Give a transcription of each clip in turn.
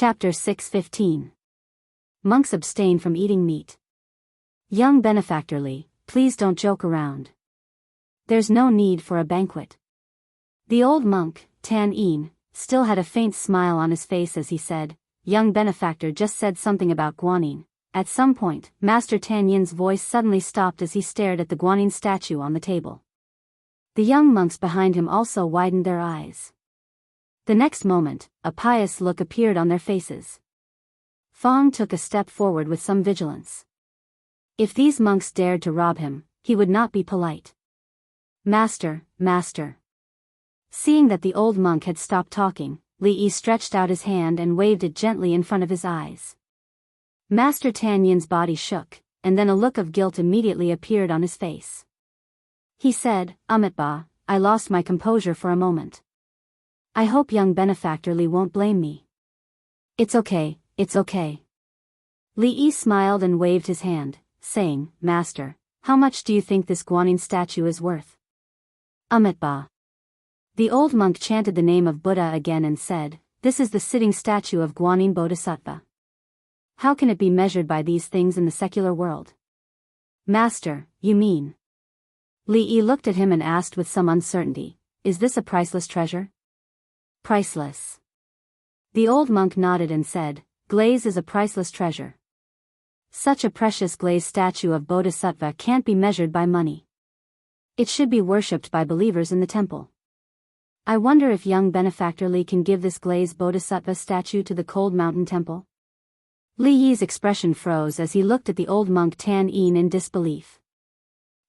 Chapter 6:15. Monks abstain from eating meat. Young benefactor Li, please don't joke around. There's no need for a banquet. The old monk, Tan Yin, still had a faint smile on his face as he said, young benefactor just said something about guanyin. At some point, Master Tan Yin's voice suddenly stopped as he stared at the guanyin statue on the table. The young monks behind him also widened their eyes. The next moment, a pious look appeared on their faces. Fong took a step forward with some vigilance. If these monks dared to rob him, he would not be polite. Master, master. Seeing that the old monk had stopped talking, Li Yi stretched out his hand and waved it gently in front of his eyes. Master Tan Yin's body shook, and then a look of guilt immediately appeared on his face. He said, Amitabha, I lost my composure for a moment. I hope young benefactor Li won't blame me. It's okay, it's okay. Li Yi smiled and waved his hand, saying, Master, how much do you think this guanyin statue is worth? Amitabha. The old monk chanted the name of Buddha again and said, This is the sitting statue of Guanyin Bodhisattva. How can it be measured by these things in the secular world? Master, you mean? Li Yi looked at him and asked with some uncertainty, Is this a priceless treasure? Priceless. The old monk nodded and said, Glaze is a priceless treasure. Such a precious glazed statue of Bodhisattva can't be measured by money. It should be worshipped by believers in the temple. I wonder if young benefactor Li can give this glazed Bodhisattva statue to the Cold Mountain Temple? Li Yi's expression froze as he looked at the old monk Tan Yin in disbelief.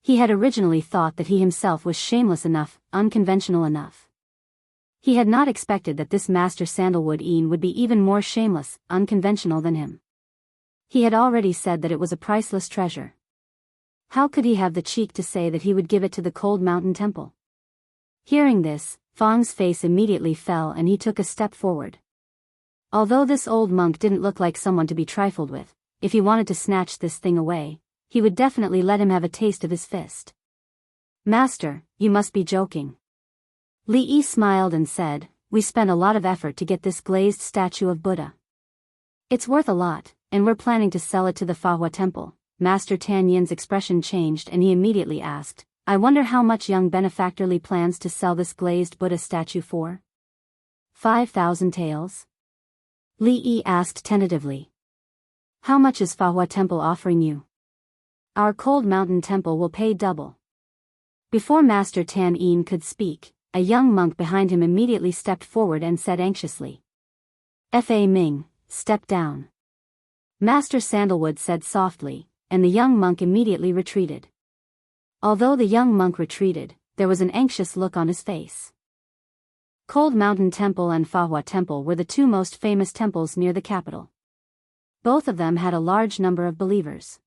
He had originally thought that he himself was shameless enough, unconventional enough. He had not expected that this Master Sandalwood Yin would be even more shameless, unconventional than him. He had already said that it was a priceless treasure. How could he have the cheek to say that he would give it to the Cold Mountain Temple? Hearing this, Fong's face immediately fell and he took a step forward. Although this old monk didn't look like someone to be trifled with, if he wanted to snatch this thing away, he would definitely let him have a taste of his fist. Master, you must be joking. Li Yi smiled and said, We spent a lot of effort to get this glazed statue of Buddha. It's worth a lot, and we're planning to sell it to the Fahua Temple. Master Tan Yin's expression changed and he immediately asked, I wonder how much young benefactor Li plans to sell this glazed Buddha statue for? 5,000 taels? Li Yi asked tentatively. How much is Fahua Temple offering you? Our Cold Mountain Temple will pay double. Before Master Tan Yin could speak, a young monk behind him immediately stepped forward and said anxiously. Fa Ming, step down. Master Sandalwood said softly, and the young monk immediately retreated. Although the young monk retreated, there was an anxious look on his face. Cold Mountain Temple and Fahua Temple were the two most famous temples near the capital. Both of them had a large number of believers.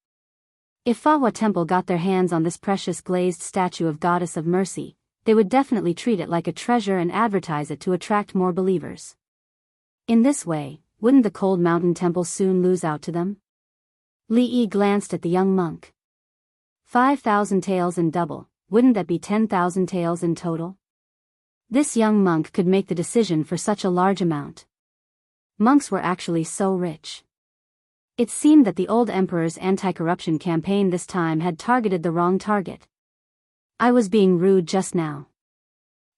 If Fahua Temple got their hands on this precious glazed statue of Goddess of Mercy, they would definitely treat it like a treasure and advertise it to attract more believers. In this way, wouldn't the Cold Mountain Temple soon lose out to them? Li Yi glanced at the young monk. 5,000 taels in double, wouldn't that be 10,000 taels in total? This young monk could make the decision for such a large amount. Monks were actually so rich. It seemed that the old emperor's anti-corruption campaign this time had targeted the wrong target. I was being rude just now.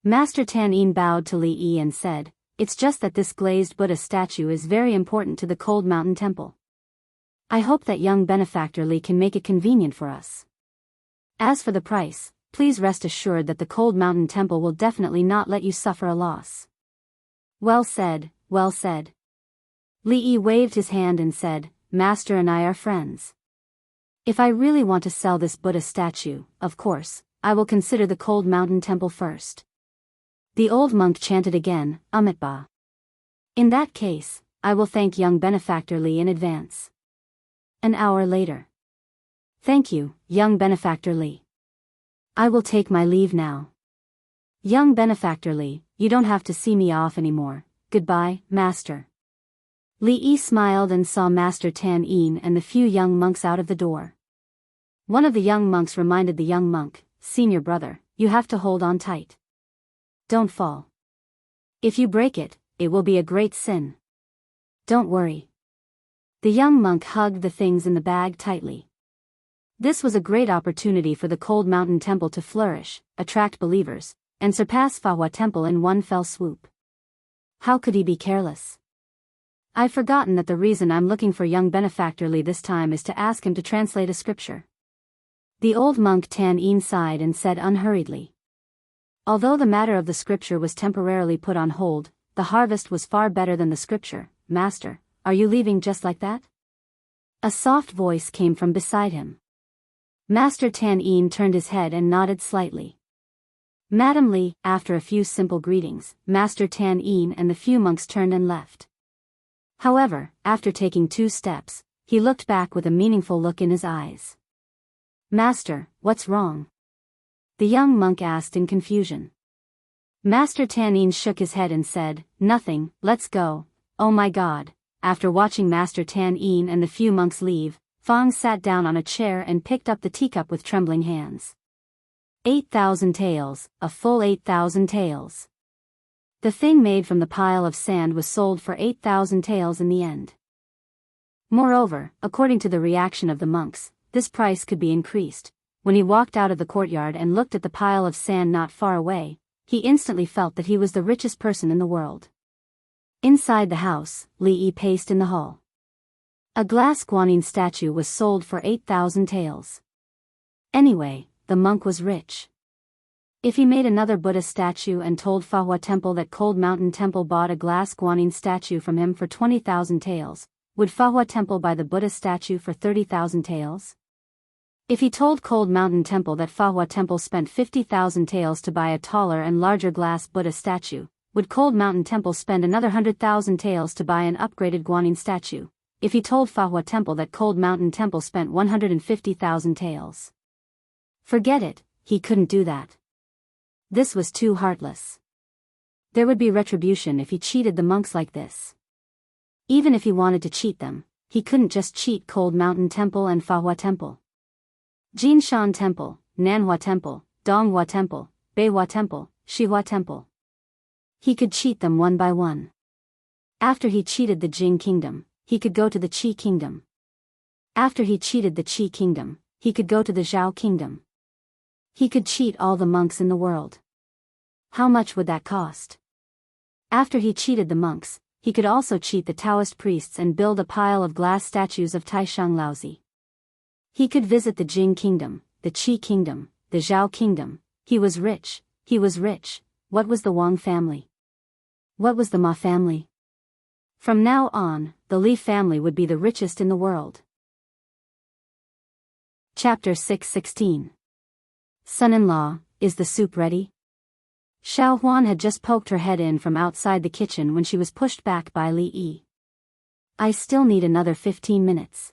Master Tan Yin bowed to Li Yi and said, It's just that this glazed Buddha statue is very important to the Cold Mountain Temple. I hope that young benefactor Li can make it convenient for us. As for the price, please rest assured that the Cold Mountain Temple will definitely not let you suffer a loss. Well said, well said. Li Yi waved his hand and said, Master and I are friends. If I really want to sell this Buddha statue, of course, I will consider the Cold Mountain Temple first. The old monk chanted again, Amitabha. In that case, I will thank young benefactor Li in advance. An hour later. Thank you, young benefactor Li. I will take my leave now. Young benefactor Li, you don't have to see me off anymore. Goodbye, master. Li Yi smiled and saw Master Tan Yin and the few young monks out of the door. One of the young monks reminded the young monk, Senior brother, you have to hold on tight. Don't fall. If you break it, it will be a great sin. Don't worry. The young monk hugged the things in the bag tightly. This was a great opportunity for the Cold Mountain Temple to flourish, attract believers, and surpass Fa Temple in one fell swoop. How could he be careless? I've forgotten that the reason I'm looking for young benefactor Li this time is to ask him to translate a scripture. The old monk Tan Yin sighed and said unhurriedly. Although the matter of the scripture was temporarily put on hold, the harvest was far better than the scripture. Master, are you leaving just like that? A soft voice came from beside him. Master Tan Yin turned his head and nodded slightly. Madam Li, after a few simple greetings, Master Tan Yin and the few monks turned and left. However, after taking 2 steps, he looked back with a meaningful look in his eyes. Master, what's wrong? The young monk asked in confusion. Master Tan Yin shook his head and said, Nothing, let's go. Oh my God. After watching Master Tan Yin and the few monks leave, Fang sat down on a chair and picked up the teacup with trembling hands. 8,000 taels, a full 8,000 taels. The thing made from the pile of sand was sold for 8,000 taels in the end. Moreover, according to the reaction of the monks, this price could be increased. When he walked out of the courtyard and looked at the pile of sand not far away, he instantly felt that he was the richest person in the world. Inside the house, Li Yi paced in the hall. A glass guanyin statue was sold for 8,000 taels. Anyway, the monk was rich. If he made another Buddha statue and told Fa Temple that Cold Mountain Temple bought a glass guanyin statue from him for 20,000 taels, would Fa Temple buy the Buddha statue for 30,000 taels? If he told Cold Mountain Temple that Fa Temple spent 50,000 taels to buy a taller and larger glass Buddha statue, would Cold Mountain Temple spend another 100,000 taels to buy an upgraded guanyin statue? If he told Fa Temple that Cold Mountain Temple spent 150,000 taels? Forget it, he couldn't do that. This was too heartless. There would be retribution if he cheated the monks like this. Even if he wanted to cheat them, he couldn't just cheat Cold Mountain Temple and Fa Temple. Jinshan Temple, Nanhua Temple, Donghua Temple, Beihua Temple, Shihua Temple. He could cheat them one by one. After he cheated the Jing Kingdom, he could go to the Qi Kingdom. After he cheated the Qi Kingdom, he could go to the Zhao Kingdom. He could cheat all the monks in the world. How much would that cost? After he cheated the monks, he could also cheat the Taoist priests and build a pile of glass statues of Taishang Laozi. He could visit the Jing Kingdom, the Qi Kingdom, the Zhao Kingdom. He was rich, he was rich. What was the Wang family? What was the Ma family? From now on, the Li family would be the richest in the world. Chapter 6:16. Son-in-law, is the soup ready? Xiao Huan had just poked her head in from outside the kitchen when she was pushed back by Li Yi. I still need another 15 minutes.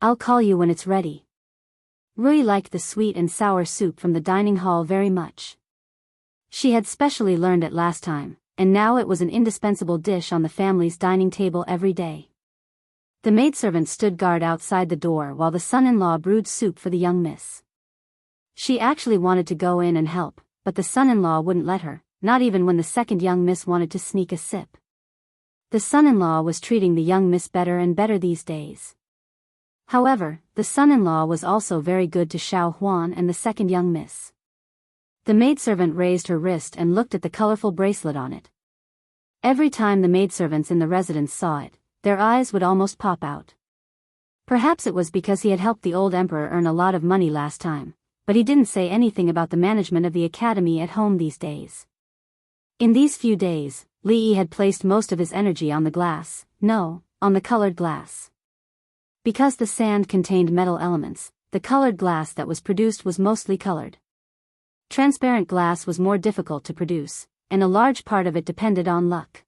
I'll call you when it's ready. Rui liked the sweet and sour soup from the dining hall very much. She had specially learned it last time, and now it was an indispensable dish on the family's dining table every day. The maidservant stood guard outside the door while the son-in-law brewed soup for the young miss. She actually wanted to go in and help, but the son-in-law wouldn't let her, not even when the second young miss wanted to sneak a sip. The son-in-law was treating the young miss better and better these days. However, the son-in-law was also very good to Xiao Huan and the second young miss. The maidservant raised her wrist and looked at the colorful bracelet on it. Every time the maidservants in the residence saw it, their eyes would almost pop out. Perhaps it was because he had helped the old emperor earn a lot of money last time, but he didn't say anything about the management of the academy at home these days. In these few days, Li Yi had placed most of his energy on the glass, on the colored glass. Because the sand contained metal elements, the colored glass that was produced was mostly colored. Transparent glass was more difficult to produce, and a large part of it depended on luck.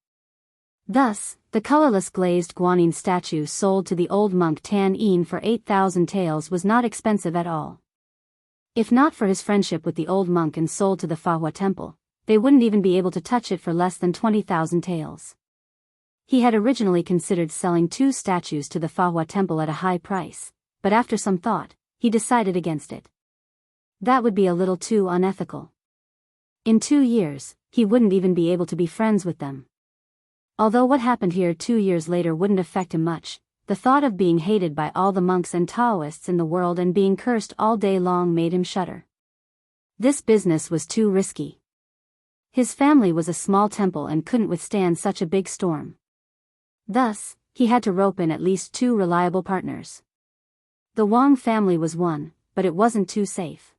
Thus, the colorless glazed guanyin statue sold to the old monk Tan Yin for 8,000 taels was not expensive at all. If not for his friendship with the old monk and sold to the Fa Temple, they wouldn't even be able to touch it for less than 20,000 taels. He had originally considered selling 2 statues to the Fa Temple at a high price, but after some thought, he decided against it. That would be a little too unethical. In 2 years, he wouldn't even be able to be friends with them. Although what happened here 2 years later wouldn't affect him much, the thought of being hated by all the monks and Taoists in the world and being cursed all day long made him shudder. This business was too risky. His family was a small temple and couldn't withstand such a big storm. Thus, he had to rope in at least 2 reliable partners. The Wang family was one, but it wasn't too safe.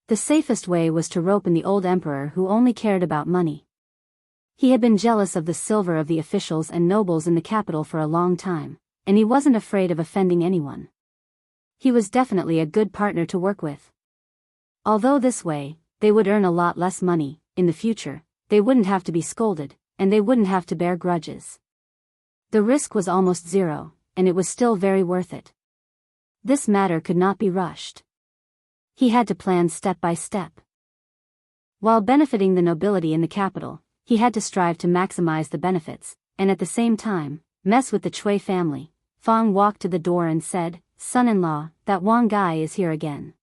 The safest way was to rope in the old emperor who only cared about money. He had been jealous of the silver of the officials and nobles in the capital for a long time, and he wasn't afraid of offending anyone. He was definitely a good partner to work with. Although this way, they would earn a lot less money, in the future, they wouldn't have to be scolded, and they wouldn't have to bear grudges. The risk was almost zero, and it was still very worth it. This matter could not be rushed. He had to plan step by step. While benefiting the nobility in the capital, he had to strive to maximize the benefits, and at the same time, mess with the Chui family. Fang walked to the door and said, "Son-in-law, that Wang guy is here again."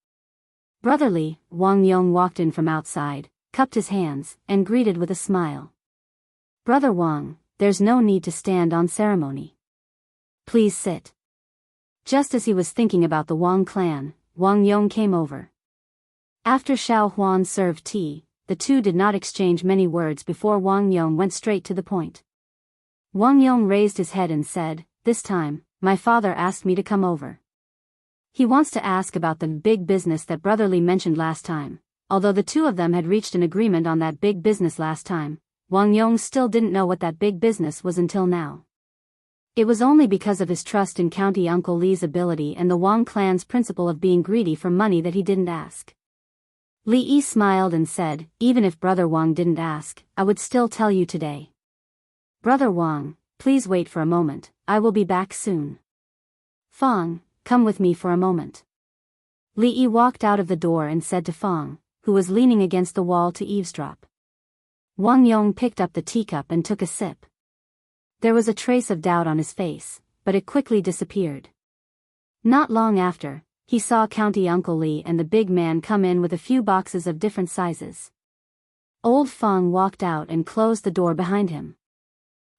Brotherly, Wang Yong walked in from outside, cupped his hands, and greeted with a smile. "Brother Wang, there's no need to stand on ceremony. Please sit." Just as he was thinking about the Wang clan, Wang Yong came over. After Xiao Huan served tea, the two did not exchange many words before Wang Yong went straight to the point. Wang Yong raised his head and said, "This time, my father asked me to come over. He wants to ask about the big business that Brotherly mentioned last time." Although the two of them had reached an agreement on that big business last time, Wang Yong still didn't know what that big business was until now. It was only because of his trust in County Uncle Li's ability and the Wang clan's principle of being greedy for money that he didn't ask. Li Yi smiled and said, "Even if Brother Wang didn't ask, I would still tell you today. Brother Wang, please wait for a moment, I will be back soon." "Fang, come with me for a moment." Li Yi walked out of the door and said to Fang, who was leaning against the wall to eavesdrop. Wang Yong picked up the teacup and took a sip. There was a trace of doubt on his face, but it quickly disappeared. Not long after, he saw County Uncle Li and the big man come in with a few boxes of different sizes. Old Fang walked out and closed the door behind him.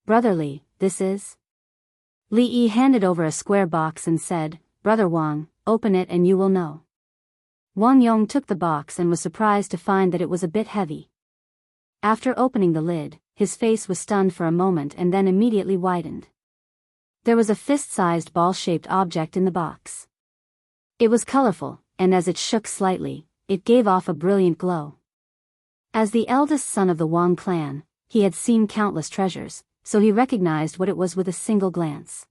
"Brotherly, this is?" Li Yi handed over a square box and said, "Brother Wang, open it and you will know." Wang Yong took the box and was surprised to find that it was a bit heavy. After opening the lid, his face was stunned for a moment and then immediately widened. There was a fist-sized ball-shaped object in the box. It was colorful, and as it shook slightly, it gave off a brilliant glow. As the eldest son of the Wang clan, he had seen countless treasures, so he recognized what it was with a single glance.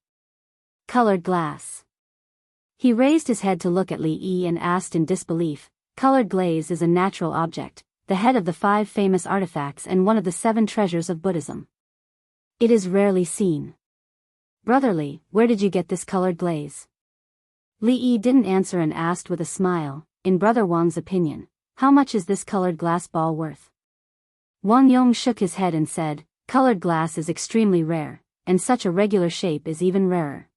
Colored glass. He raised his head to look at Li Yi and asked in disbelief, "Colored glaze is a natural object, the head of the 5 famous artifacts and one of the 7 treasures of Buddhism. It is rarely seen. Brotherly, where did you get this colored glaze?" Li Yi didn't answer and asked with a smile, "In Brother Wang's opinion, how much is this colored glass ball worth?" Wang Yong shook his head and said, "Colored glass is extremely rare, and such a regular shape is even rarer.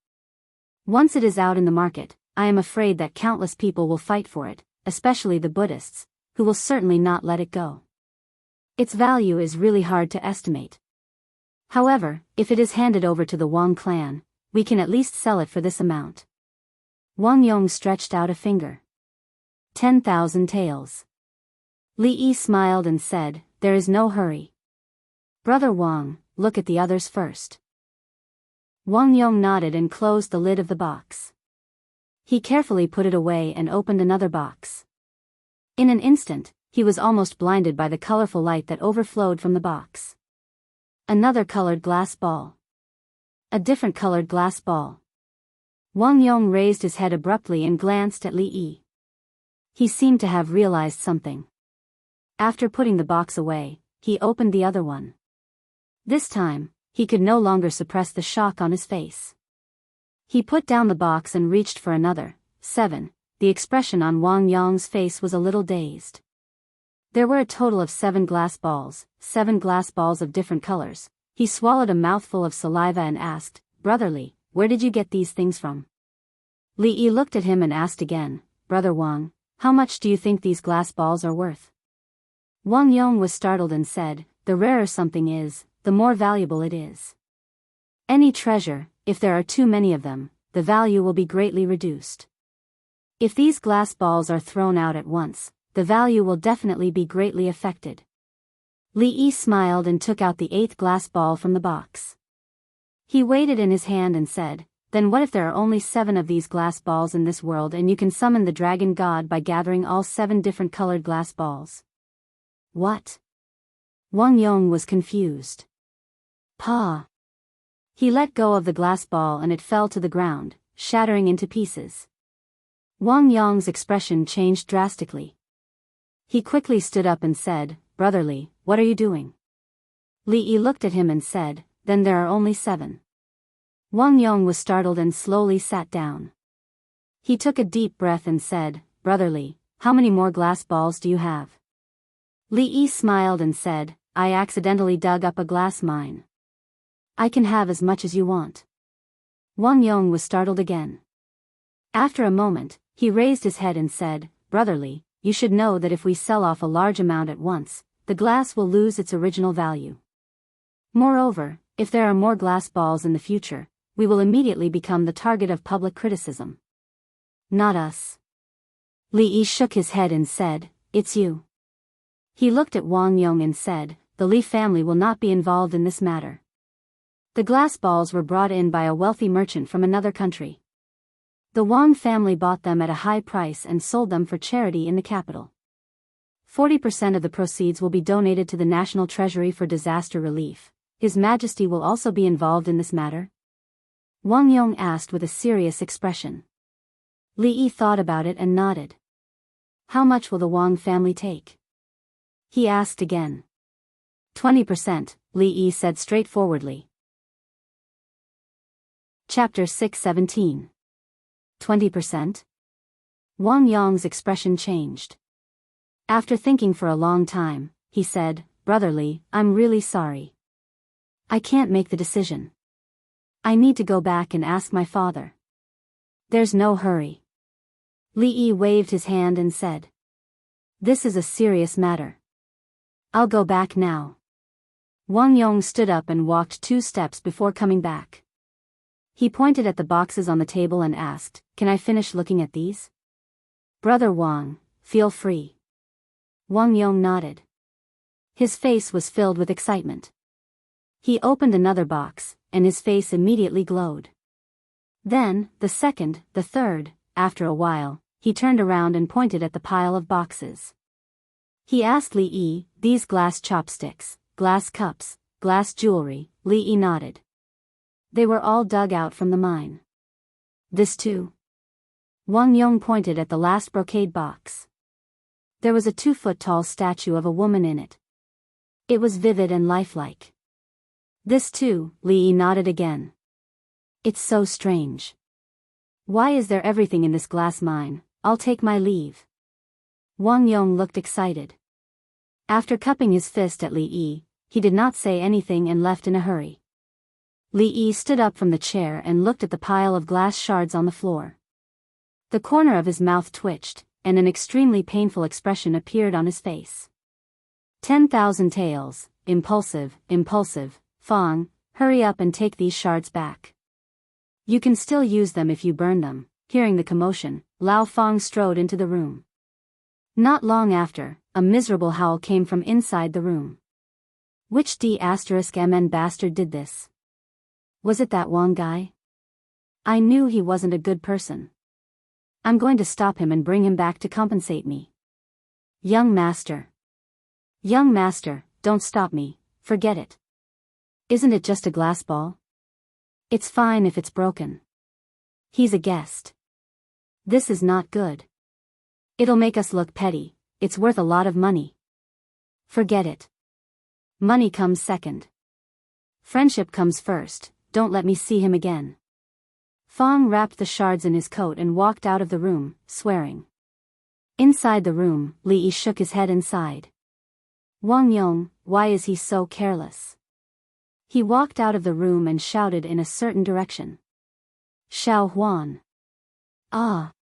Once it is out in the market, I am afraid that countless people will fight for it, especially the Buddhists, who will certainly not let it go. Its value is really hard to estimate. However, if it is handed over to the Wang clan, we can at least sell it for this amount." Wang Yong stretched out a finger. 10,000 taels. Li Yi smiled and said, "There is no hurry. Brother Wang, look at the others first." Wang Yong nodded and closed the lid of the box. He carefully put it away and opened another box. In an instant, he was almost blinded by the colorful light that overflowed from the box. Another colored glass ball. A different colored glass ball. Wang Yong raised his head abruptly and glanced at Li Yi. He seemed to have realized something. After putting the box away, he opened the other one. This time, he could no longer suppress the shock on his face. He put down the box and reached for another. 7. The expression on Wang Yong's face was a little dazed. There were a total of 7 glass balls of different colors. He swallowed a mouthful of saliva and asked, "Brotherly, where did you get these things from?" Li Yi looked at him and asked again, "Brother Wang, how much do you think these glass balls are worth?" Wang Yong was startled and said, "The rarer something is, the more valuable it is. Any treasure, if there are too many of them, the value will be greatly reduced. If these glass balls are thrown out at once, the value will definitely be greatly affected. Li Yi smiled and took out the 8th glass ball from the box. He weighed it in his hand and said, "Then what if there are only 7 of these glass balls in this world and you can summon the dragon god by gathering all 7 different colored glass balls?" "What?" Wang Yong was confused. "Pa." He let go of the glass ball and it fell to the ground, shattering into pieces. Wang Yong's expression changed drastically. He quickly stood up and said, "Brother Li, what are you doing?" Li Yi looked at him and said, "Then there are only 7. Wang Yong was startled and slowly sat down. He took a deep breath and said, "Brother Li, how many more glass balls do you have?" Li Yi smiled and said, "I accidentally dug up a glass mine. I can have as much as you want." Wang Yong was startled again. After a moment, he raised his head and said, "Brother Li, you should know that if we sell off a large amount at once, the glass will lose its original value. Moreover, if there are more glass balls in the future, we will immediately become the target of public criticism. Not us." Li Yi shook his head and said, "It's you." He looked at Wang Yong and said, "The Li family will not be involved in this matter." The glass balls were brought in by a wealthy merchant from another country. The Wang family bought them at a high price and sold them for charity in the capital. 40% of the proceeds will be donated to the National Treasury for disaster relief. His Majesty will also be involved in this matter?" Wang Yong asked with a serious expression. Li Yi thought about it and nodded. "How much will the Wang family take?" he asked again. 20%, Li Yi said straightforwardly. Chapter 6:17. 20%? Wang Yong's expression changed. After thinking for a long time, he said, "Brother Li, I'm really sorry. I can't make the decision. I need to go back and ask my father." "There's no hurry." Li Yi waved his hand and said, "This is a serious matter. I'll go back now." Wang Yong stood up and walked 2 steps before coming back. He pointed at the boxes on the table and asked, "Can I finish looking at these?" "Brother Wang, feel free." Wang Yong nodded. His face was filled with excitement. He opened another box, and his face immediately glowed. Then, the second, the third. After a while, he turned around and pointed at the pile of boxes. He asked Li Yi, "These glass chopsticks, glass cups, glass jewelry?" Li Yi nodded. "They were all dug out from the mine." "This too?" Wang Yong pointed at the last brocade box. There was a 2-foot-tall statue of a woman in it. It was vivid and lifelike. "This too," Li Yi nodded again. "It's so strange. Why is there everything in this glass mine? I'll take my leave." Wang Yong looked excited. After cupping his fist at Li Yi, he did not say anything and left in a hurry. Li Yi stood up from the chair and looked at the pile of glass shards on the floor. The corner of his mouth twitched, and an extremely painful expression appeared on his face. 10,000 taels, impulsive, Fong, hurry up and take these shards back. You can still use them if you burn them." Hearing the commotion, Lao Fong strode into the room. Not long after, a miserable howl came from inside the room. "Which D*MN bastard did this? Was it that Wang guy? I knew he wasn't a good person. I'm going to stop him and bring him back to compensate me." Young master, don't stop me, forget it. Isn't it just a glass ball? It's fine if it's broken. He's a guest. This is not good. It'll make us look petty. It's worth a lot of money. Forget it. Money comes second. Friendship comes first. Don't let me see him again." Fong wrapped the shards in his coat and walked out of the room, swearing. Inside the room, Li Yi shook his head and sighed. Wang Yong, why is he so careless? He walked out of the room and shouted in a certain direction. "Xiao Huan." "Ah."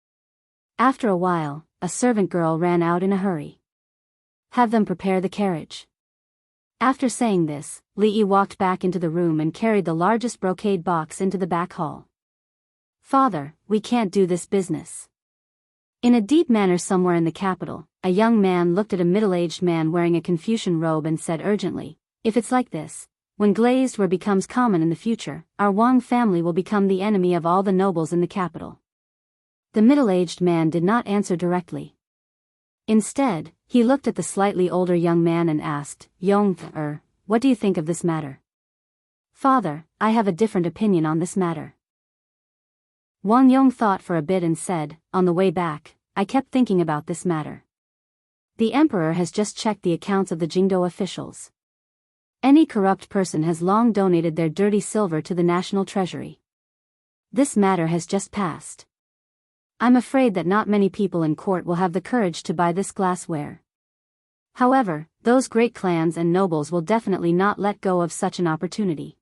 After a while, a servant girl ran out in a hurry. "Have them prepare the carriage." After saying this, Li Yi walked back into the room and carried the largest brocade box into the back hall. Father, we can't do this business. In a deep manner somewhere in the capital, a young man looked at a middle-aged man wearing a Confucian robe and said urgently, if it's like this, when glazed ware becomes common in the future, our Wang family will become the enemy of all the nobles in the capital. The middle-aged man did not answer directly. Instead, he looked at the slightly older young man and asked, what do you think of this matter? Father, I have a different opinion on this matter. Wang Yong thought for a bit and said, on the way back, I kept thinking about this matter. The emperor has just checked the accounts of the Jingdo officials. Any corrupt person has long donated their dirty silver to the national treasury. This matter has just passed. I'm afraid that not many people in court will have the courage to buy this glassware. However, those great clans and nobles will definitely not let go of such an opportunity.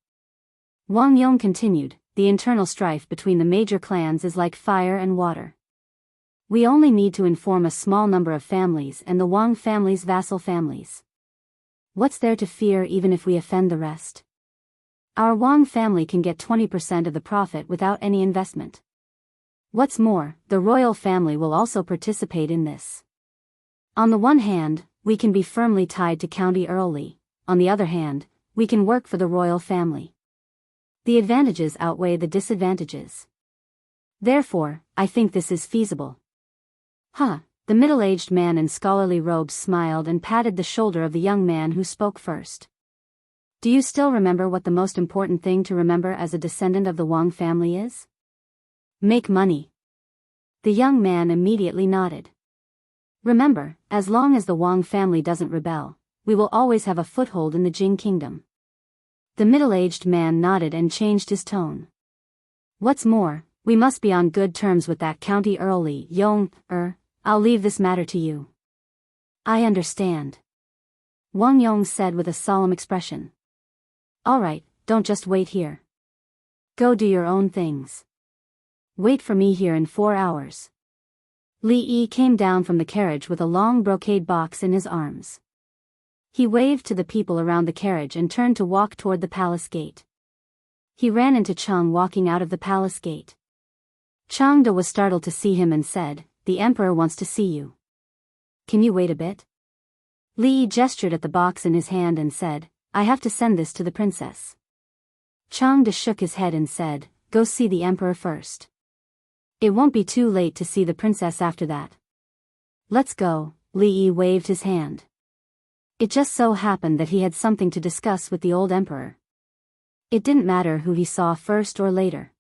Wang Yong continued, the internal strife between the major clans is like fire and water. We only need to inform a small number of families and the Wang family's vassal families. What's there to fear even if we offend the rest? Our Wang family can get 20% of the profit without any investment. What's more, the royal family will also participate in this. On the one hand, we can be firmly tied to County Earl Li. On the other hand, we can work for the royal family. The advantages outweigh the disadvantages. Therefore, I think this is feasible. The middle-aged man in scholarly robes smiled and patted the shoulder of the young man who spoke first. Do you still remember what the most important thing to remember as a descendant of the Wang family is? Make money. The young man immediately nodded. Remember, as long as the Wang family doesn't rebel, we will always have a foothold in the Jing kingdom. The middle-aged man nodded and changed his tone. What's more, we must be on good terms with that County Earl Li. I'll leave this matter to you. I understand. Wang Yong said with a solemn expression. All right, don't just wait here. Go do your own things. Wait for me here in 4 hours. Li Yi came down from the carriage with a long brocade box in his arms. He waved to the people around the carriage and turned to walk toward the palace gate. He ran into Chang walking out of the palace gate. Changde was startled to see him and said, the emperor wants to see you. Can you wait a bit? Li Yi gestured at the box in his hand and said, I have to send this to the princess. Changde shook his head and said, go see the emperor first. It won't be too late to see the princess after that. Let's go. Li Yi waved his hand. It just so happened that he had something to discuss with the old emperor. It didn't matter who he saw first or later.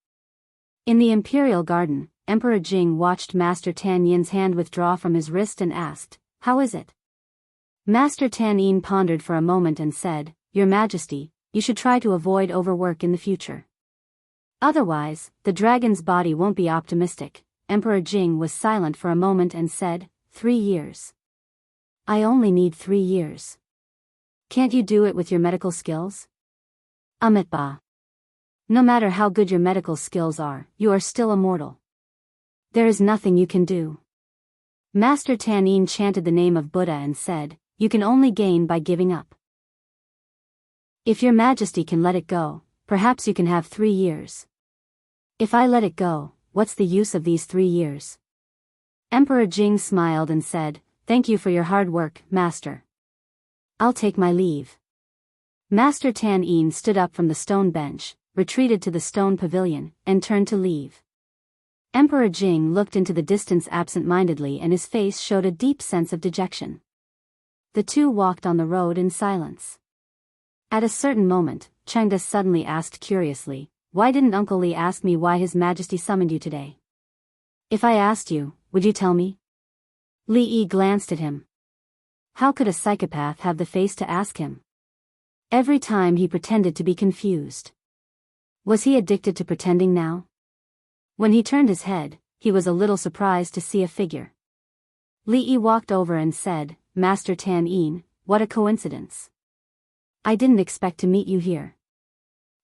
In the imperial garden, Emperor Jing watched Master Tan Yin's hand withdraw from his wrist and asked, how is it? Master Tan Yin pondered for a moment and said, Your Majesty, you should try to avoid overwork in the future. Otherwise, the dragon's body won't be optimistic. Emperor Jing was silent for a moment and said, 3 years. I only need 3 years. Can't you do it with your medical skills? Amitabha. No matter how good your medical skills are, you are still immortal. There is nothing you can do. Master Tan Yin chanted the name of Buddha and said, you can only gain by giving up. If your Majesty can let it go, perhaps you can have 3 years. If I let it go, what's the use of these 3 years? Emperor Jing smiled and said, thank you for your hard work, Master. I'll take my leave. Master Tan Yin stood up from the stone bench, retreated to the stone pavilion, and turned to leave. Emperor Jing looked into the distance absent-mindedly and his face showed a deep sense of dejection. The two walked on the road in silence. At a certain moment, Chengde suddenly asked curiously, why didn't Uncle Li ask me why His Majesty summoned you today? If I asked you, would you tell me? Li Yi glanced at him. How could a psychopath have the face to ask him? Every time he pretended to be confused. Was he addicted to pretending now? When he turned his head, he was a little surprised to see a figure. Li Yi walked over and said, Master Tan Yin, what a coincidence. I didn't expect to meet you here.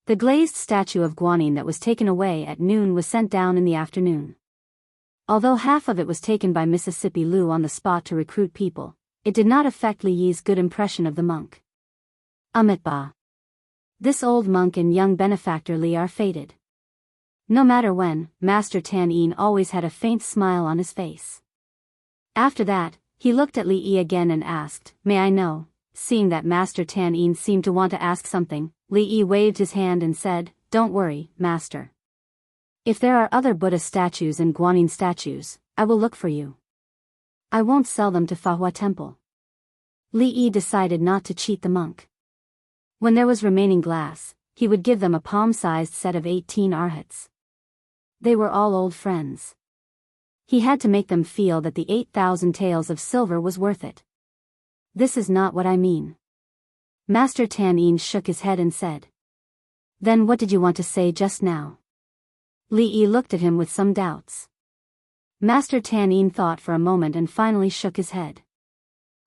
The glazed statue of Guanyin that was taken away at noon was sent down in the afternoon. Although half of it was taken by Mississippi Lu on the spot to recruit people, it did not affect Li Yi's good impression of the monk. Amitabha. This old monk and young benefactor Li are fated. No matter when, Master Tan Yin always had a faint smile on his face. After that, he looked at Li Yi again and asked, "May I know?" Seeing that Master Tan Yin seemed to want to ask something, Li Yi waved his hand and said, "Don't worry, Master. If there are other Buddha statues and Guanyin statues, I will look for you. I won't sell them to Fa Hua Temple." Li Yi decided not to cheat the monk. When there was remaining glass, he would give them a palm-sized set of 18 arhats. They were all old friends. He had to make them feel that the 8,000 taels of silver was worth it. "This is not what I mean." Master Tan Yin shook his head and said. "Then what did you want to say just now?" Li Yi looked at him with some doubts. Master Tan Yin thought for a moment and finally shook his head.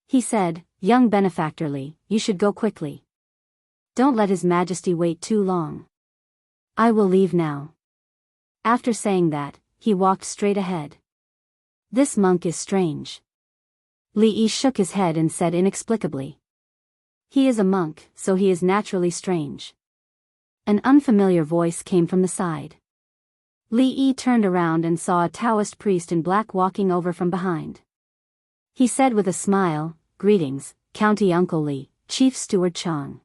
He said, "Young benefactor Li, you should go quickly. Don't let His Majesty wait too long. I will leave now." After saying that, he walked straight ahead. "This monk is strange." Li Yi shook his head and said inexplicably. "He is a monk, so he is naturally strange." An unfamiliar voice came from the side. Li Yi turned around and saw a Taoist priest in black walking over from behind. He said with a smile, "Greetings, County Uncle Li, Chief Steward Chang."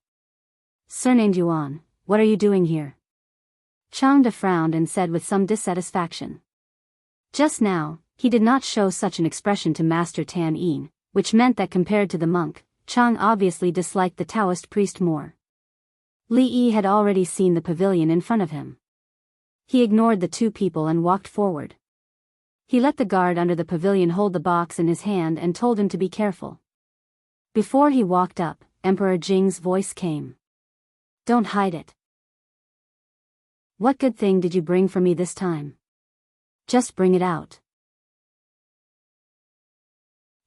Surnamed Yuan, "What are you doing here?" Chang frowned and said with some dissatisfaction. Just now, he did not show such an expression to Master Tan Yin, which meant that compared to the monk, Chang obviously disliked the Taoist priest more. Li Yi had already seen the pavilion in front of him. He ignored the two people and walked forward. He let the guard under the pavilion hold the box in his hand and told him to be careful. Before he walked up, Emperor Jing's voice came. "Don't hide it. What good thing did you bring for me this time? Just bring it out."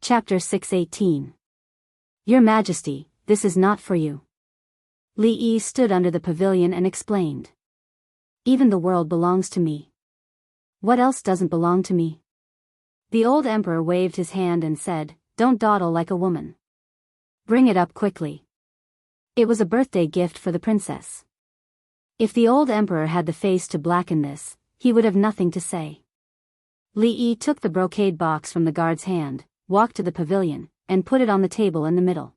Chapter 618. Your Majesty, this is not for you. Li Yi stood under the pavilion and explained. "Even the world belongs to me. What else doesn't belong to me?" The old emperor waved his hand and said, "Don't dawdle like a woman. Bring it up quickly." It was a birthday gift for the princess. If the old emperor had the face to blacken this, he would have nothing to say. Li Yi took the brocade box from the guard's hand, walked to the pavilion, and put it on the table in the middle.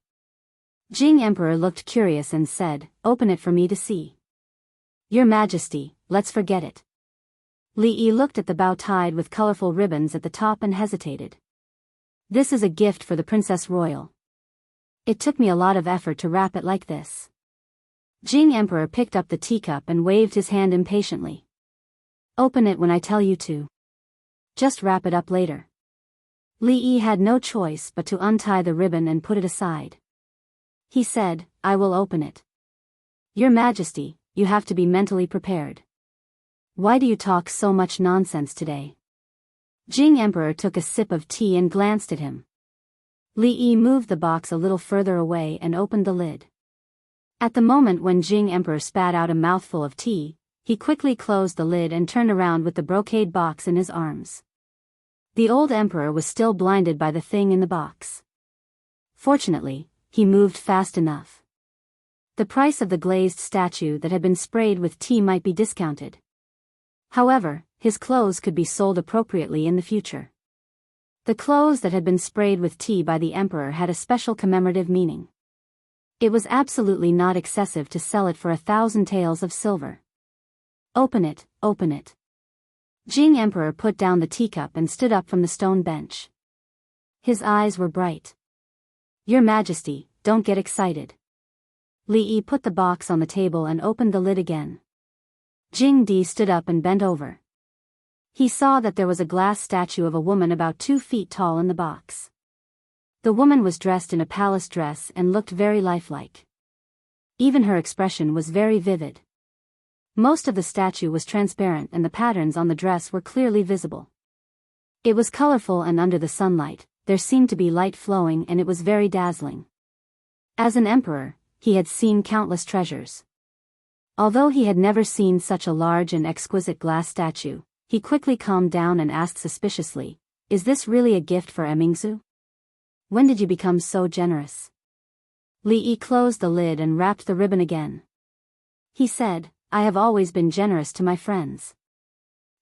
Jing Emperor looked curious and said, "Open it for me to see." "Your Majesty, let's forget it." Li Yi looked at the bow tied with colorful ribbons at the top and hesitated. "This is a gift for the Princess Royal. It took me a lot of effort to wrap it like this." Jing Emperor picked up the teacup and waved his hand impatiently. "Open it when I tell you to. Just wrap it up later." Li Yi had no choice but to untie the ribbon and put it aside. He said, "I will open it." "Your Majesty, you have to be mentally prepared. Why do you talk so much nonsense today?" Jing Emperor took a sip of tea and glanced at him. Li Yi moved the box a little further away and opened the lid. At the moment when Jing Emperor spat out a mouthful of tea, he quickly closed the lid and turned around with the brocade box in his arms. The old emperor was still blinded by the thing in the box. Fortunately, he moved fast enough. The price of the glazed statue that had been sprayed with tea might be discounted. However, his clothes could be sold appropriately in the future. The clothes that had been sprayed with tea by the emperor had a special commemorative meaning. It was absolutely not excessive to sell it for 1,000 taels of silver. "Open it, open it." Jing Emperor put down the teacup and stood up from the stone bench. His eyes were bright. "Your Majesty, don't get excited." Li Yi put the box on the table and opened the lid again. Jing Di stood up and bent over. He saw that there was a glass statue of a woman about 2 feet tall in the box. The woman was dressed in a palace dress and looked very lifelike. Even her expression was very vivid. Most of the statue was transparent and the patterns on the dress were clearly visible. It was colorful and under the sunlight, there seemed to be light flowing and it was very dazzling. As an emperor, he had seen countless treasures. Although he had never seen such a large and exquisite glass statue, he quickly calmed down and asked suspiciously, "Is this really a gift for Emingzu? When did you become so generous?" Li Yi closed the lid and wrapped the ribbon again. He said, I have always been generous to my friends.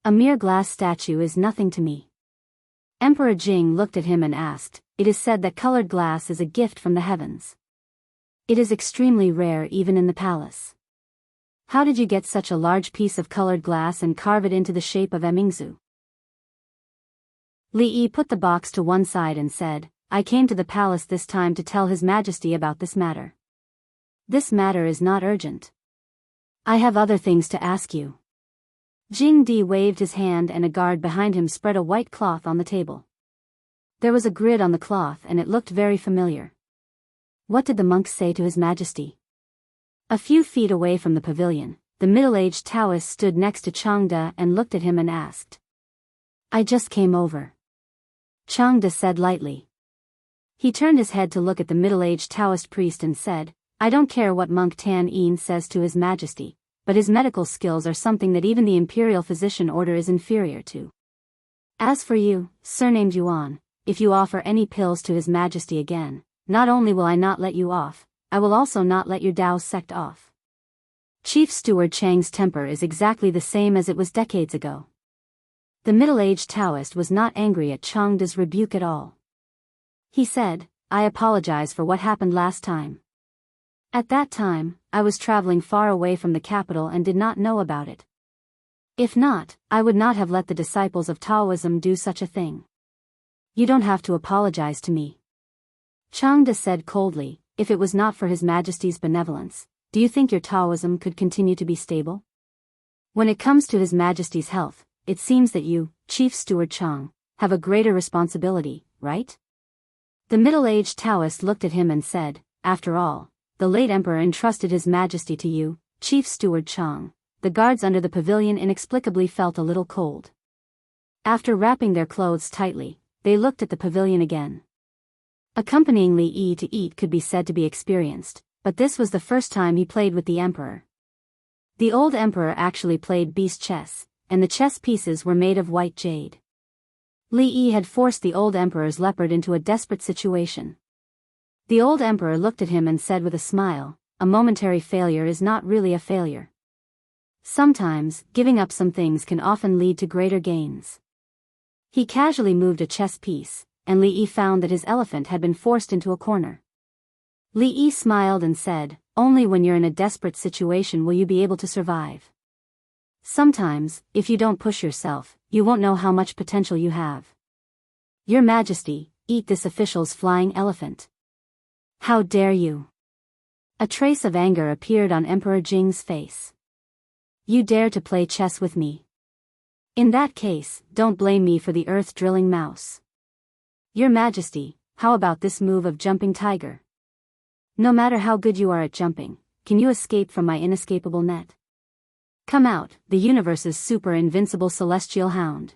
A mere glass statue is nothing to me. Emperor Jing looked at him and asked, it is said that colored glass is a gift from the heavens. It is extremely rare even in the palace. How did you get such a large piece of colored glass and carve it into the shape of Emingzu? Li Yi put the box to one side and said, I came to the palace this time to tell His Majesty about this matter. This matter is not urgent. I have other things to ask you. Jing Di waved his hand and a guard behind him spread a white cloth on the table. There was a grid on the cloth and it looked very familiar. What did the monks say to His Majesty? A few feet away from the pavilion, the middle-aged Taoist stood next to Changde and looked at him and asked. I just came over. Changde said lightly. He turned his head to look at the middle-aged Taoist priest and said, I don't care what monk Tan Yin says to His Majesty, but his medical skills are something that even the imperial physician order is inferior to. As for you, surnamed Yuan, if you offer any pills to His Majesty again, not only will I not let you off, I will also not let your Dao sect off. Chief Steward Chang's temper is exactly the same as it was decades ago. The middle-aged Taoist was not angry at Changde's rebuke at all. He said, I apologize for what happened last time. At that time, I was traveling far away from the capital and did not know about it. If not, I would not have let the disciples of Taoism do such a thing. You don't have to apologize to me. Changde said coldly, if it was not for His Majesty's benevolence, do you think your Taoism could continue to be stable? When it comes to His Majesty's health, it seems that you, Chief Steward Chang, have a greater responsibility, right? The middle-aged Taoist looked at him and said, after all, the late Emperor entrusted His Majesty to you, Chief Steward Chang. The guards under the pavilion inexplicably felt a little cold. After wrapping their clothes tightly, they looked at the pavilion again. Accompanying Li Yi to eat could be said to be experienced, but this was the first time he played with the Emperor. The old Emperor actually played beast chess, and the chess pieces were made of white jade. Li Yi had forced the old Emperor's leopard into a desperate situation. The old Emperor looked at him and said with a smile, a momentary failure is not really a failure. Sometimes, giving up some things can often lead to greater gains. He casually moved a chess piece, and Li Yi found that his elephant had been forced into a corner. Li Yi smiled and said, only when you're in a desperate situation will you be able to survive. Sometimes, if you don't push yourself, you won't know how much potential you have. Your Majesty, eat this official's flying elephant. How dare you? A trace of anger appeared on Emperor Jing's face. You dare to play chess with me? In that case, don't blame me for the earth-drilling mouse. Your Majesty, how about this move of jumping tiger? No matter how good you are at jumping, can you escape from my inescapable net? Come out, the universe's super invincible celestial hound.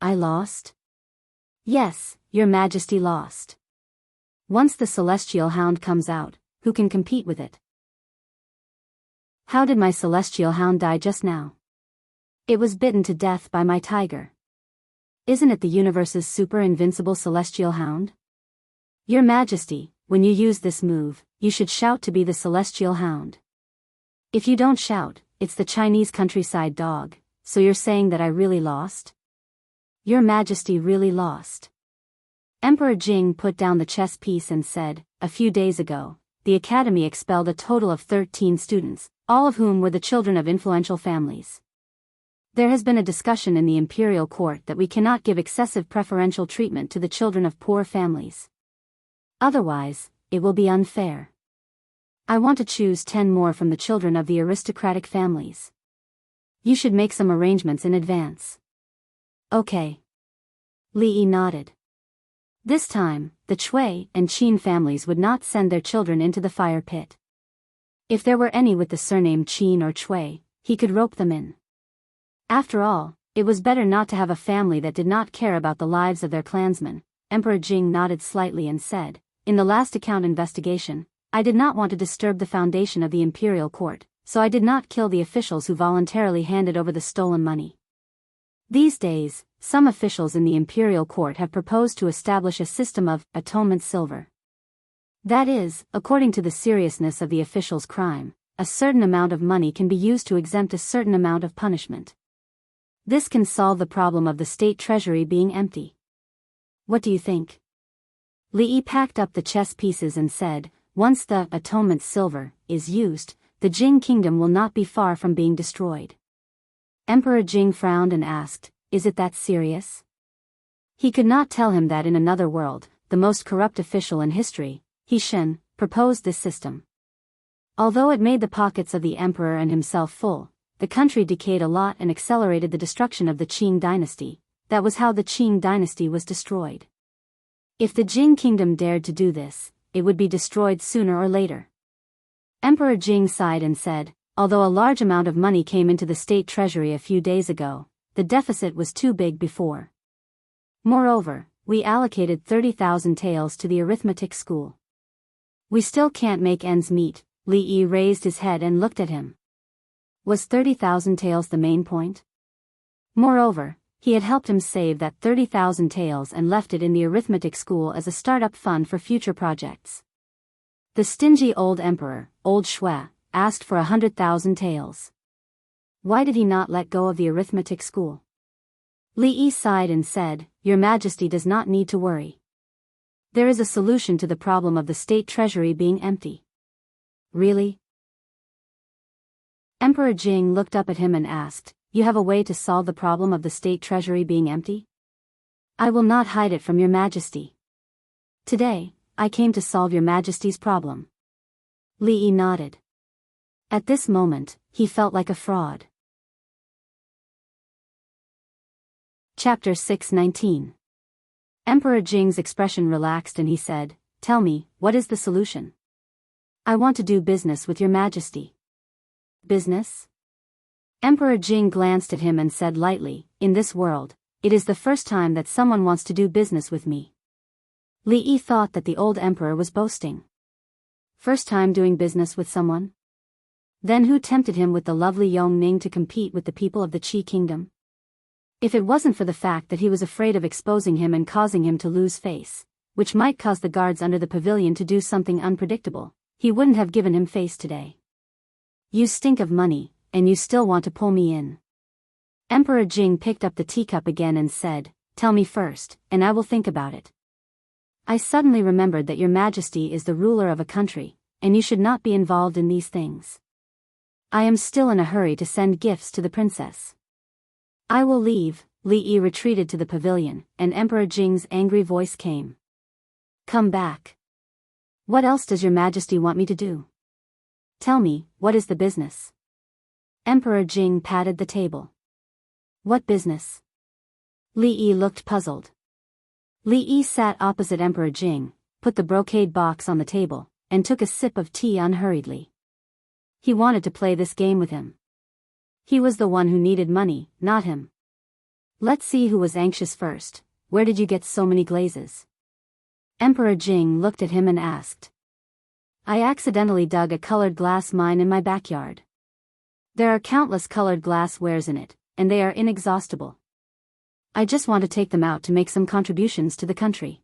I lost? Yes, Your Majesty lost. Once the celestial hound comes out, who can compete with it? How did my celestial hound die just now? It was bitten to death by my tiger. Isn't it the universe's super invincible celestial hound? Your Majesty, when you use this move, you should shout to be the celestial hound. If you don't shout, it's the Chinese countryside dog, so you're saying that I really lost? Your Majesty really lost. Emperor Jing put down the chess piece and said, a few days ago, the Academy expelled a total of 13 students, all of whom were the children of influential families. There has been a discussion in the imperial court that we cannot give excessive preferential treatment to the children of poor families. Otherwise, it will be unfair. I want to choose 10 more from the children of the aristocratic families. You should make some arrangements in advance. Okay. Li Yi nodded. This time, the Chui and Qin families would not send their children into the fire pit. If there were any with the surname Qin or Chui, he could rope them in. After all, it was better not to have a family that did not care about the lives of their clansmen. Emperor Jing nodded slightly and said, in the last account investigation, I did not want to disturb the foundation of the imperial court, so I did not kill the officials who voluntarily handed over the stolen money. These days, some officials in the imperial court have proposed to establish a system of atonement silver. That is, according to the seriousness of the official's crime, a certain amount of money can be used to exempt a certain amount of punishment. This can solve the problem of the state treasury being empty. What do you think? Li Yi packed up the chess pieces and said, once the atonement silver is used, the Jing kingdom will not be far from being destroyed. Emperor Jing frowned and asked, is it that serious? He could not tell him that in another world, the most corrupt official in history, He Shen, proposed this system. Although it made the pockets of the emperor and himself full, the country decayed a lot and accelerated the destruction of the Qing dynasty. That was how the Qing dynasty was destroyed. If the Jing kingdom dared to do this, it would be destroyed sooner or later. Emperor Jing sighed and said, although a large amount of money came into the state treasury a few days ago, the deficit was too big before. Moreover, we allocated 30,000 taels to the arithmetic school. We still can't make ends meet. Li Yi raised his head and looked at him. Was 30,000 taels the main point? Moreover, he had helped him save that 30,000 taels and left it in the arithmetic school as a startup fund for future projects. The stingy old emperor, Old Shui, asked for 100,000 taels. Why did he not let go of the arithmetic school? Li Yi sighed and said, Your Majesty does not need to worry. There is a solution to the problem of the state treasury being empty. Really? Emperor Jing looked up at him and asked, You have a way to solve the problem of the state treasury being empty? I will not hide it from your Majesty. Today, I came to solve your Majesty's problem. Li Yi nodded. At this moment, he felt like a fraud. Chapter 619. Emperor Jing's expression relaxed and he said, Tell me, what is the solution? I want to do business with your Majesty. Business? Emperor Jing glanced at him and said lightly, In this world, it is the first time that someone wants to do business with me. Li Yi thought that the old emperor was boasting. First time doing business with someone? Then who tempted him with the lovely Yong Ning to compete with the people of the Qi kingdom? If it wasn't for the fact that he was afraid of exposing him and causing him to lose face, which might cause the guards under the pavilion to do something unpredictable, he wouldn't have given him face today. You stink of money, and you still want to pull me in. Emperor Jing picked up the teacup again and said, Tell me first, and I will think about it. I suddenly remembered that your Majesty is the ruler of a country, and you should not be involved in these things. I am still in a hurry to send gifts to the princess. I will leave. Li Yi retreated to the pavilion, and Emperor Jing's angry voice came. Come back. What else does your Majesty want me to do? Tell me, what is the business? Emperor Jing patted the table. What business? Li Yi looked puzzled. Li Yi sat opposite Emperor Jing, put the brocade box on the table, and took a sip of tea unhurriedly. He wanted to play this game with him. He was the one who needed money, not him. Let's see who was anxious first. Where did you get so many glazes? Emperor Jing looked at him and asked. I accidentally dug a colored glass mine in my backyard. There are countless colored glass wares in it, and they are inexhaustible. I just want to take them out to make some contributions to the country.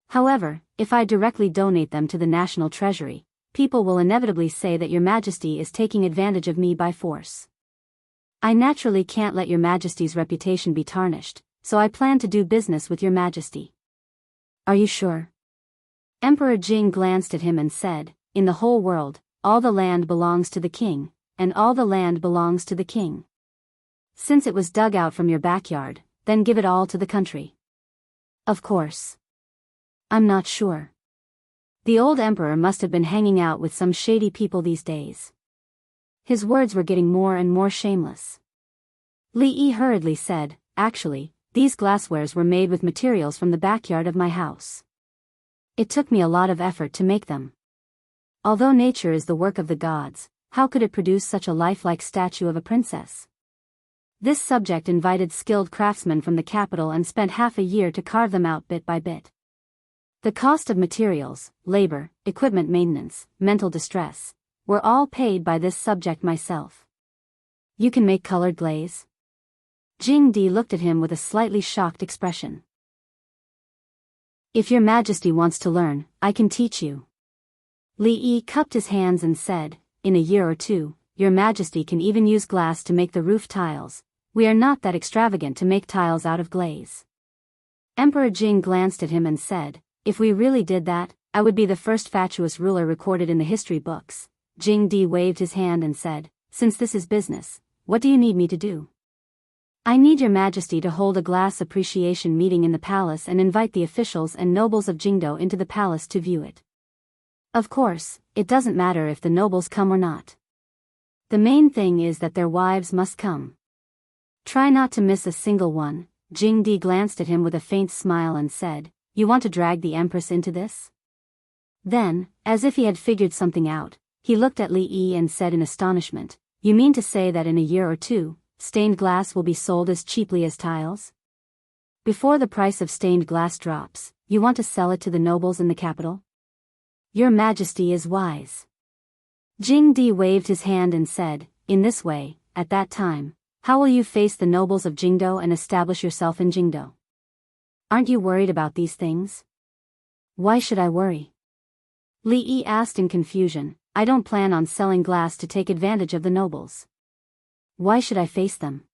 However, if I directly donate them to the national treasury, people will inevitably say that your Majesty is taking advantage of me by force. I naturally can't let your Majesty's reputation be tarnished, so I plan to do business with your Majesty. Are you sure? Emperor Jing glanced at him and said, In the whole world, all the land belongs to the king, and all the land belongs to the king. Since it was dug out from your backyard, then give it all to the country. Of course. I'm not sure. The old emperor must have been hanging out with some shady people these days. His words were getting more and more shameless. Li Yi hurriedly said, Actually, these glasswares were made with materials from the backyard of my house. It took me a lot of effort to make them. Although nature is the work of the gods, how could it produce such a lifelike statue of a princess? This subject invited skilled craftsmen from the capital and spent half a year to carve them out bit by bit. The cost of materials, labor, equipment maintenance, mental distress, were all paid by this subject myself. You can make colored glaze? Jing Di looked at him with a slightly shocked expression. If your Majesty wants to learn, I can teach you. Li Yi cupped his hands and said, in a year or two, Your Majesty can even use glass to make the roof tiles. We are not that extravagant to make tiles out of glaze. Emperor Jing glanced at him and said, if we really did that, I would be the first fatuous ruler recorded in the history books. Jing Di waved his hand and said, since this is business, what do you need me to do? I need Your Majesty to hold a glass appreciation meeting in the palace and invite the officials and nobles of Jingdo into the palace to view it. Of course, it doesn't matter if the nobles come or not. The main thing is that their wives must come. Try not to miss a single one. Jing Di glanced at him with a faint smile and said, you want to drag the Empress into this? Then, as if he had figured something out, he looked at Li Yi and said in astonishment, you mean to say that in a year or two, stained glass will be sold as cheaply as tiles? Before the price of stained glass drops, you want to sell it to the nobles in the capital? Your Majesty is wise. Jing Di waved his hand and said, in this way, at that time, how will you face the nobles of Jingdo and establish yourself in Jingdo? Aren't you worried about these things? Why should I worry? Li Yi asked in confusion, I don't plan on selling glass to take advantage of the nobles. Why should I face them?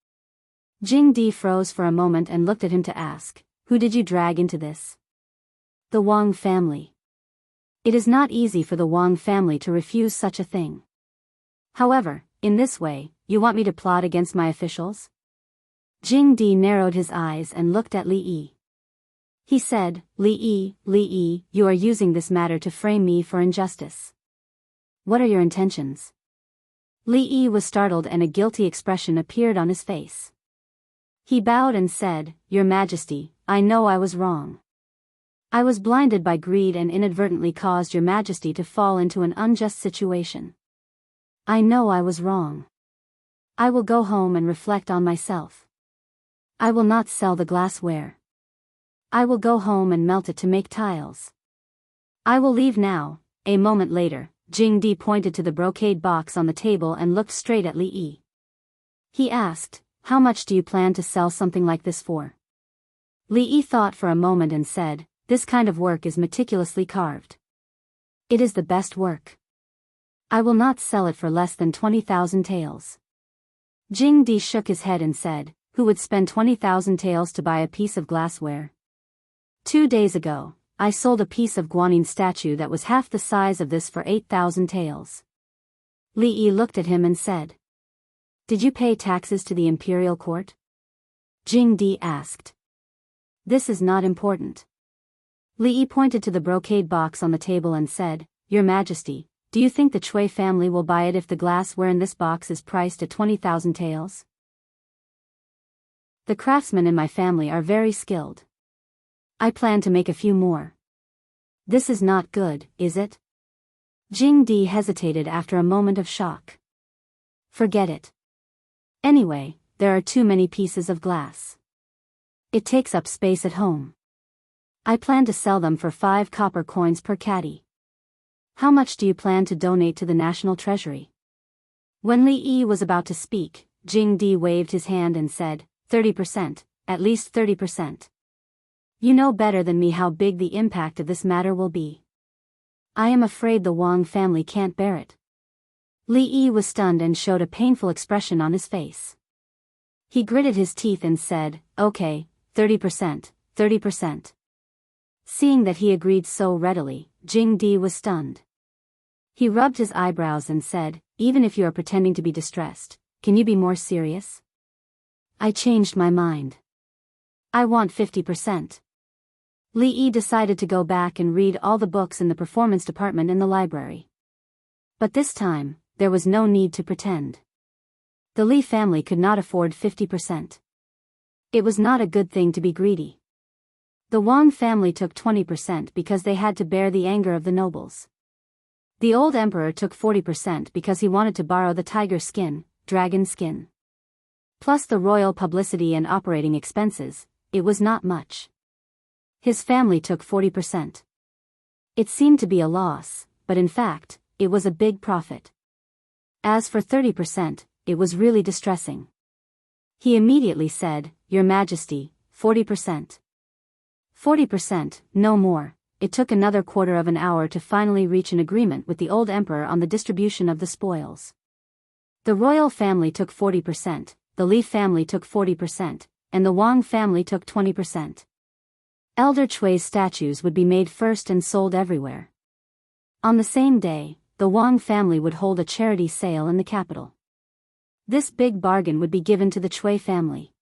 Jing Di froze for a moment and looked at him to ask, who did you drag into this? The Wang family. It is not easy for the Wang family to refuse such a thing. However, in this way, you want me to plot against my officials? Jing Di narrowed his eyes and looked at Li Yi. He said, Li Yi, you are using this matter to frame me for injustice. What are your intentions? Li Yi was startled and a guilty expression appeared on his face. He bowed and said, Your Majesty, I know I was wrong. I was blinded by greed and inadvertently caused Your Majesty to fall into an unjust situation. I know I was wrong. I will go home and reflect on myself. I will not sell the glassware. I will go home and melt it to make tiles. I will leave now. A moment later, Jing Di pointed to the brocade box on the table and looked straight at Li Yi. He asked, how much do you plan to sell something like this for? Li Yi thought for a moment and said, this kind of work is meticulously carved. It is the best work. I will not sell it for less than 20,000 taels. Jing Di shook his head and said, who would spend 20,000 taels to buy a piece of glassware? 2 days ago, I sold a piece of Guanyin statue that was half the size of this for 8,000 taels. Li Yi looked at him and said, did you pay taxes to the imperial court? Jing Di asked. This is not important. Li Yi pointed to the brocade box on the table and said, Your Majesty, do you think the Chui family will buy it if the glassware in this box is priced at 20,000 taels? The craftsmen in my family are very skilled. I plan to make a few more. This is not good, is it? Jing Di hesitated after a moment of shock. Forget it. Anyway, there are too many pieces of glass. It takes up space at home. I plan to sell them for 5 copper coins per caddy. How much do you plan to donate to the national treasury? When Li Yi was about to speak, Jing Di waved his hand and said, 30%, at least 30%. You know better than me how big the impact of this matter will be. I am afraid the Wang family can't bear it. Li Yi was stunned and showed a painful expression on his face. He gritted his teeth and said, okay, 30%, 30%. Seeing that he agreed so readily, Jing Di was stunned. He rubbed his eyebrows and said, even if you are pretending to be distressed, can you be more serious? I changed my mind. I want 50%. Li Yi decided to go back and read all the books in the performance department in the library. But this time, there was no need to pretend. The Li family could not afford 50%. It was not a good thing to be greedy. The Wang family took 20% because they had to bear the anger of the nobles. The old emperor took 40% because he wanted to borrow the tiger skin, dragon skin. Plus the royal publicity and operating expenses, it was not much. His family took 40%. It seemed to be a loss, but in fact, it was a big profit. As for 30%, it was really distressing. He immediately said, Your Majesty, 40%. 40%, no more. it took another quarter of an hour to finally reach an agreement with the old emperor on the distribution of the spoils. The royal family took 40%, the Li family took 40%, and the Wang family took 20%. Elder Chui's statues would be made first and sold everywhere. On the same day, the Wang family would hold a charity sale in the capital. This big bargain would be given to the Chui family.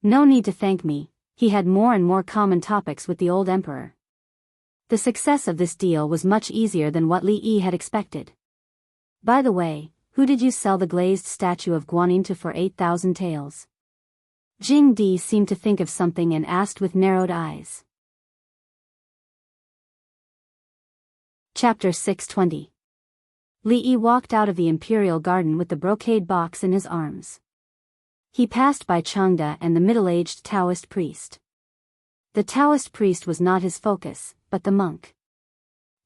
No need to thank me, he had more and more common topics with the old emperor. The success of this deal was much easier than what Li Yi had expected. By the way, who did you sell the glazed statue of Guanyin to for 8,000 taels? Jing Di seemed to think of something and asked with narrowed eyes. Chapter 620. Li Yi walked out of the imperial garden with the brocade box in his arms. He passed by Changda and the middle-aged Taoist priest. The Taoist priest was not his focus, but the monk.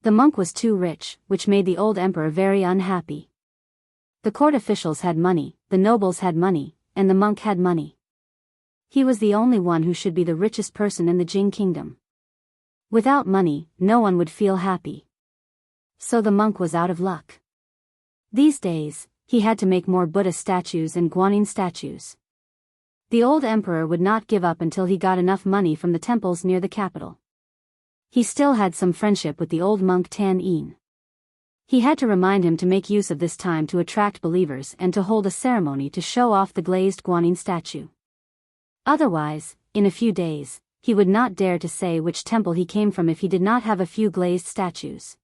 The monk was too rich, which made the old emperor very unhappy. The court officials had money, the nobles had money, and the monk had money. He was the only one who should be the richest person in the Jing kingdom. Without money, no one would feel happy. So the monk was out of luck. These days, he had to make more Buddha statues and Guanyin statues. The old emperor would not give up until he got enough money from the temples near the capital. He still had some friendship with the old monk Tan Yin. He had to remind him to make use of this time to attract believers and to hold a ceremony to show off the glazed Guanyin statue. Otherwise, in a few days, he would not dare to say which temple he came from if he did not have a few glazed statues.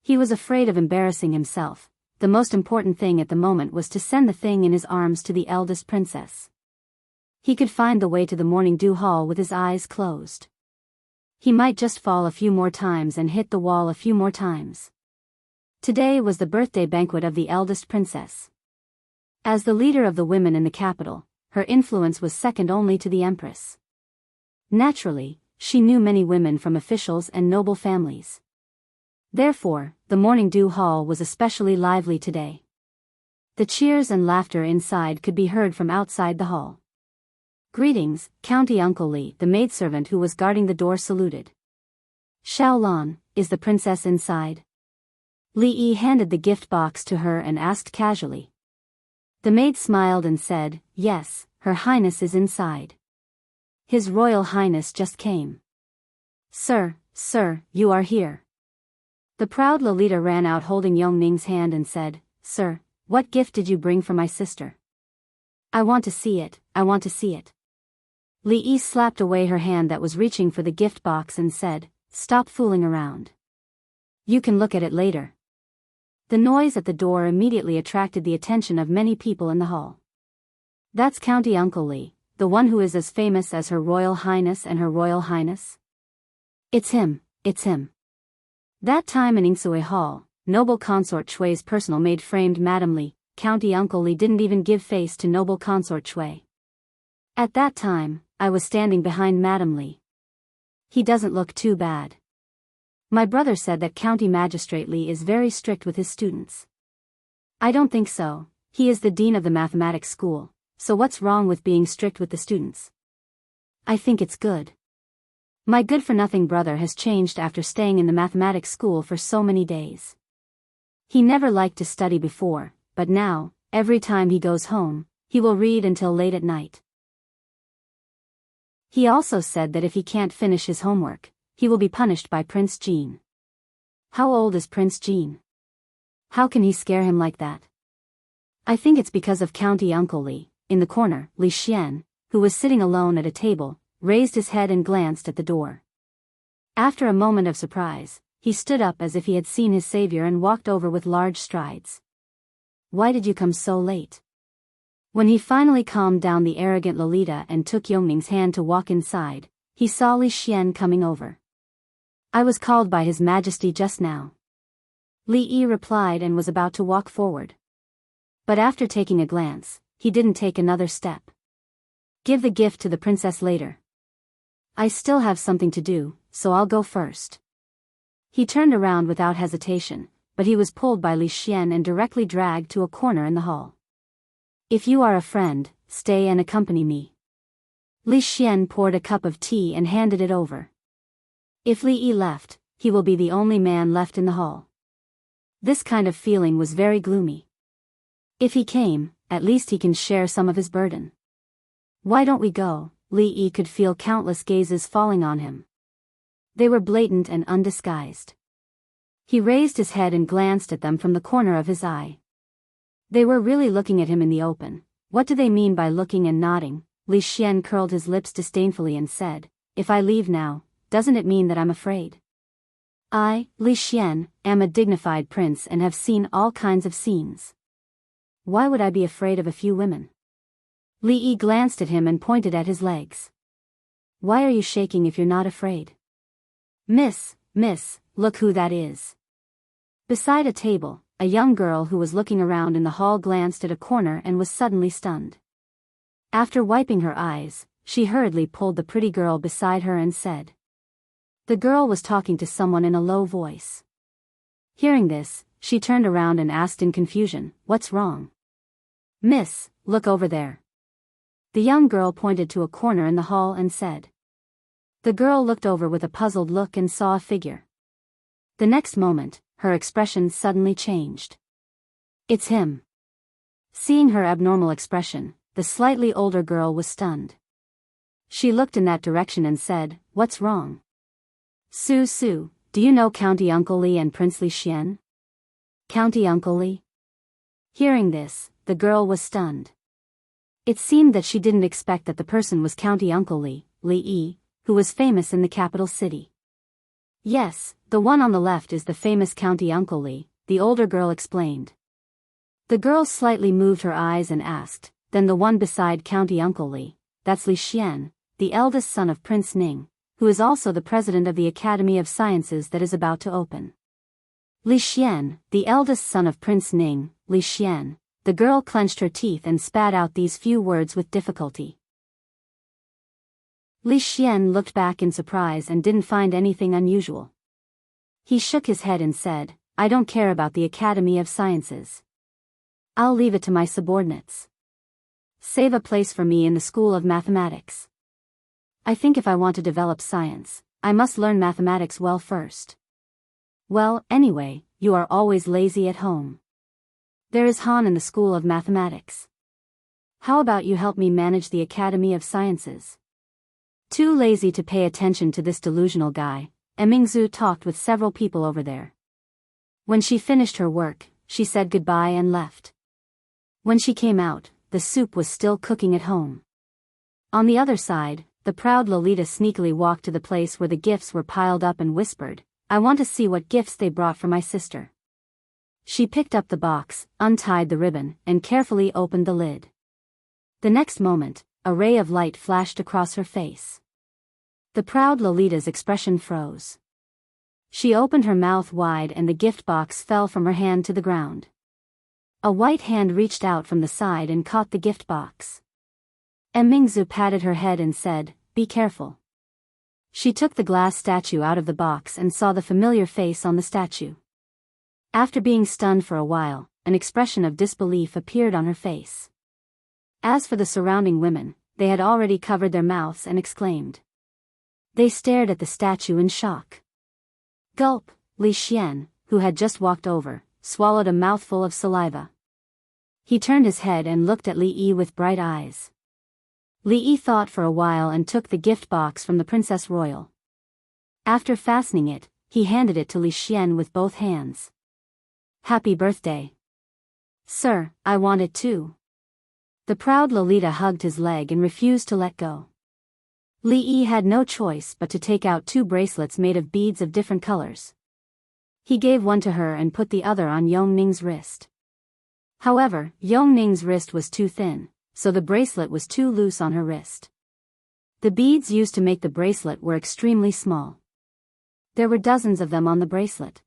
He was afraid of embarrassing himself. The most important thing at the moment was to send the thing in his arms to the eldest princess. He could find the way to the morning dew hall with his eyes closed. He might just fall a few more times and hit the wall a few more times. Today was the birthday banquet of the eldest princess. As the leader of the women in the capital, her influence was second only to the empress. Naturally, she knew many women from officials and noble families. Therefore, the morning dew hall was especially lively today. The cheers and laughter inside could be heard from outside the hall. Greetings, County Uncle Li, the maidservant who was guarding the door saluted. Xiaolan, is the princess inside? Li Yi handed the gift box to her and asked casually. The maid smiled and said, "Yes, Her Highness is inside. His Royal Highness just came." Sir, you are here." The proud Lolita ran out holding Yongning's hand and said, "Sir, what gift did you bring for my sister?" I want to see it. Li Yi slapped away her hand that was reaching for the gift box and said, "Stop fooling around. You can look at it later." The noise at the door immediately attracted the attention of many people in the hall. "That's County Uncle Li, the one who is as famous as Her Royal Highness and Her Royal Highness?" It's him. That time in Ingsui Hall, noble consort Chui's personal maid framed Madame Li. County Uncle Li didn't even give face to noble consort Chui. At that time, I was standing behind Madame Li. He doesn't look too bad. My brother said that County Magistrate Li is very strict with his students. I don't think so. He is the dean of the mathematics school, so what's wrong with being strict with the students? I think it's good. My good-for-nothing brother has changed after staying in the mathematics school for so many days. He never liked to study before, but now, every time he goes home, he will read until late at night. He also said that if he can't finish his homework, he will be punished by Prince Jean. How old is Prince Jean? How can he scare him like that? I think it's because of County Uncle Li. In the corner, Li Xian, who was sitting alone at a table, raised his head and glanced at the door. After a moment of surprise, he stood up as if he had seen his savior and walked over with large strides. "Why did you come so late?" When he finally calmed down the arrogant Lolita and took Yongming's hand to walk inside, he saw Li Xian coming over. "I was called by His Majesty just now." Li Yi replied and was about to walk forward. But after taking a glance, he didn't take another step. "Give the gift to the princess later. I still have something to do, so I'll go first." He turned around without hesitation, but he was pulled by Li Xian and directly dragged to a corner in the hall. "If you are a friend, stay and accompany me." Li Xian poured a cup of tea and handed it over. If Li Yi left, he will be the only man left in the hall. This kind of feeling was very gloomy. If he came, at least he can share some of his burden. Why don't we go? Li Yi could feel countless gazes falling on him. They were blatant and undisguised. He raised his head and glanced at them from the corner of his eye. They were really looking at him in the open. What do they mean by looking and nodding? Li Xian curled his lips disdainfully and said, "If I leave now, doesn't it mean that I'm afraid? I, Li Xian, am a dignified prince and have seen all kinds of scenes. Why would I be afraid of a few women?" Li Yi glanced at him and pointed at his legs. "Why are you shaking if you're not afraid?" Miss, look who that is." Beside a table, a young girl who was looking around in the hall glanced at a corner and was suddenly stunned. After wiping her eyes, she hurriedly pulled the pretty girl beside her and said. The girl was talking to someone in a low voice. Hearing this, she turned around and asked in confusion, "What's wrong?" "Miss, look over there." The young girl pointed to a corner in the hall and said. The girl looked over with a puzzled look and saw a figure. The next moment, her expression suddenly changed. "It's him." Seeing her abnormal expression, the slightly older girl was stunned. She looked in that direction and said, "What's wrong?" Su, do you know County Uncle Li and Prince Li Xian?" "County Uncle Li?" Hearing this, the girl was stunned. It seemed that she didn't expect that the person was County Uncle Li, Li Yi, who was famous in the capital city. "Yes, the one on the left is the famous County Uncle Li," the older girl explained. The girl slightly moved her eyes and asked, "Then the one beside County Uncle Li, that's Li Xian, the eldest son of Prince Ning, who is also the president of the Academy of Sciences that is about to open." Li Xian, the eldest son of Prince Ning, Li Xian. The girl clenched her teeth and spat out these few words with difficulty. Li Xian looked back in surprise and didn't find anything unusual. He shook his head and said, "I don't care about the Academy of Sciences. I'll leave it to my subordinates. Save a place for me in the School of Mathematics. I think if I want to develop science, I must learn mathematics well first. Well, anyway, you are always lazy at home. There is Han in the School of Mathematics. How about you help me manage the Academy of Sciences?" Too lazy to pay attention to this delusional guy, Mingzu talked with several people over there. When she finished her work, she said goodbye and left. When she came out, the soup was still cooking at home. On the other side, the proud Lolita sneakily walked to the place where the gifts were piled up and whispered, "I want to see what gifts they brought for my sister." She picked up the box, untied the ribbon, and carefully opened the lid. The next moment, a ray of light flashed across her face. The proud Lolita's expression froze. She opened her mouth wide and the gift box fell from her hand to the ground. A white hand reached out from the side and caught the gift box. Mingzu patted her head and said, "Be careful." She took the glass statue out of the box and saw the familiar face on the statue. After being stunned for a while, an expression of disbelief appeared on her face. As for the surrounding women, they had already covered their mouths and exclaimed. They stared at the statue in shock. Gulp, Li Xian, who had just walked over, swallowed a mouthful of saliva. He turned his head and looked at Li Yi with bright eyes. Li Yi thought for a while and took the gift box from the Princess Royal. After fastening it, he handed it to Li Xian with both hands. "Happy birthday." "Sir, I want it too." The proud Lolita hugged his leg and refused to let go. Li Yi had no choice but to take out 2 bracelets made of beads of different colors. He gave one to her and put the other on Yong Ning's wrist. However, Yong Ning's wrist was too thin, so the bracelet was too loose on her wrist. The beads used to make the bracelet were extremely small. There were dozens of them on the bracelet.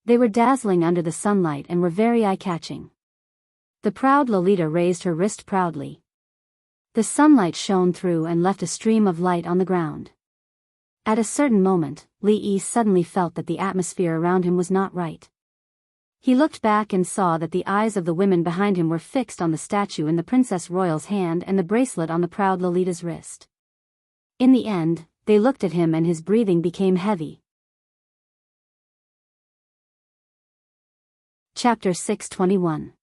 They were dazzling under the sunlight and were very eye-catching. The proud Lolita raised her wrist proudly. The sunlight shone through and left a stream of light on the ground. At a certain moment, Li Yi suddenly felt that the atmosphere around him was not right. He looked back and saw that the eyes of the women behind him were fixed on the statue in the Princess Royal's hand and the bracelet on the proud Lolita's wrist. In the end, they looked at him and his breathing became heavy. Chapter 621.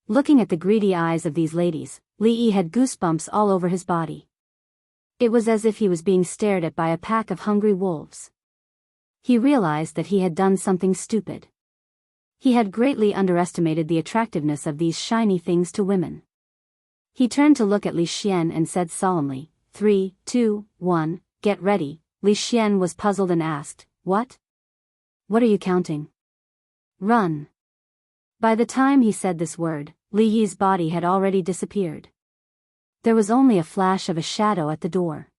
Looking at the greedy eyes of these ladies, Li Yi had goosebumps all over his body. It was as if he was being stared at by a pack of hungry wolves. He realized that he had done something stupid. He had greatly underestimated the attractiveness of these shiny things to women. He turned to look at Li Xian and said solemnly, 3, 2, 1, get ready. Li Xian was puzzled and asked, What? What are you counting? Run. By the time he said this word, Li Yi's body had already disappeared. There was only a flash of a shadow at the door.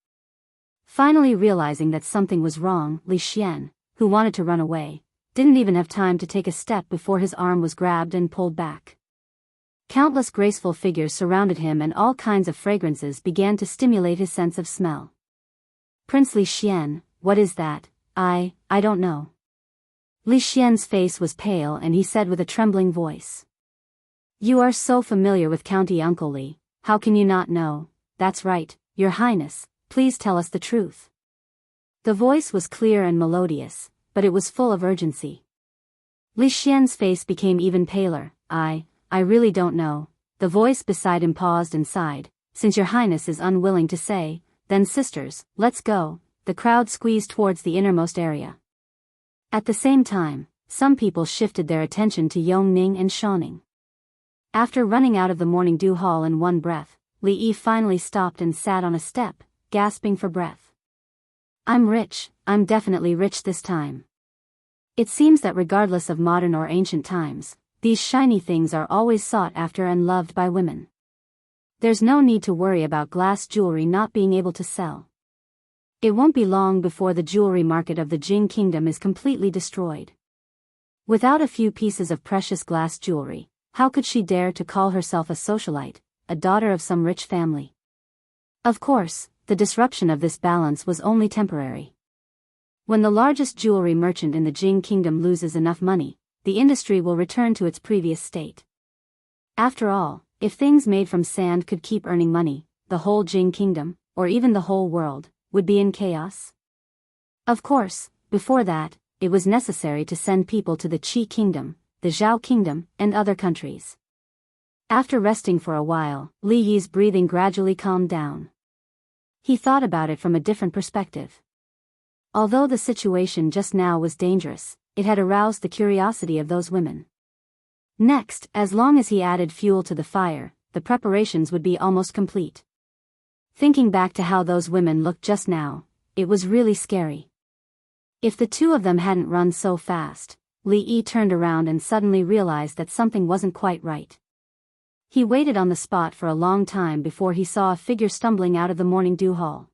Finally realizing that something was wrong, Li Xian, who wanted to run away, didn't even have time to take a step before his arm was grabbed and pulled back. Countless graceful figures surrounded him and all kinds of fragrances began to stimulate his sense of smell. Prince Li Xian, what is that? I don't know. Li Xian's face was pale and he said with a trembling voice. You are so familiar with County Uncle Li, how can you not know? That's right, Your Highness, please tell us the truth. The voice was clear and melodious, but it was full of urgency. Li Xian's face became even paler. I really don't know. The voice beside him paused and sighed. Since Your Highness is unwilling to say, then sisters, let's go. The crowd squeezed towards the innermost area. At the same time, some people shifted their attention to Yongning and Shaoning. After running out of the morning dew hall in one breath, Li Yi finally stopped and sat on a step, gasping for breath. I'm rich, I'm definitely rich this time. It seems that regardless of modern or ancient times, these shiny things are always sought after and loved by women. There's no need to worry about glass jewelry not being able to sell. It won't be long before the jewelry market of the Jing Kingdom is completely destroyed. Without a few pieces of precious glass jewelry, how could she dare to call herself a socialite, a daughter of some rich family? Of course, the disruption of this balance was only temporary. When the largest jewelry merchant in the Jing Kingdom loses enough money, the industry will return to its previous state. After all, if things made from sand could keep earning money, the whole Jing Kingdom, or even the whole world, would be in chaos. Of course, before that, it was necessary to send people to the Qi Kingdom, the Zhao Kingdom, and other countries. After resting for a while, Li Yi's breathing gradually calmed down. He thought about it from a different perspective. Although the situation just now was dangerous, it had aroused the curiosity of those women. Next, as long as he added fuel to the fire, the preparations would be almost complete. Thinking back to how those women looked just now, it was really scary. If the two of them hadn't run so fast, Li Yi turned around and suddenly realized that something wasn't quite right. He waited on the spot for a long time before he saw a figure stumbling out of the morning dew hall.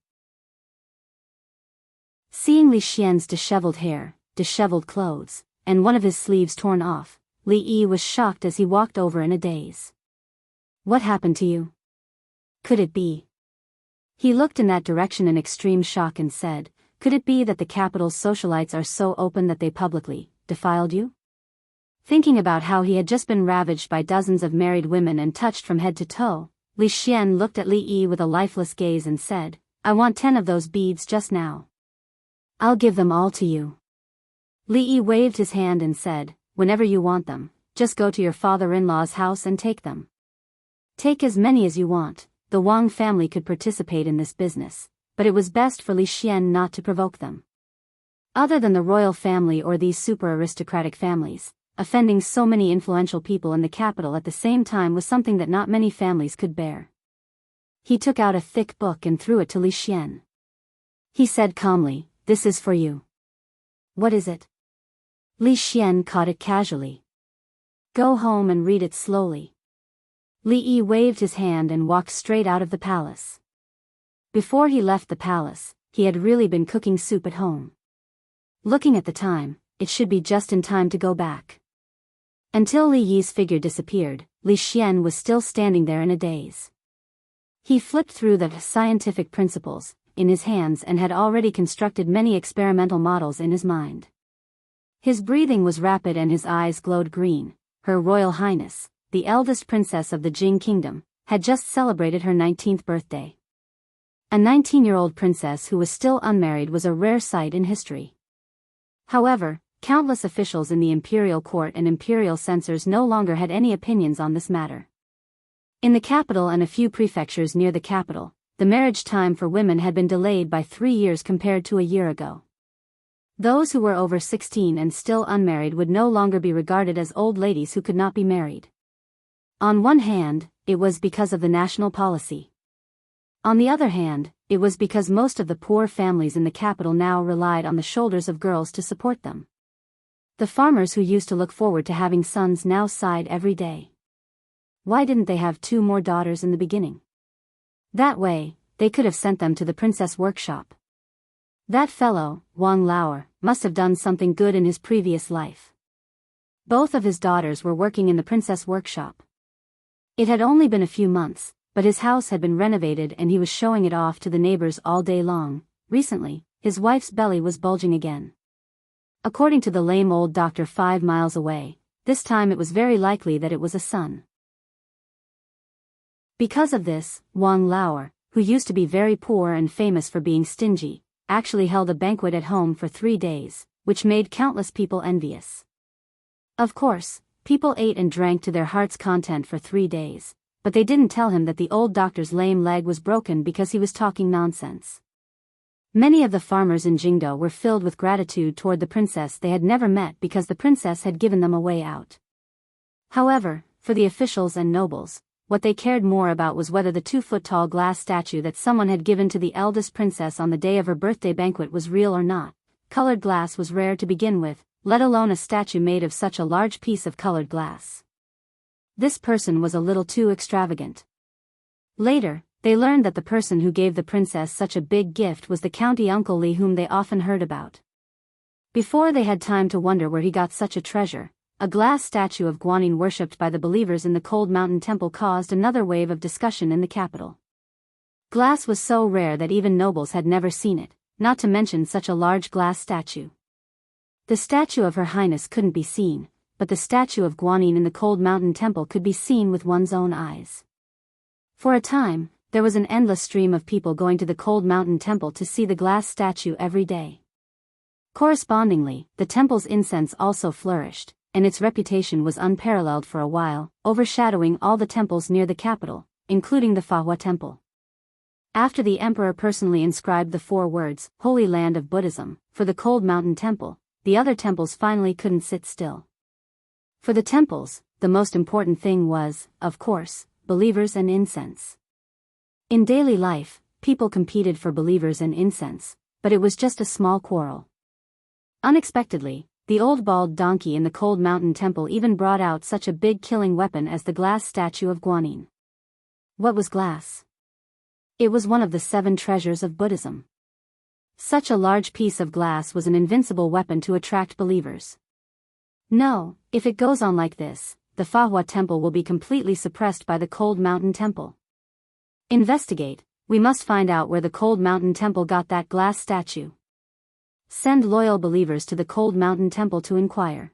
Seeing Li Xian's disheveled hair, disheveled clothes, and one of his sleeves torn off, Li Yi was shocked as he walked over in a daze. What happened to you? Could it be? He looked in that direction in extreme shock and said, could it be that the capital's socialites are so open that they publicly defiled you? Thinking about how he had just been ravaged by dozens of married women and touched from head to toe, Li Xian looked at Li Yi with a lifeless gaze and said, I want 10 of those beads just now. I'll give them all to you. Li Yi waved his hand and said, whenever you want them, just go to your father-in-law's house and take them. Take as many as you want. The Wang family could participate in this business, but it was best for Li Xian not to provoke them. Other than the royal family or these super aristocratic families, offending so many influential people in the capital at the same time was something that not many families could bear. He took out a thick book and threw it to Li Xian. He said calmly, this is for you. What is it? Li Xian caught it casually. Go home and read it slowly. Li Yi waved his hand and walked straight out of the palace. Before he left the palace, he had really been cooking soup at home. Looking at the time, it should be just in time to go back. Until Li Yi's figure disappeared, Li Xian was still standing there in a daze. He flipped through the scientific principles in his hands and had already constructed many experimental models in his mind. His breathing was rapid and his eyes glowed green. Her Royal Highness, the eldest princess of the Jing Kingdom, had just celebrated her 19th birthday. A 19-year-old princess who was still unmarried was a rare sight in history. However, countless officials in the imperial court and imperial censors no longer had any opinions on this matter. In the capital and a few prefectures near the capital, the marriage time for women had been delayed by 3 years compared to a year ago. Those who were over 16 and still unmarried would no longer be regarded as old ladies who could not be married. On one hand, it was because of the national policy. On the other hand, it was because most of the poor families in the capital now relied on the shoulders of girls to support them. The farmers who used to look forward to having sons now sighed every day. Why didn't they have 2 more daughters in the beginning? That way, they could have sent them to the princess workshop. That fellow, Wang Lauer, must have done something good in his previous life. Both of his daughters were working in the princess workshop. It had only been a few months, but his house had been renovated and he was showing it off to the neighbors all day long. Recently, his wife's belly was bulging again. According to the lame old doctor 5 miles away, this time it was very likely that it was a son. Because of this, Wang Lauer, who used to be very poor and famous for being stingy, actually held a banquet at home for 3 days, which made countless people envious. Of course, people ate and drank to their heart's content for 3 days, but they didn't tell him that the old doctor's lame leg was broken because he was talking nonsense. Many of the farmers in Jingdo were filled with gratitude toward the princess they had never met because the princess had given them a way out. However, for the officials and nobles, what they cared more about was whether the 2-foot-tall glass statue that someone had given to the eldest princess on the day of her birthday banquet was real or not. Colored glass was rare to begin with, let alone a statue made of such a large piece of colored glass. This person was a little too extravagant. Later, they learned that the person who gave the princess such a big gift was the county uncle Li whom they often heard about. Before they had time to wonder where he got such a treasure, a glass statue of Guanyin worshipped by the believers in the Cold Mountain Temple caused another wave of discussion in the capital. Glass was so rare that even nobles had never seen it, not to mention such a large glass statue. The statue of Her Highness couldn't be seen, but the statue of Guanyin in the Cold Mountain Temple could be seen with one's own eyes. For a time, there was an endless stream of people going to the Cold Mountain Temple to see the glass statue every day. Correspondingly, the temple's incense also flourished, and its reputation was unparalleled for a while, overshadowing all the temples near the capital, including the Fahua Temple. After the emperor personally inscribed the 4 words, Holy Land of Buddhism, for the Cold Mountain Temple, the other temples finally couldn't sit still. For the temples, the most important thing was, of course, believers and incense. In daily life, people competed for believers and incense, but it was just a small quarrel. Unexpectedly, the old bald donkey in the Cold Mountain Temple even brought out such a big killing weapon as the glass statue of Guanyin. What was glass? It was one of the 7 treasures of Buddhism. Such a large piece of glass was an invincible weapon to attract believers. No, if it goes on like this, the Fahua Temple will be completely suppressed by the Cold Mountain Temple. Investigate, we must find out where the Cold Mountain Temple got that glass statue. Send loyal believers to the Cold Mountain Temple to inquire.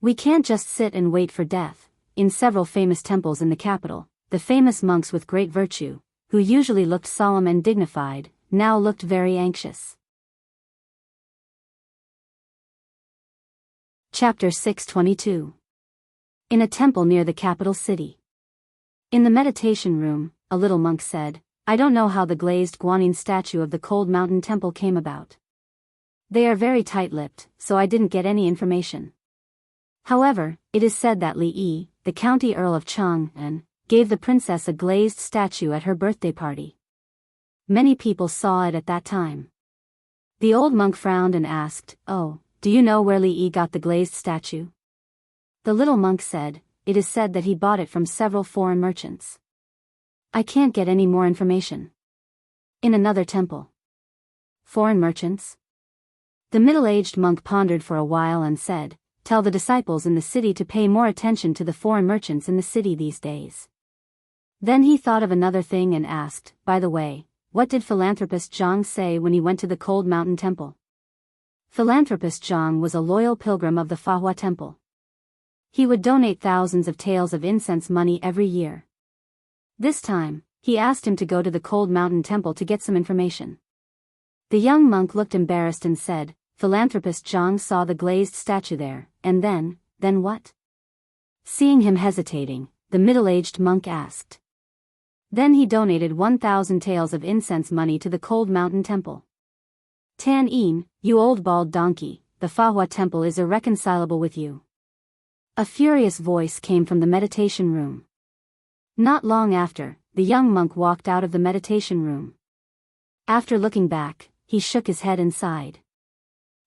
We can't just sit and wait for death. In several famous temples in the capital, the famous monks with great virtue, who usually looked solemn and dignified, now looked very anxious. Chapter 622. In a temple near the capital city. In the meditation room, a little monk said, "I don't know how the glazed Guanyin statue of the Cold Mountain Temple came about. They are very tight-lipped, so I didn't get any information. However, it is said that Li Yi, the county earl of Chang'an, gave the princess a glazed statue at her birthday party. Many people saw it at that time." The old monk frowned and asked, "Oh, do you know where Li Yi got the glazed statue?" The little monk said, "It is said that he bought it from several foreign merchants. I can't get any more information." In another temple. Foreign merchants? The middle-aged monk pondered for a while and said, "Tell the disciples in the city to pay more attention to the foreign merchants in the city these days." Then he thought of another thing and asked, "By the way, what did philanthropist Zhang say when he went to the Cold Mountain Temple?" Philanthropist Zhang was a loyal pilgrim of the Fahua Temple. He would donate thousands of taels of incense money every year. This time, he asked him to go to the cold mountain temple to get some information. The young monk looked embarrassed and said, "Philanthropist Zhang saw the glazed statue there, and then what?" Seeing him hesitating, the middle-aged monk asked. Then he donated 1,000 taels of incense money to the cold mountain temple. "Tan Yin, you old bald donkey, the Fahua temple is irreconcilable with you." A furious voice came from the meditation room. Not long after, the young monk walked out of the meditation room. After looking back, he shook his head and sighed.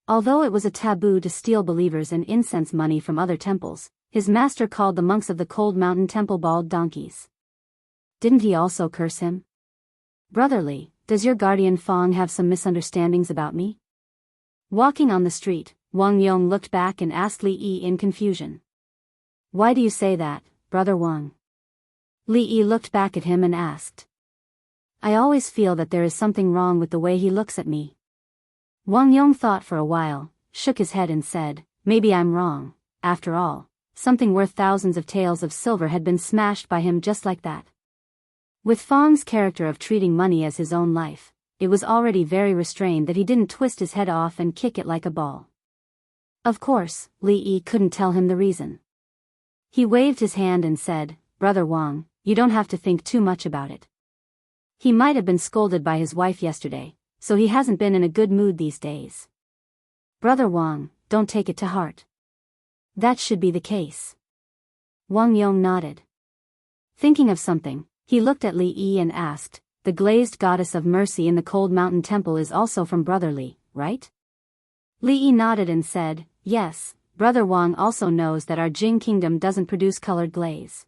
Although it was a taboo to steal believers and incense money from other temples, his master called the monks of the cold mountain temple bald donkeys. Didn't he also curse him? "Brotherly, does your guardian Fong have some misunderstandings about me?" Walking on the street, Wang Yong looked back and asked Li Yi in confusion. "Why do you say that, Brother Wang?" Li Yi looked back at him and asked. "I always feel that there is something wrong with the way he looks at me." Wang Yong thought for a while, shook his head and said, "Maybe I'm wrong. After all, something worth thousands of taels of silver had been smashed by him just like that." With Fong's character of treating money as his own life, it was already very restrained that he didn't twist his head off and kick it like a ball. Of course, Li Yi couldn't tell him the reason. He waved his hand and said, "Brother Wang, you don't have to think too much about it. He might have been scolded by his wife yesterday, so he hasn't been in a good mood these days. Brother Wang, don't take it to heart. That should be the case." Wang Yong nodded. Thinking of something, he looked at Li Yi and asked, "The glazed goddess of mercy in the cold mountain temple is also from Brother Li, right?" Li Yi nodded and said, "Yes, Brother Wang also knows that our Jing kingdom doesn't produce colored glaze.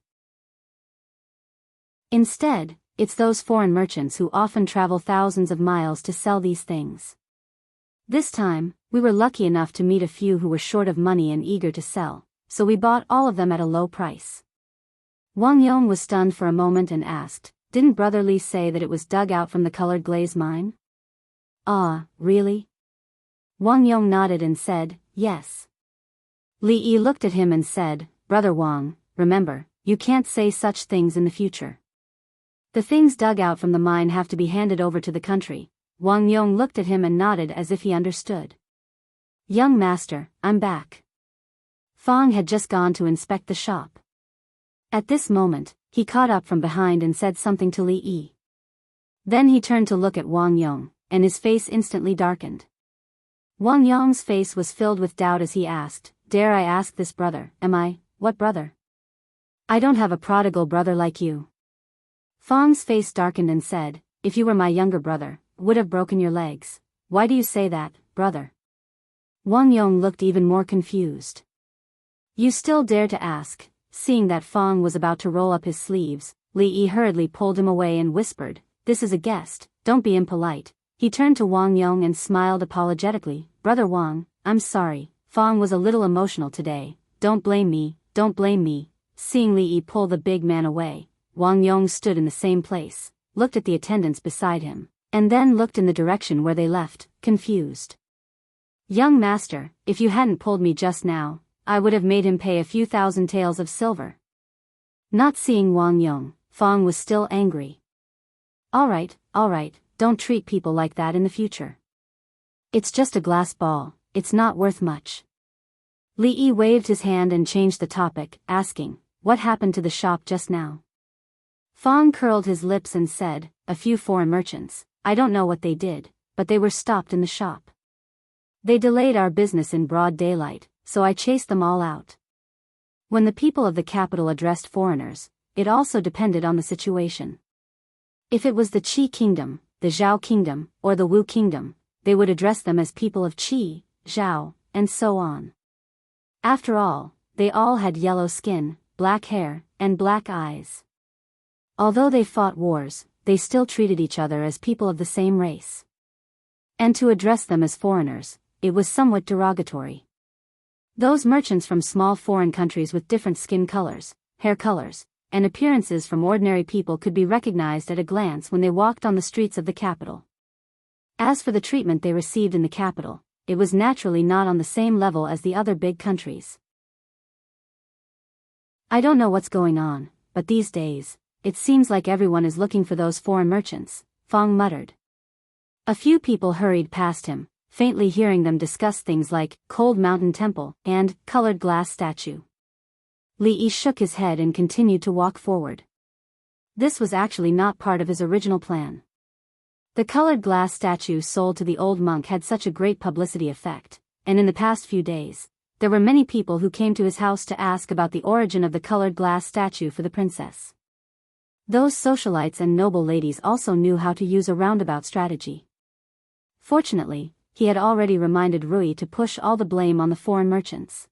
Instead, it's those foreign merchants who often travel thousands of miles to sell these things. This time, we were lucky enough to meet a few who were short of money and eager to sell, so we bought all of them at a low price." Wang Yong was stunned for a moment and asked, "Didn't Brother Li say that it was dug out from the colored glaze mine?" "Ah, really?" Wang Yong nodded and said, "Yes." Li Yi looked at him and said, "Brother Wang, remember, you can't say such things in the future. The things dug out from the mine have to be handed over to the country." Wang Yong looked at him and nodded as if he understood. "Young master, I'm back." Fong had just gone to inspect the shop. At this moment, he caught up from behind and said something to Li Yi. Then he turned to look at Wang Yong, and his face instantly darkened. Wang Yong's face was filled with doubt as he asked, "Dare I ask this brother, am I, what brother? I don't have a prodigal brother like you." Fong's face darkened and said, "If you were my younger brother, would have broken your legs. Why do you say that, brother?" Wang Yong looked even more confused. "You still dare to ask?" Seeing that Fong was about to roll up his sleeves, Li Yi hurriedly pulled him away and whispered, "This is a guest, don't be impolite." He turned to Wang Yong and smiled apologetically, "Brother Wang, I'm sorry, Fong was a little emotional today, don't blame me, don't blame me." Seeing Li Yi pull the big man away, Wang Yong stood in the same place, looked at the attendants beside him, and then looked in the direction where they left, confused. "Young master, if you hadn't pulled me just now, I would have made him pay a few thousand taels of silver." Not seeing Wang Yong, Fong was still angry. All right, don't treat people like that in the future. It's just a glass ball, it's not worth much." Li Yi waved his hand and changed the topic, asking, "What happened to the shop just now?" Fong curled his lips and said, "A few foreign merchants, I don't know what they did, but they were stopped in the shop. They delayed our business in broad daylight, so I chased them all out." When the people of the capital addressed foreigners, it also depended on the situation. If it was the Qi kingdom, the Zhao kingdom, or the Wu kingdom, they would address them as people of Qi, Zhao, and so on. After all, they all had yellow skin, black hair, and black eyes. Although they fought wars, they still treated each other as people of the same race. And to address them as foreigners, it was somewhat derogatory. Those merchants from small foreign countries with different skin colors, hair colors, and appearances from ordinary people could be recognized at a glance when they walked on the streets of the capital. As for the treatment they received in the capital, it was naturally not on the same level as the other big countries. I don't know what's going on, but these days, it seems like everyone is looking for those foreign merchants, Fong muttered. A few people hurried past him, faintly hearing them discuss things like Cold Mountain Temple and colored glass statue. Li Yi shook his head and continued to walk forward. This was actually not part of his original plan. The colored glass statue sold to the old monk had such a great publicity effect, and in the past few days, there were many people who came to his house to ask about the origin of the colored glass statue for the princess. Those socialites and noble ladies also knew how to use a roundabout strategy. Fortunately, he had already reminded Rui to push all the blame on the foreign merchants.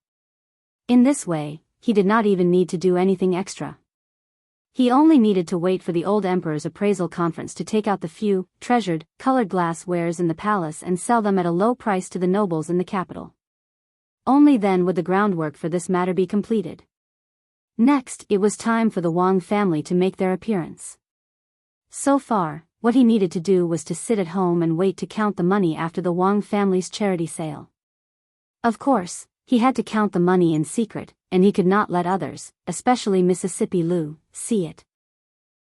In this way, he did not even need to do anything extra. He only needed to wait for the old emperor's appraisal conference to take out the few, treasured, colored glass wares in the palace and sell them at a low price to the nobles in the capital. Only then would the groundwork for this matter be completed. Next, it was time for the Wang family to make their appearance. So far, what he needed to do was to sit at home and wait to count the money after the Wang family's charity sale. Of course, he had to count the money in secret, and he could not let others, especially Mississippi Lu, see it.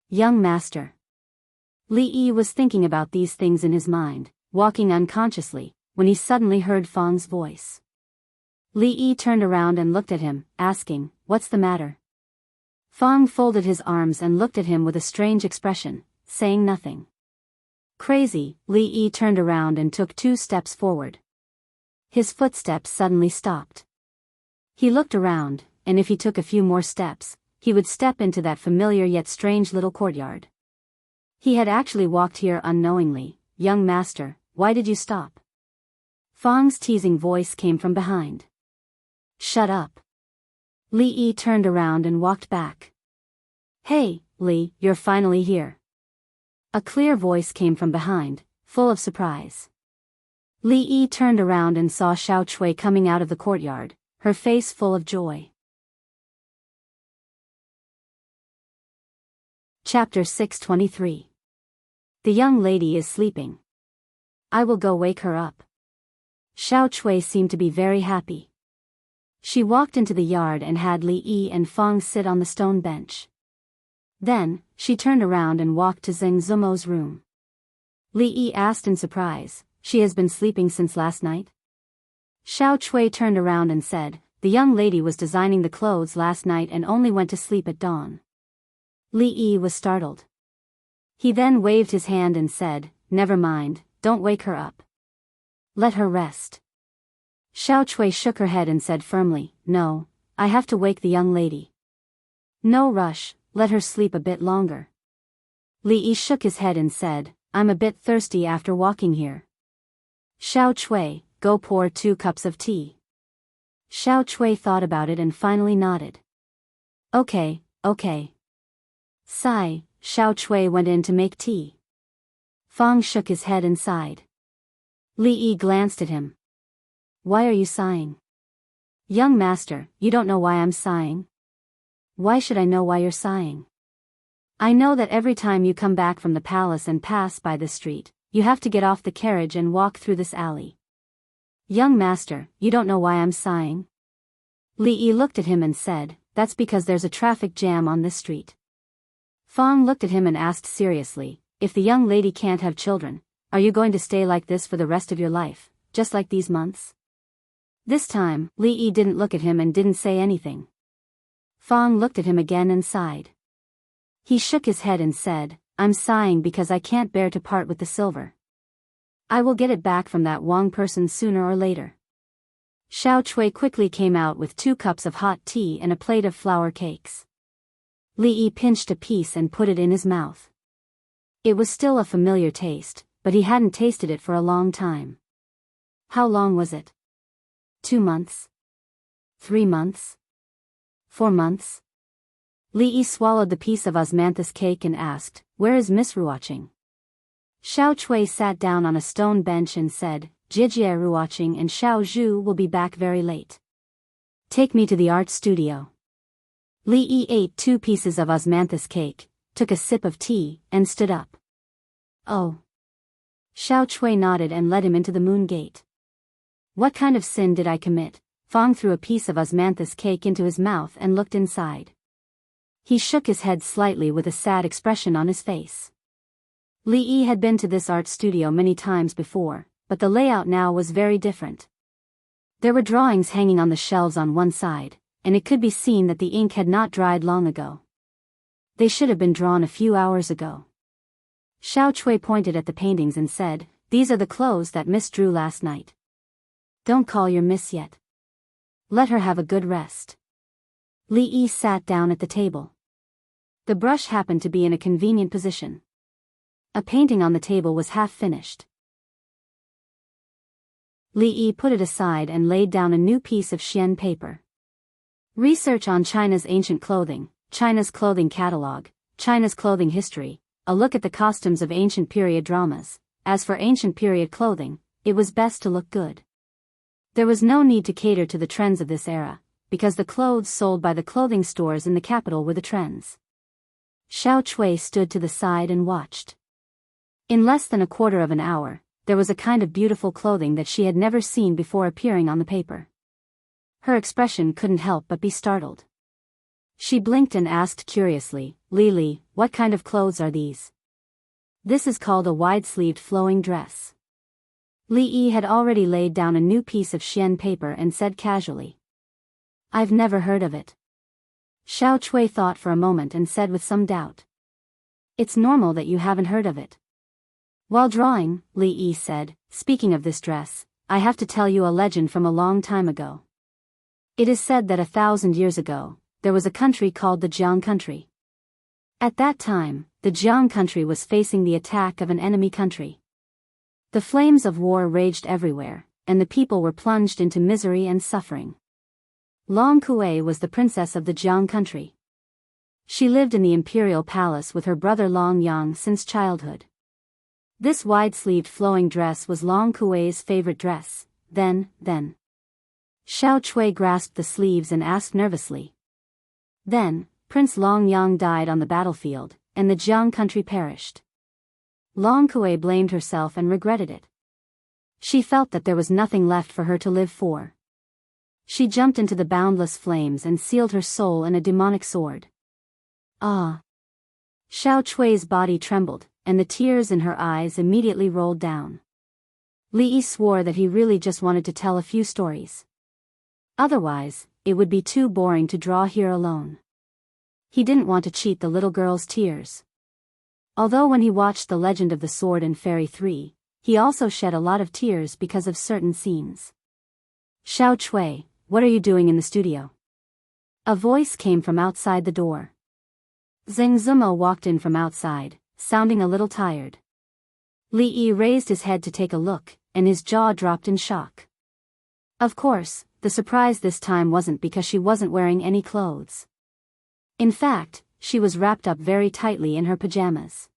Young master. Li Yi was thinking about these things in his mind, walking unconsciously, when he suddenly heard Fang's voice. Li Yi turned around and looked at him, asking, "What's the matter?" Fang folded his arms and looked at him with a strange expression, saying nothing. Crazy, Li Yi turned around and took 2 steps forward. His footsteps suddenly stopped. He looked around, and if he took a few more steps, he would step into that familiar yet strange little courtyard. He had actually walked here unknowingly. "Young master, why did you stop?" Fang's teasing voice came from behind. "Shut up." Li Yi turned around and walked back. "Hey, Li, you're finally here." A clear voice came from behind, full of surprise. Li Yi turned around and saw Xiao Chui coming out of the courtyard, her face full of joy. Chapter 623. The young lady is sleeping. I will go wake her up. Xiao Chui seemed to be very happy. She walked into the yard and had Li Yi and Fang sit on the stone bench. Then, she turned around and walked to Zheng Zumo's room. Li Yi asked in surprise, "She has been sleeping since last night?" Xiao Chui turned around and said, "The young lady was designing the clothes last night and only went to sleep at dawn." Li Yi was startled. He then waved his hand and said, "Never mind, don't wake her up. Let her rest." Xiao Chui shook her head and said firmly, "No, I have to wake the young lady." "No rush, let her sleep a bit longer." Li Yi shook his head and said, "I'm a bit thirsty after walking here." Xiao Chui, go pour 2 cups of tea. Xiao Chui thought about it and finally nodded. Okay. Sigh, Xiao Chui went in to make tea. Fang shook his head and sighed. Li Yi glanced at him. "Why are you sighing?" "Young master, you don't know why I'm sighing?" "Why should I know why you're sighing?" "I know that every time you come back from the palace and pass by this street, you have to get off the carriage and walk through this alley." "Young master, you don't know why I'm sighing?" Li Yi looked at him and said, "That's because there's a traffic jam on this street." Fang looked at him and asked seriously, "If the young lady can't have children, are you going to stay like this for the rest of your life, just like these months?" This time, Li Yi didn't look at him and didn't say anything. Fang looked at him again and sighed. He shook his head and said, "I'm sighing because I can't bear to part with the silver. I will get it back from that Wang person sooner or later." Xiao Chui quickly came out with 2 cups of hot tea and a plate of flour cakes. Li Yi pinched a piece and put it in his mouth. It was still a familiar taste, but he hadn't tasted it for a long time. How long was it? 2 months? 3 months? 4 months? Li Yi swallowed the piece of osmanthus cake and asked, "Where is Miss Ruoqing?" Xiao Chui sat down on a stone bench and said, "Jijie Ruoqing and Xiao Zhu will be back very late. Take me to the art studio." Li Yi ate 2 pieces of osmanthus cake, took a sip of tea, and stood up. "Oh." Xiao Chui nodded and led him into the moon gate. "What kind of sin did I commit?" Fang threw a piece of osmanthus cake into his mouth and looked inside. He shook his head slightly with a sad expression on his face. Li Yi had been to this art studio many times before, but the layout now was very different. There were drawings hanging on the shelves on one side, and it could be seen that the ink had not dried long ago. They should have been drawn a few hours ago. Xiao Chui pointed at the paintings and said, "These are the clothes that Miss drew last night. Don't call your miss yet. Let her have a good rest." Li Yi sat down at the table. The brush happened to be in a convenient position. A painting on the table was half finished. Li Yi put it aside and laid down a new piece of xian paper. Research on China's ancient clothing, China's clothing catalog, China's clothing history, a look at the costumes of ancient period dramas. As for ancient period clothing, it was best to look good. There was no need to cater to the trends of this era, because the clothes sold by the clothing stores in the capital were the trends. Xiao Chui stood to the side and watched. In less than a quarter of an hour, there was a kind of beautiful clothing that she had never seen before appearing on the paper. Her expression couldn't help but be startled. She blinked and asked curiously, "Li, what kind of clothes are these?" "This is called a wide-sleeved flowing dress." Li Yi had already laid down a new piece of xian paper and said casually, "I've never heard of it." Xiao Chui thought for a moment and said with some doubt, "It's normal that you haven't heard of it." While drawing, Li Yi said, "Speaking of this dress, I have to tell you a legend from a long time ago. It is said that 1,000 years ago, there was a country called the Jiang country. At that time, the Jiang country was facing the attack of an enemy country. The flames of war raged everywhere, and the people were plunged into misery and suffering. Long Kuei was the princess of the Jiang country. She lived in the imperial palace with her brother Long Yang since childhood. This wide-sleeved flowing dress was Long Kuei's favorite dress. Then. Xiao Chui grasped the sleeves and asked nervously. Then, Prince Long Yang died on the battlefield, and the Jiang country perished. Long Kuei blamed herself and regretted it. She felt that there was nothing left for her to live for. She jumped into the boundless flames and sealed her soul in a demonic sword. Ah! Xiao Chui's body trembled, and the tears in her eyes immediately rolled down. Li Yi swore that he really just wanted to tell a few stories. Otherwise, it would be too boring to draw here alone. He didn't want to cheat the little girl's tears. Although when he watched The Legend of the Sword and Fairy 3, he also shed a lot of tears because of certain scenes. "Xiao Chui, what are you doing in the studio?" A voice came from outside the door. Zheng Zumo walked in from outside, sounding a little tired. Li Yi raised his head to take a look, and his jaw dropped in shock. Of course, the surprise this time wasn't because she wasn't wearing any clothes. In fact, she was wrapped up very tightly in her pajamas.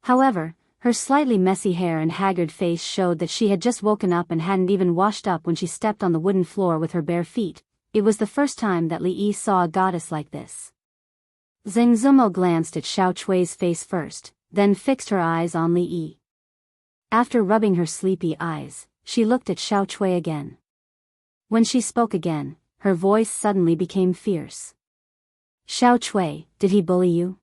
However, her slightly messy hair and haggard face showed that she had just woken up and hadn't even washed up when she stepped on the wooden floor with her bare feet. It was the first time that Li Yi saw a goddess like this. Zheng Zumo glanced at Xiao Chui's face first, then fixed her eyes on Li Yi. After rubbing her sleepy eyes, she looked at Xiao Chui again. When she spoke again, her voice suddenly became fierce. "Xiao Chui, did he bully you?"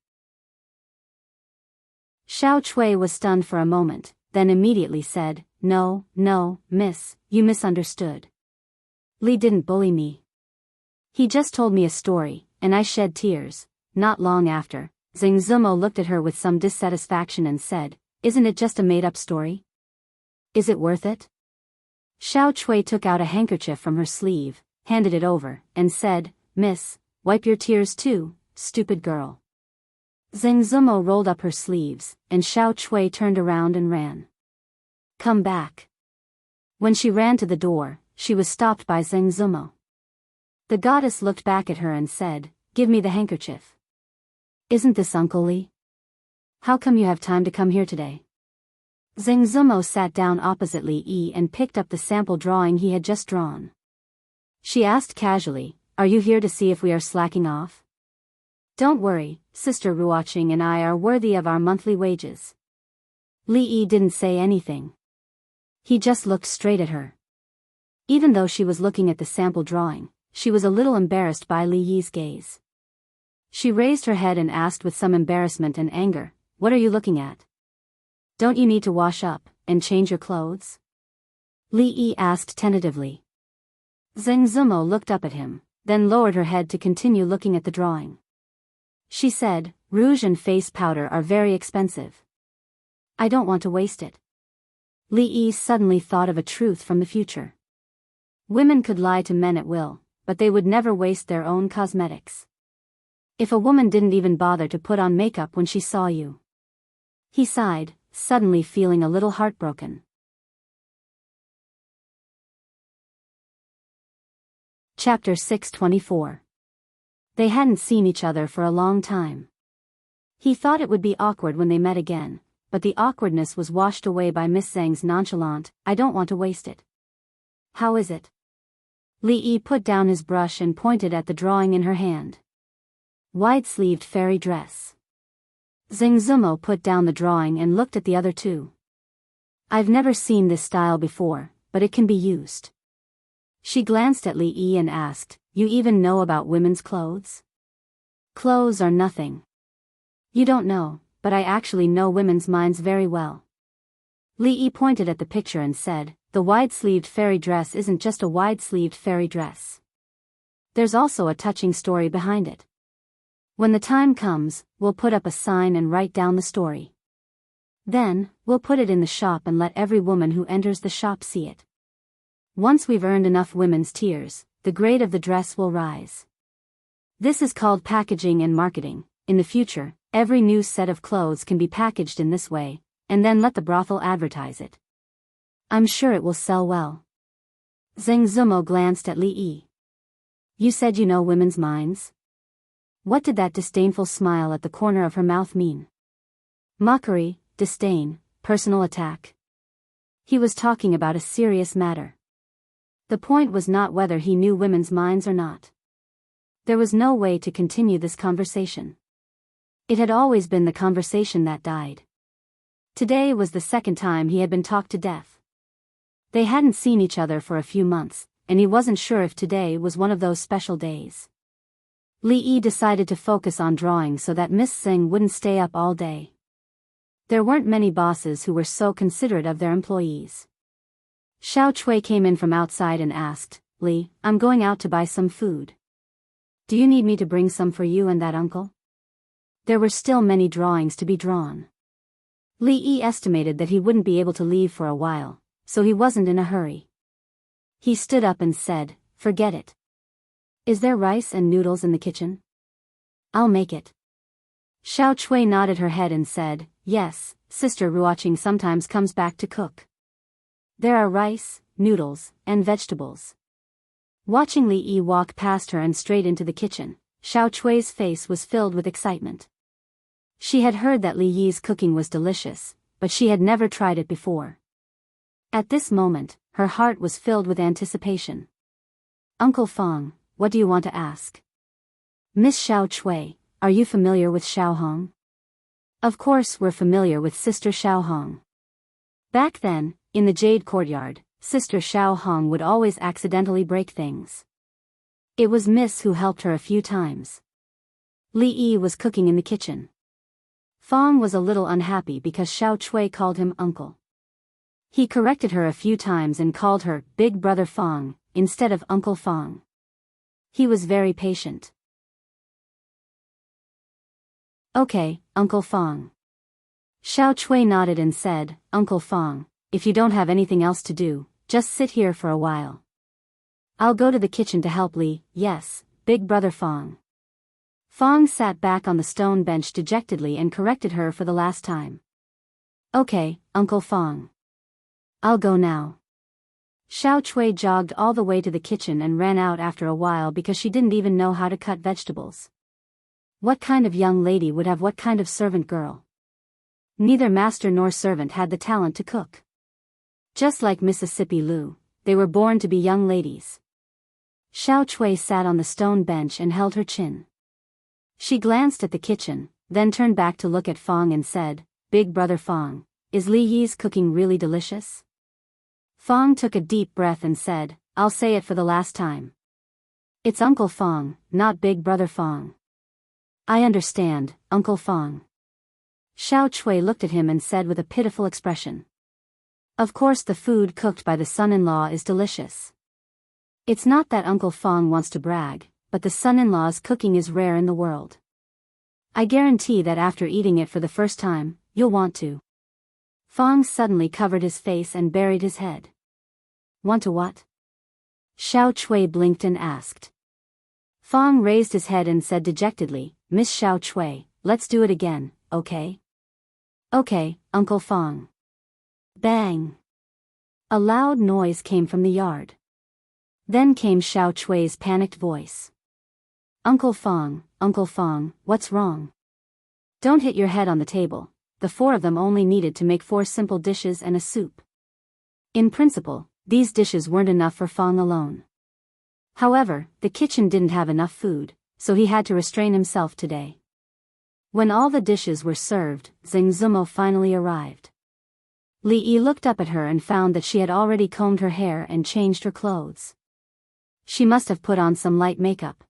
Xiao Chui was stunned for a moment, then immediately said, No, miss, you misunderstood. Li didn't bully me. He just told me a story, and I shed tears." Not long after, Zheng Zumo looked at her with some dissatisfaction and said, "Isn't it just a made-up story? Is it worth it?" Xiao Chui took out a handkerchief from her sleeve, handed it over, and said, "Miss, wipe your tears too, stupid girl." Zheng Zumo rolled up her sleeves, and Xiao Chui turned around and ran. "Come back." When she ran to the door, she was stopped by Zheng Zumo. The goddess looked back at her and said, "Give me the handkerchief." "Isn't this Uncle Li? How come you have time to come here today?" Zheng Zumo sat down opposite Li Yi and picked up the sample drawing he had just drawn. She asked casually, "Are you here to see if we are slacking off?" "Don't worry, Sister Ruoqing and I are worthy of our monthly wages." Li Yi didn't say anything. He just looked straight at her. Even though she was looking at the sample drawing, she was a little embarrassed by Li Yi's gaze. She raised her head and asked with some embarrassment and anger, "What are you looking at? Don't you need to wash up and change your clothes?" Li Yi asked tentatively. Zheng Zumo looked up at him, then lowered her head to continue looking at the drawing. She said, "Rouge and face powder are very expensive. I don't want to waste it." Li Yi suddenly thought of a truth from the future. Women could lie to men at will, but they would never waste their own cosmetics. If a woman didn't even bother to put on makeup when she saw you. He sighed, suddenly feeling a little heartbroken. Chapter 624. They hadn't seen each other for a long time. He thought it would be awkward when they met again, but the awkwardness was washed away by Miss Zhang's nonchalant, "I don't want to waste it." "How is it?" Li Yi put down his brush and pointed at the drawing in her hand. Wide-sleeved fairy dress. Zheng Zumo put down the drawing and looked at the other two. "I've never seen this style before, but it can be used." She glanced at Li Yi and asked, "You even know about women's clothes?" "Clothes are nothing. You don't know, but I actually know women's minds very well." Li Yi pointed at the picture and said, "The wide-sleeved fairy dress isn't just a wide-sleeved fairy dress. There's also a touching story behind it. When the time comes, we'll put up a sign and write down the story. Then, we'll put it in the shop and let every woman who enters the shop see it. Once we've earned enough women's tears, the grade of the dress will rise. This is called packaging and marketing. In the future, every new set of clothes can be packaged in this way, and then let the brothel advertise it. I'm sure it will sell well." Zheng Zumo glanced at Li Yi. "You said you know women's minds?" What did that disdainful smile at the corner of her mouth mean? Mockery, disdain, personal attack? He was talking about a serious matter. The point was not whether he knew women's minds or not. There was no way to continue this conversation. It had always been the conversation that died. Today was the second time he had been talked to death. They hadn't seen each other for a few months, and he wasn't sure if today was one of those special days. Li Yi decided to focus on drawing so that Miss Singh wouldn't stay up all day. There weren't many bosses who were so considerate of their employees. Xiao Chui came in from outside and asked, "Li, I'm going out to buy some food. Do you need me to bring some for you and that uncle?" There were still many drawings to be drawn. Li Yi estimated that he wouldn't be able to leave for a while, so he wasn't in a hurry. He stood up and said, "Forget it. Is there rice and noodles in the kitchen?" "I'll make it." Xiao Chui nodded her head and said, "Yes, Sister Ruoqing sometimes comes back to cook. There are rice, noodles, and vegetables." Watching Li Yi walk past her and straight into the kitchen, Xiao Chui's face was filled with excitement. She had heard that Li Yi's cooking was delicious, but she had never tried it before. At this moment, her heart was filled with anticipation. "Uncle Fong, what do you want to ask?" "Miss Xiao Chui, are you familiar with Xiao Hong?" "Of course we're familiar with Sister Xiao Hong. Back then, in the Jade Courtyard, Sister Xiao Hong would always accidentally break things. It was Miss who helped her a few times." Li Yi was cooking in the kitchen. Fong was a little unhappy because Xiao Chui called him uncle. He corrected her a few times and called her Big Brother Fong instead of Uncle Fong. He was very patient. "Okay, Uncle Fong." Xiao Chui nodded and said, "Uncle Fong, if you don't have anything else to do, just sit here for a while. I'll go to the kitchen to help Li." "Yes, Big Brother Fong." Fong sat back on the stone bench dejectedly and corrected her for the last time. "Okay, Uncle Fong. I'll go now." Xiao Chui jogged all the way to the kitchen and ran out after a while because she didn't even know how to cut vegetables. What kind of young lady would have what kind of servant girl? Neither master nor servant had the talent to cook. Just like Mississippi Lu, they were born to be young ladies. Xiao Chui sat on the stone bench and held her chin. She glanced at the kitchen, then turned back to look at Fong and said, "Big Brother Fong, is Li Yi's cooking really delicious?" Fong took a deep breath and said, "I'll say it for the last time. It's Uncle Fong, not Big Brother Fong. I understand, Uncle Fong. Xiao Chui looked at him and said with a pitiful expression. Of course the food cooked by the son-in-law is delicious. It's not that Uncle Fong wants to brag, but the son-in-law's cooking is rare in the world. I guarantee that after eating it for the first time, you'll want to. Fong suddenly covered his face and buried his head. Want to what? Xiao Chui blinked and asked. Fong raised his head and said dejectedly, Miss Xiao Chui, let's do it again, okay? Okay, Uncle Fong. Bang! A loud noise came from the yard. Then came Xiao Chui's panicked voice. Uncle Fong, what's wrong? Don't hit your head on the table. The four of them only needed to make 4 simple dishes and a soup. In principle, these dishes weren't enough for Fong alone. However, the kitchen didn't have enough food, so he had to restrain himself today. When all the dishes were served, Zheng Zumo finally arrived. Li Yi looked up at her and found that she had already combed her hair and changed her clothes. She must have put on some light makeup.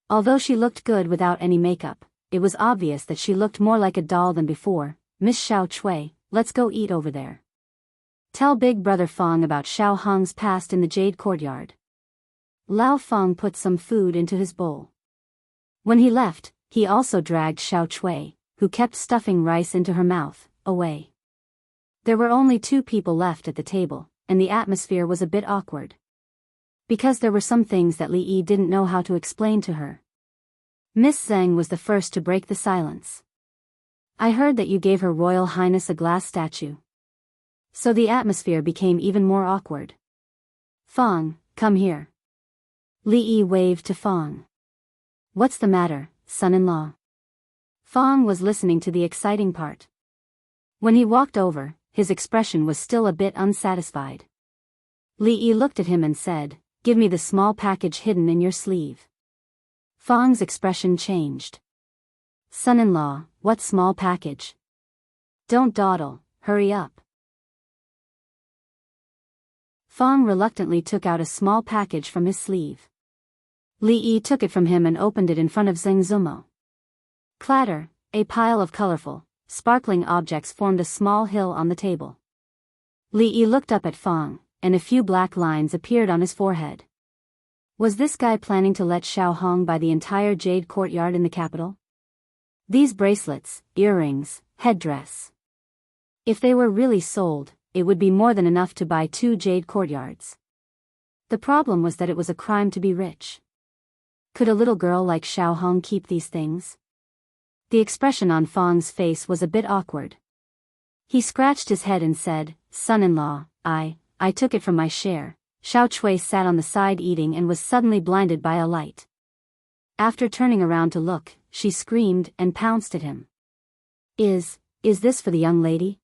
Although she looked good without any makeup, it was obvious that she looked more like a doll than before. Miss Xiao Chui, let's go eat over there. Tell Big Brother Fong about Xiao Hong's past in the Jade Courtyard. Lao Fong put some food into his bowl. When he left, he also dragged Xiao Chui, who kept stuffing rice into her mouth, away. There were only 2 people left at the table, and the atmosphere was a bit awkward. Because there were some things that Li Yi didn't know how to explain to her. Miss Zhang was the first to break the silence. I heard that you gave Her Royal Highness a glass statue. So the atmosphere became even more awkward. Fong, come here. Li Yi waved to Fong. What's the matter, son-in-law? Fong was listening to the exciting part. When he walked over, his expression was still a bit unsatisfied. Li Yi looked at him and said, Give me the small package hidden in your sleeve. Fong's expression changed. Son-in-law, what small package? Don't dawdle, hurry up. Fong reluctantly took out a small package from his sleeve. Li Yi took it from him and opened it in front of Zheng Zumo. Clatter, a pile of colorful, sparkling objects formed a small hill on the table. Li Yi looked up at Fong, and a few black lines appeared on his forehead. Was this guy planning to let Xiao Hong buy the entire Jade Courtyard in the capital? These bracelets, earrings, headdress. If they were really sold, it would be more than enough to buy 2 Jade Courtyards. The problem was that it was a crime to be rich. Could a little girl like Xiao Hong keep these things? The expression on Fong's face was a bit awkward. He scratched his head and said, Son-in-law, I took it from my share. Xiao Chui sat on the side eating and was suddenly blinded by a light. After turning around to look, she screamed and pounced at him. Is this for the young lady?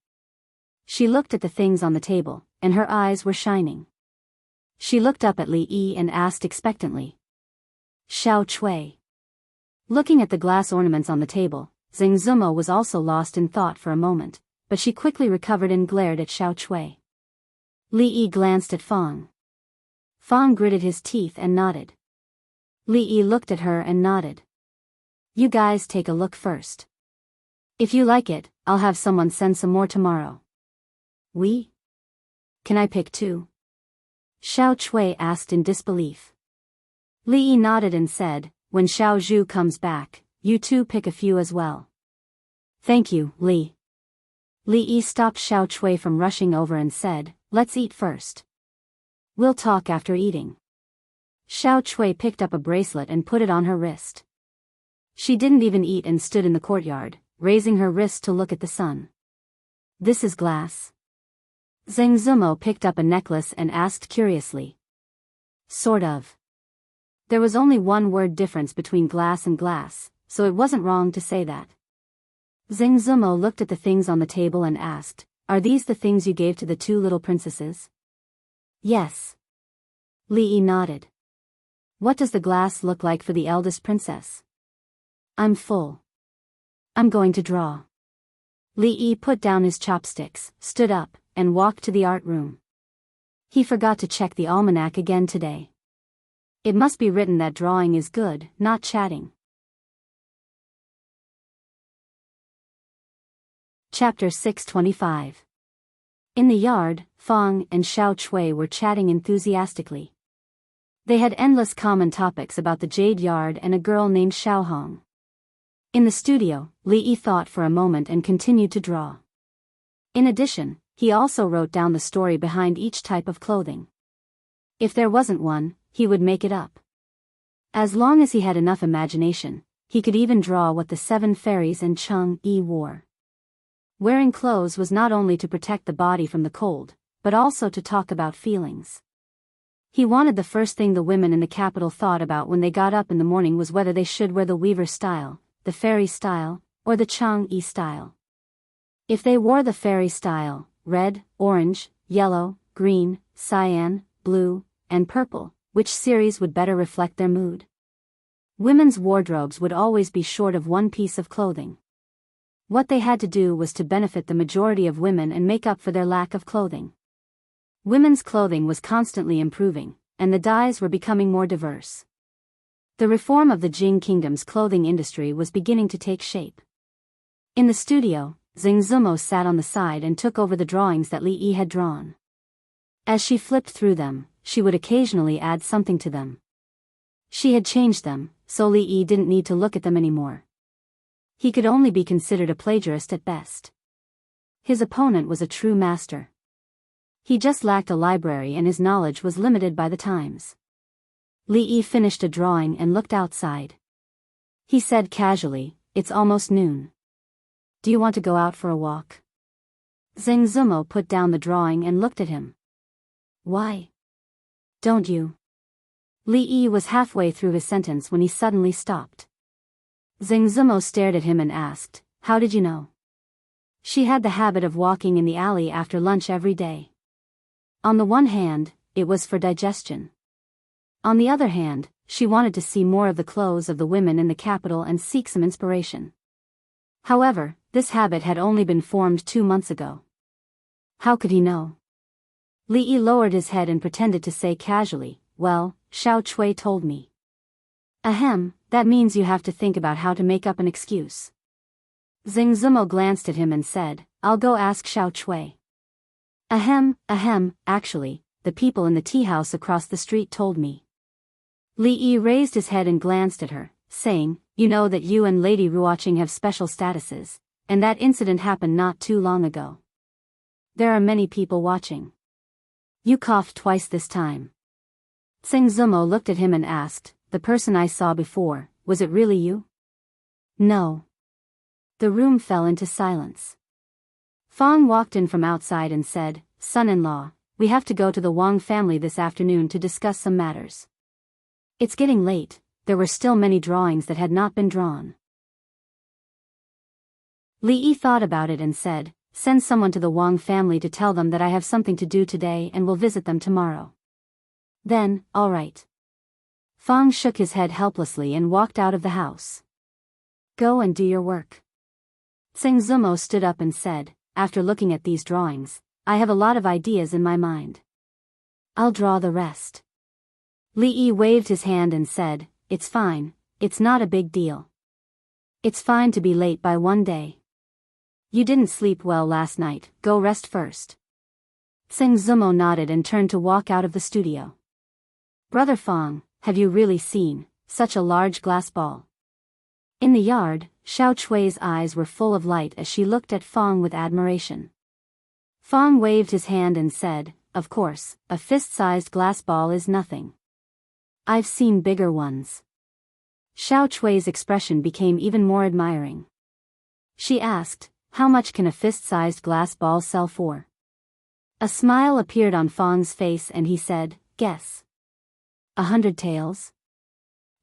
She looked at the things on the table, and her eyes were shining. She looked up at Li Yi and asked expectantly. Xiao Chui. Looking at the glass ornaments on the table, Zheng Zumo was also lost in thought for a moment, but she quickly recovered and glared at Xiao Chui. Li Yi glanced at Fong. Fong gritted his teeth and nodded. Li Yi looked at her and nodded. You guys take a look first. If you like it, I'll have someone send some more tomorrow. We? Can I pick 2? Xiao Chui asked in disbelief. Li Yi nodded and said, When Xiao Zhu comes back, you 2 pick a few as well. Thank you, Li. Li Yi stopped Xiao Chui from rushing over and said, Let's eat first. We'll talk after eating. Xiao Chui picked up a bracelet and put it on her wrist. She didn't even eat and stood in the courtyard, raising her wrist to look at the sun. This is glass? Zheng Zumo picked up a necklace and asked curiously. Sort of. There was only 1 word difference between glass and glass, so it wasn't wrong to say that. Zheng Zumo looked at the things on the table and asked, Are these the things you gave to the 2 little princesses? Yes. Li Yi nodded. What does the glass look like for the eldest princess? I'm full. I'm going to draw. Li Yi put down his chopsticks, stood up, and walked to the art room. He forgot to check the almanac again today. It must be written that drawing is good, not chatting. Chapter 625. In the yard, Fang and Xiao Chui were chatting enthusiastically. They had endless common topics about the Jade Yard and a girl named Xiao Hong. In the studio, Li Yi thought for a moment and continued to draw. In addition, he also wrote down the story behind each type of clothing. If there wasn't one, he would make it up. As long as he had enough imagination, he could even draw what the 7 fairies and Cheng Yi wore. Wearing clothes was not only to protect the body from the cold, but also to talk about feelings. He wanted the first thing the women in the capital thought about when they got up in the morning was whether they should wear the weaver style, the fairy style, or the Cheng Yi style. If they wore the fairy style, red, orange, yellow, green, cyan, blue, and purple, which series would better reflect their mood? Women's wardrobes would always be short of one piece of clothing. What they had to do was to benefit the majority of women and make up for their lack of clothing. Women's clothing was constantly improving, and the dyes were becoming more diverse. The reform of the Jing Kingdom's clothing industry was beginning to take shape. In the studio, Xing Zumo sat on the side and took over the drawings that Li Yi had drawn. As she flipped through them, she would occasionally add something to them. She had changed them, so Li Yi didn't need to look at them anymore. He could only be considered a plagiarist at best. His opponent was a true master. He just lacked a library and his knowledge was limited by the times. Li Yi finished a drawing and looked outside. He said casually, "It's almost noon. Do you want to go out for a walk?" Xing Zumo put down the drawing and looked at him. "Why? Don't you?" Li Yi was halfway through his sentence when he suddenly stopped. Xing Zumo stared at him and asked, "How did you know?" She had the habit of walking in the alley after lunch every day. On the one hand, it was for digestion. On the other hand, she wanted to see more of the clothes of the women in the capital and seek some inspiration. However, this habit had only been formed 2 months ago. How could he know? Li Yi lowered his head and pretended to say casually, "Well, Xiao Chui told me." "Ahem, that means you have to think about how to make up an excuse." Xing Zumo glanced at him and said, "I'll go ask Xiao Chui." Ahem, actually, the people in the tea house across the street told me." Li Yi raised his head and glanced at her, saying, "You know that you and Lady Ruoqing have special statuses, and that incident happened not too long ago. There are many people watching." "You coughed twice this time." Xing Zumo looked at him and asked, "The person I saw before, was it really you?" "No." The room fell into silence. Fang walked in from outside and said, "Son-in-law, we have to go to the Wang family this afternoon to discuss some matters. It's getting late." There were still many drawings that had not been drawn. Li Yi thought about it and said, "Send someone to the Wang family to tell them that I have something to do today and will visit them tomorrow." Then, "All right." Fang shook his head helplessly and walked out of the house. "Go and do your work." Xing Zumo stood up and said, "After looking at these drawings, I have a lot of ideas in my mind. I'll draw the rest." Li Yi waved his hand and said, "It's fine, it's not a big deal. It's fine to be late by 1 day. You didn't sleep well last night, go rest first." Xing Zumo nodded and turned to walk out of the studio. "Brother Fang, have you really seen such a large glass ball?" In the yard, Xiao Chui's eyes were full of light as she looked at Fang with admiration. Fang waved his hand and said, "Of course, a fist-sized glass ball is nothing. I've seen bigger ones." Xiao Chui's expression became even more admiring. She asked, "How much can a fist-sized glass ball sell for?" A smile appeared on Fang's face and he said, "Guess." 100 taels?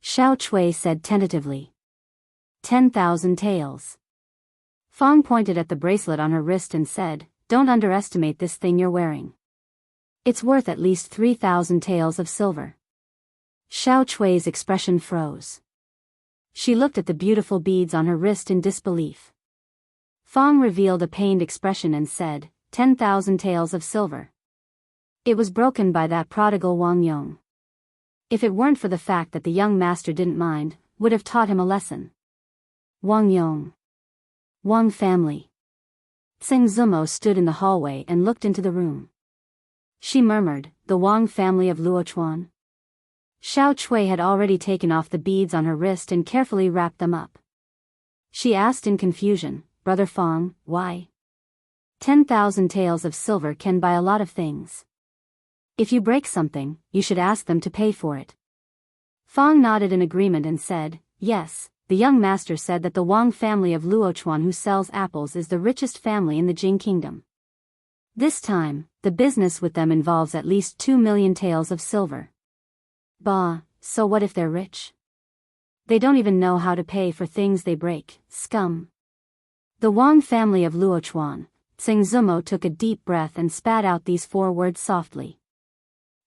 Xiao Chui said tentatively. 10,000 taels. Fang pointed at the bracelet on her wrist and said, "Don't underestimate this thing you're wearing. It's worth at least 3,000 taels of silver." Xiao Chui's expression froze. She looked at the beautiful beads on her wrist in disbelief. Fang revealed a pained expression and said, 10,000 taels of silver. It was broken by that prodigal Wang Yong. If it weren't for the fact that the young master didn't mind, would have taught him a lesson. Wang Yong. Wang family. Tsing Zumo stood in the hallway and looked into the room. She murmured, "The Wang family of Luochuan?" Xiao Chui had already taken off the beads on her wrist and carefully wrapped them up. She asked in confusion, "Brother Fong, why? 10,000 taels of silver can buy a lot of things. If you break something, you should ask them to pay for it." Fong nodded in agreement and said, "Yes, the young master said that the Wang family of Luochuan who sells apples is the richest family in the Jing kingdom. This time, the business with them involves at least 2 million taels of silver." Bah, so what if they're rich? They don't even know how to pay for things they break, scum. The Wang family of Luochuan. Tsing Zumo took a deep breath and spat out these 4 words softly.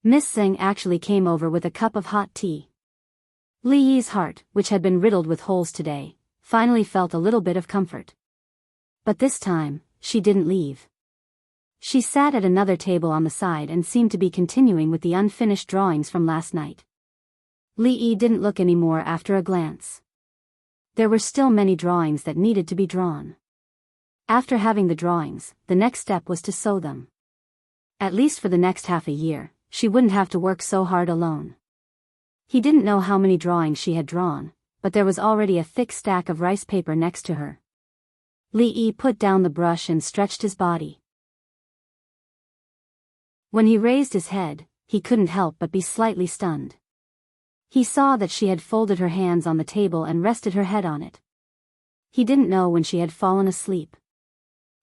Miss Tsing actually came over with a cup of hot tea. Li Yi's heart, which had been riddled with holes today, finally felt a little bit of comfort. But this time, she didn't leave. She sat at another table on the side and seemed to be continuing with the unfinished drawings from last night. Li Yi didn't look anymore after a glance. There were still many drawings that needed to be drawn. After having the drawings, the next step was to sew them. At least for the next half a year, she wouldn't have to work so hard alone. He didn't know how many drawings she had drawn, but there was already a thick stack of rice paper next to her. Li Yi put down the brush and stretched his body. When he raised his head, he couldn't help but be slightly stunned. He saw that she had folded her hands on the table and rested her head on it. He didn't know when she had fallen asleep.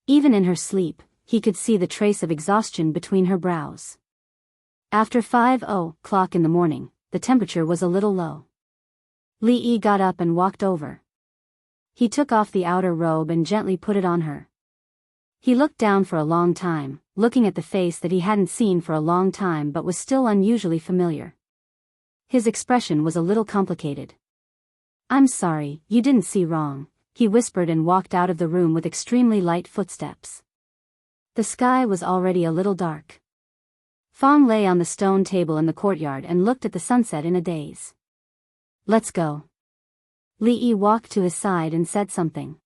Even in her sleep, he could see the trace of exhaustion between her brows. After 5:00 in the morning, the temperature was a little low. Li Yi got up and walked over. He took off the outer robe and gently put it on her. He looked down for a long time, looking at the face that he hadn't seen for a long time but was still unusually familiar. His expression was a little complicated. "I'm sorry, you didn't see wrong," he whispered and walked out of the room with extremely light footsteps. The sky was already a little dark. Fong lay on the stone table in the courtyard and looked at the sunset in a daze. "Let's go." Li Yi walked to his side and said something.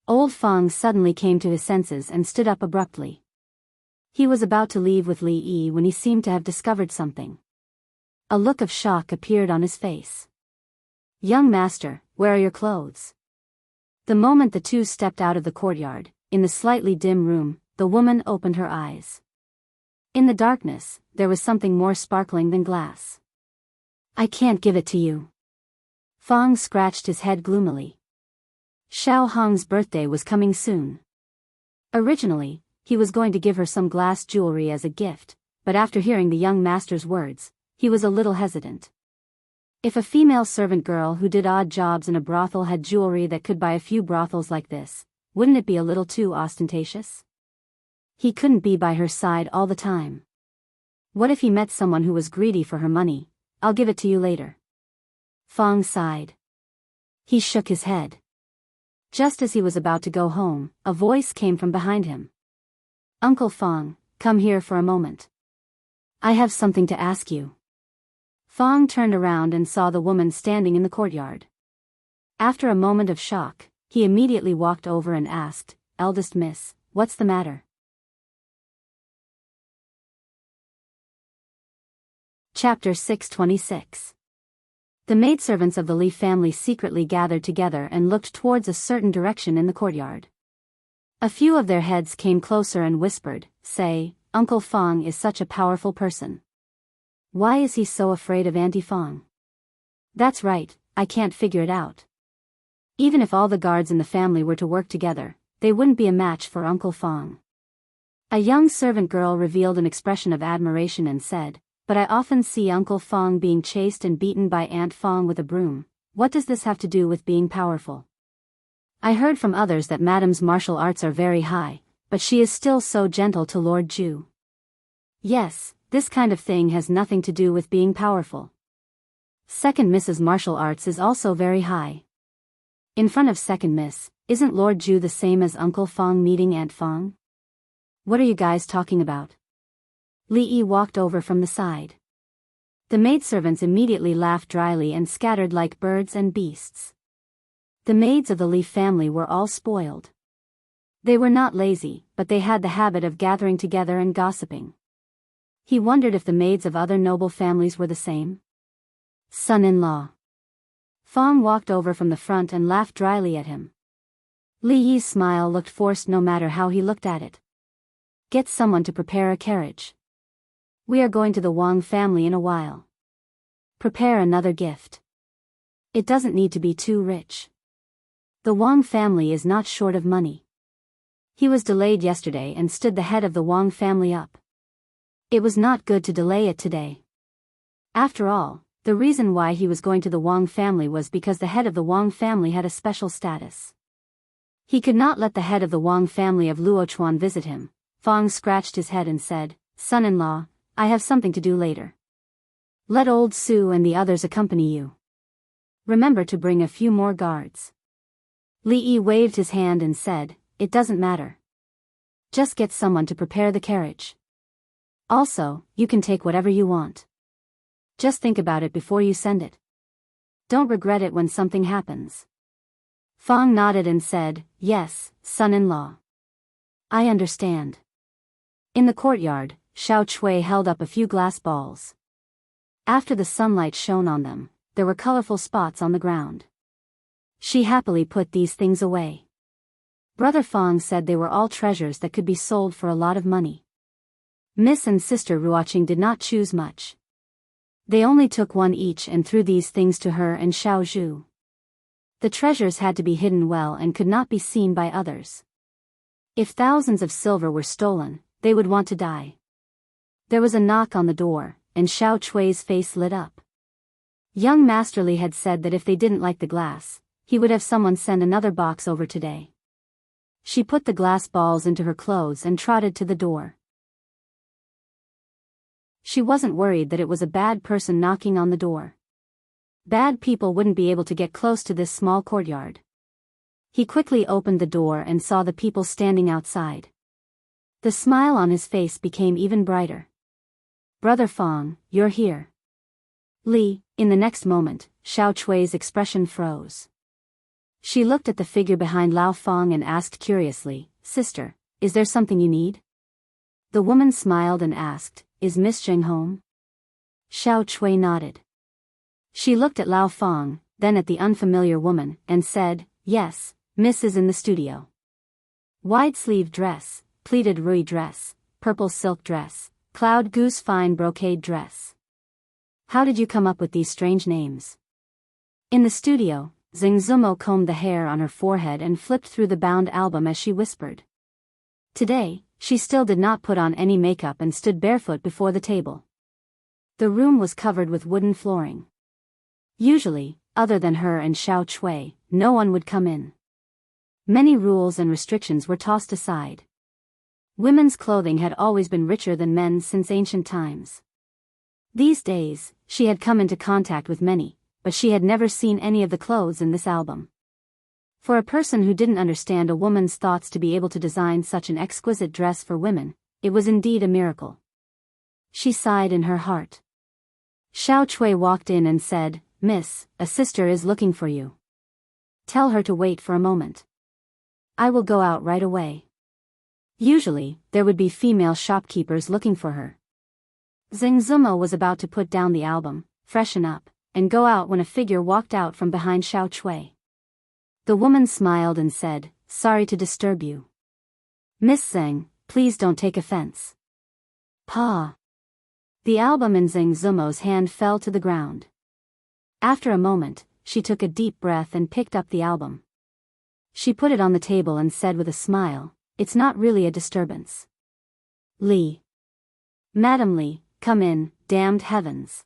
Old Fong suddenly came to his senses and stood up abruptly. He was about to leave with Li Yi when he seemed to have discovered something. A look of shock appeared on his face. "Young master, where are your clothes?" The moment the two stepped out of the courtyard, in the slightly dim room, the woman opened her eyes. In the darkness, there was something more sparkling than glass. "I can't give it to you." Fong scratched his head gloomily. Xiao Hong's birthday was coming soon. Originally, he was going to give her some glass jewelry as a gift, but after hearing the young master's words, he was a little hesitant. If a female servant girl who did odd jobs in a brothel had jewelry that could buy a few brothels like this, wouldn't it be a little too ostentatious? He couldn't be by her side all the time. What if he met someone who was greedy for her money? "I'll give it to you later." Fong sighed. He shook his head. Just as he was about to go home, a voice came from behind him. "Uncle Fong, come here for a moment. I have something to ask you." Fong turned around and saw the woman standing in the courtyard. After a moment of shock, he immediately walked over and asked, "Eldest miss, what's the matter?" Chapter 626. The maidservants of the Li family secretly gathered together and looked towards a certain direction in the courtyard. A few of their heads came closer and whispered, "Say, Uncle Fong is such a powerful person. Why is he so afraid of Auntie Fong?" "That's right, I can't figure it out. Even if all the guards in the family were to work together, they wouldn't be a match for Uncle Fong." A young servant girl revealed an expression of admiration and said, "But I often see Uncle Fong being chased and beaten by Aunt Fong with a broom. What does this have to do with being powerful? I heard from others that Madam's martial arts are very high, but she is still so gentle to Lord Ju." "Yes, this kind of thing has nothing to do with being powerful. Second Miss's martial arts is also very high. In front of Second Miss, isn't Lord Ju the same as Uncle Fong meeting Aunt Fong? What are you guys talking about?" Li Yi walked over from the side. The maidservants immediately laughed dryly and scattered like birds and beasts. The maids of the Li family were all spoiled. They were not lazy, but they had the habit of gathering together and gossiping. He wondered if the maids of other noble families were the same. Son-in-law. Fong walked over from the front and laughed dryly at him. Li Yi's smile looked forced no matter how he looked at it. Get someone to prepare a carriage. We are going to the Wang family in a while. Prepare another gift. It doesn't need to be too rich. The Wang family is not short of money. He was delayed yesterday and stood the head of the Wang family up. It was not good to delay it today. After all, the reason why he was going to the Wang family was because the head of the Wang family had a special status. He could not let the head of the Wang family of Luochuan visit him. Fong scratched his head and said, Son-in-law, I have something to do later. Let old Su and the others accompany you. Remember to bring a few more guards. Li Yi waved his hand and said, It doesn't matter. Just get someone to prepare the carriage. Also, you can take whatever you want. Just think about it before you send it. Don't regret it when something happens. Fong nodded and said, Yes, son-in-law. I understand. In the courtyard, Xiao Chui held up a few glass balls. After the sunlight shone on them, there were colorful spots on the ground. She happily put these things away. Brother Fong said they were all treasures that could be sold for a lot of money. Miss and Sister Ruoqing did not choose much. They only took one each and threw these things to her and Xiao Zhu. The treasures had to be hidden well and could not be seen by others. If thousands of silver were stolen, they would want to die. There was a knock on the door, and Xiao Chui's face lit up. Young Master Li had said that if they didn't like the glass, he would have someone send another box over today. She put the glass balls into her clothes and trotted to the door. She wasn't worried that it was a bad person knocking on the door. Bad people wouldn't be able to get close to this small courtyard. He quickly opened the door and saw the people standing outside. The smile on his face became even brighter. Brother Fong, you're here. Li, in the next moment, Xiao Chui's expression froze. She looked at the figure behind Lao Fong and asked curiously, Sister, is there something you need? The woman smiled and asked, Is Miss Zheng home? Xiao Chui nodded. She looked at Lao Fong, then at the unfamiliar woman, and said, Yes, Miss is in the studio. Wide-sleeve dress, pleated rui dress, purple silk dress, cloud goose fine brocade dress. How did you come up with these strange names? In the studio, Zheng Zumo combed the hair on her forehead and flipped through the bound album as she whispered. Today, she still did not put on any makeup and stood barefoot before the table. The room was covered with wooden flooring. Usually, other than her and Xiao Chui, no one would come in. Many rules and restrictions were tossed aside. Women's clothing had always been richer than men's since ancient times. These days, she had come into contact with many, but she had never seen any of the clothes in this album. For a person who didn't understand a woman's thoughts to be able to design such an exquisite dress for women, it was indeed a miracle. She sighed in her heart. Xiao Chui walked in and said, Miss, a sister is looking for you. Tell her to wait for a moment. I will go out right away. Usually, there would be female shopkeepers looking for her. Zheng Zumo was about to put down the album, freshen up, and go out when a figure walked out from behind Xiao Chui. The woman smiled and said, Sorry to disturb you. Miss Zheng, please don't take offense. Pa. The album in Zheng Zumo's hand fell to the ground. After a moment, she took a deep breath and picked up the album. She put it on the table and said with a smile, It's not really a disturbance. Li. Madam Li, come in, damned heavens.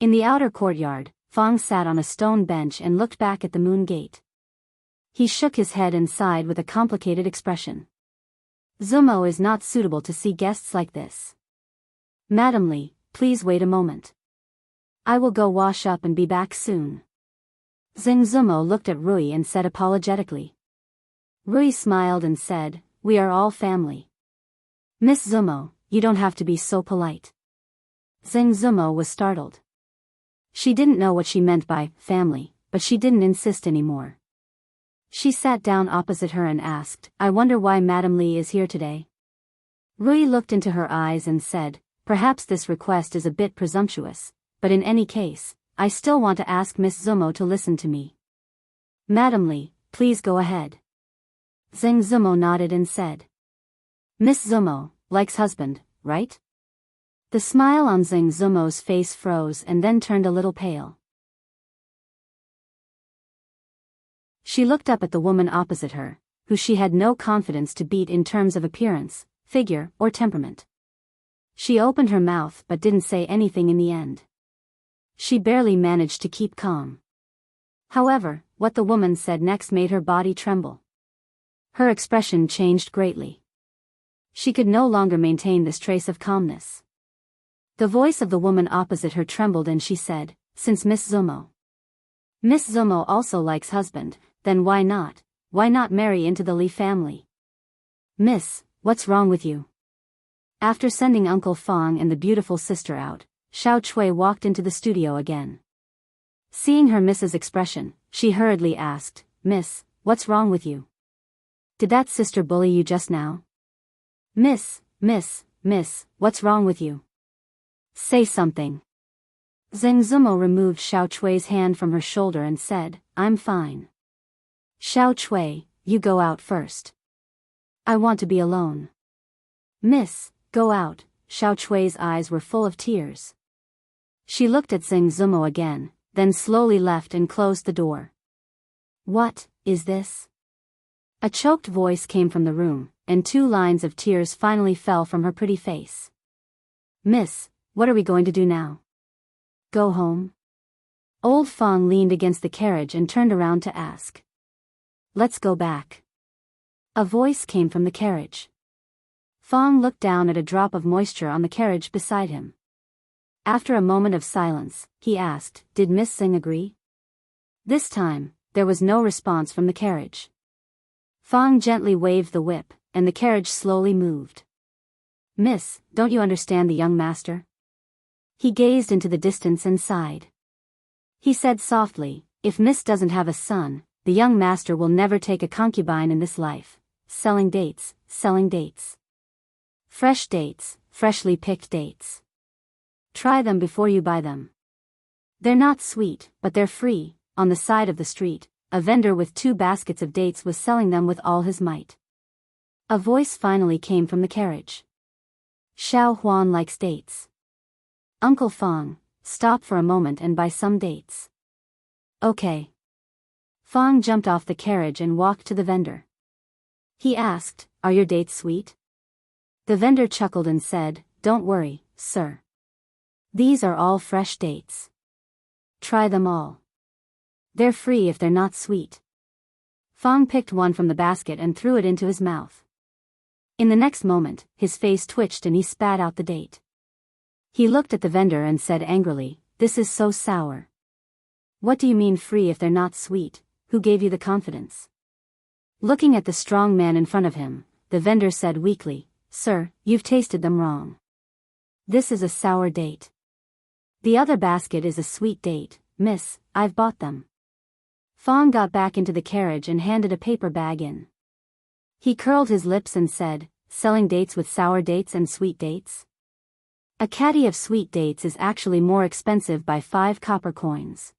In the outer courtyard, Fong sat on a stone bench and looked back at the moon gate. He shook his head and sighed with a complicated expression. Zumo is not suitable to see guests like this. Madam Li, please wait a moment. I will go wash up and be back soon. Zheng Zumo looked at Rui and said apologetically. Rui smiled and said, We are all family. Miss Zumo, you don't have to be so polite. Zheng Zumo was startled. She didn't know what she meant by family, but she didn't insist anymore. She sat down opposite her and asked, I wonder why Madam Li is here today. Rui looked into her eyes and said, perhaps this request is a bit presumptuous, but in any case, I still want to ask Miss Zumo to listen to me. Madam Li, please go ahead. Zheng Zumo nodded and said. Miss Zumo likes husband, right? The smile on Zheng Zumo's face froze and then turned a little pale. She looked up at the woman opposite her, who she had no confidence to beat in terms of appearance, figure, or temperament. She opened her mouth but didn't say anything in the end. She barely managed to keep calm. However, what the woman said next made her body tremble. Her expression changed greatly. She could no longer maintain this trace of calmness. The voice of the woman opposite her trembled and she said, since Miss Zumo also likes husband, then why not marry into the Li family? Miss, what's wrong with you? After sending Uncle Fong and the beautiful sister out, Xiao Chui walked into the studio again. Seeing her Miss's expression, she hurriedly asked, Miss, what's wrong with you? Did that sister bully you just now? Miss, what's wrong with you? Say something. Zheng Zumo removed Xiao Chui's hand from her shoulder and said, I'm fine. Xiao Chui, you go out first. I want to be alone. Miss, go out. Xiao Chui's eyes were full of tears. She looked at Zheng Zumo again, then slowly left and closed the door. What is this? A choked voice came from the room, and 2 lines of tears finally fell from her pretty face. Miss, what are we going to do now? Go home? Old Fong leaned against the carriage and turned around to ask. Let's go back. A voice came from the carriage. Fong looked down at a drop of moisture on the carriage beside him. After a moment of silence, he asked, did Miss Singh agree? This time, there was no response from the carriage. Fong gently waved the whip, and the carriage slowly moved. Miss, don't you understand the young master? He gazed into the distance and sighed. He said softly, if Miss doesn't have a son, the young master will never take a concubine in this life. Selling dates. Fresh dates, freshly picked dates. Try them before you buy them. They're not sweet, but they're free. On the side of the street, a vendor with 2 baskets of dates was selling them with all his might. A voice finally came from the carriage. Xiao Huan likes dates. Uncle Fong, stop for a moment and buy some dates. Okay. Fong jumped off the carriage and walked to the vendor. He asked, are your dates sweet? The vendor chuckled and said, don't worry, sir. These are all fresh dates. Try them all. They're free if they're not sweet. Fong picked one from the basket and threw it into his mouth. In the next moment, his face twitched and he spat out the date. He looked at the vendor and said angrily, this is so sour. What do you mean free if they're not sweet? Who gave you the confidence? Looking at the strong man in front of him, the vendor said weakly, sir, you've tasted them wrong. This is a sour date. The other basket is a sweet date, miss, I've bought them. Fong got back into the carriage and handed a paper bag in. He curled his lips and said, selling dates with sour dates and sweet dates? A caddy of sweet dates is actually more expensive by 5 copper coins.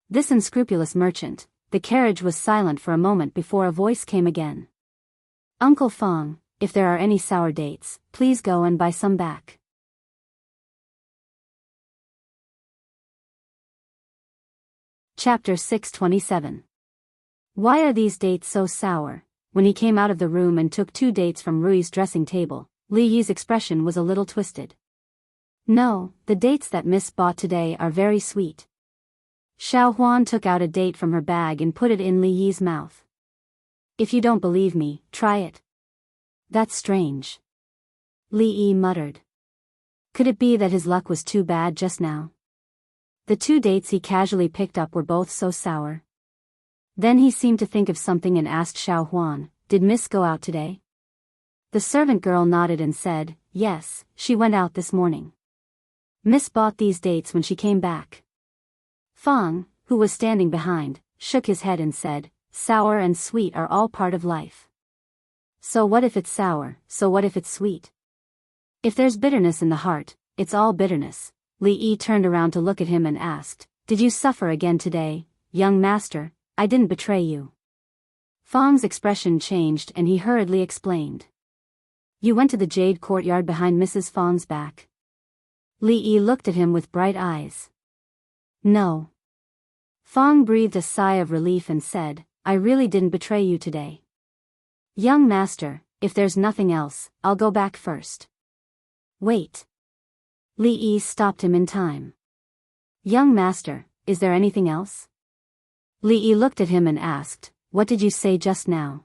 This unscrupulous merchant. The carriage was silent for a moment before a voice came again. Uncle Fong, if there are any sour dates, please go and buy some back. Chapter 627. Why are these dates so sour? When he came out of the room and took 2 dates from Rui's dressing table, Li Yi's expression was a little twisted. No, the dates that Miss bought today are very sweet. Xiao Huan took out a date from her bag and put it in Li Yi's mouth. If you don't believe me, try it. That's strange. Li Yi muttered. Could it be that his luck was too bad just now? The 2 dates he casually picked up were both so sour. Then he seemed to think of something and asked Xiao Huan, did Miss go out today? The servant girl nodded and said, yes, she went out this morning. Miss bought these dates when she came back. Fong, who was standing behind, shook his head and said, sour and sweet are all part of life. So what if it's sour, so what if it's sweet? If there's bitterness in the heart, it's all bitterness. Li Yi turned around to look at him and asked, did you suffer again today, young master? I didn't betray you. Fang's expression changed and he hurriedly explained. You went to the jade courtyard behind Mrs. Fang's back. Li Yi looked at him with bright eyes. No. Fang breathed a sigh of relief and said, I really didn't betray you today. Young master, if there's nothing else, I'll go back first. Wait. Li Yi stopped him in time. Young master, is there anything else? Li Yi looked at him and asked, what did you say just now?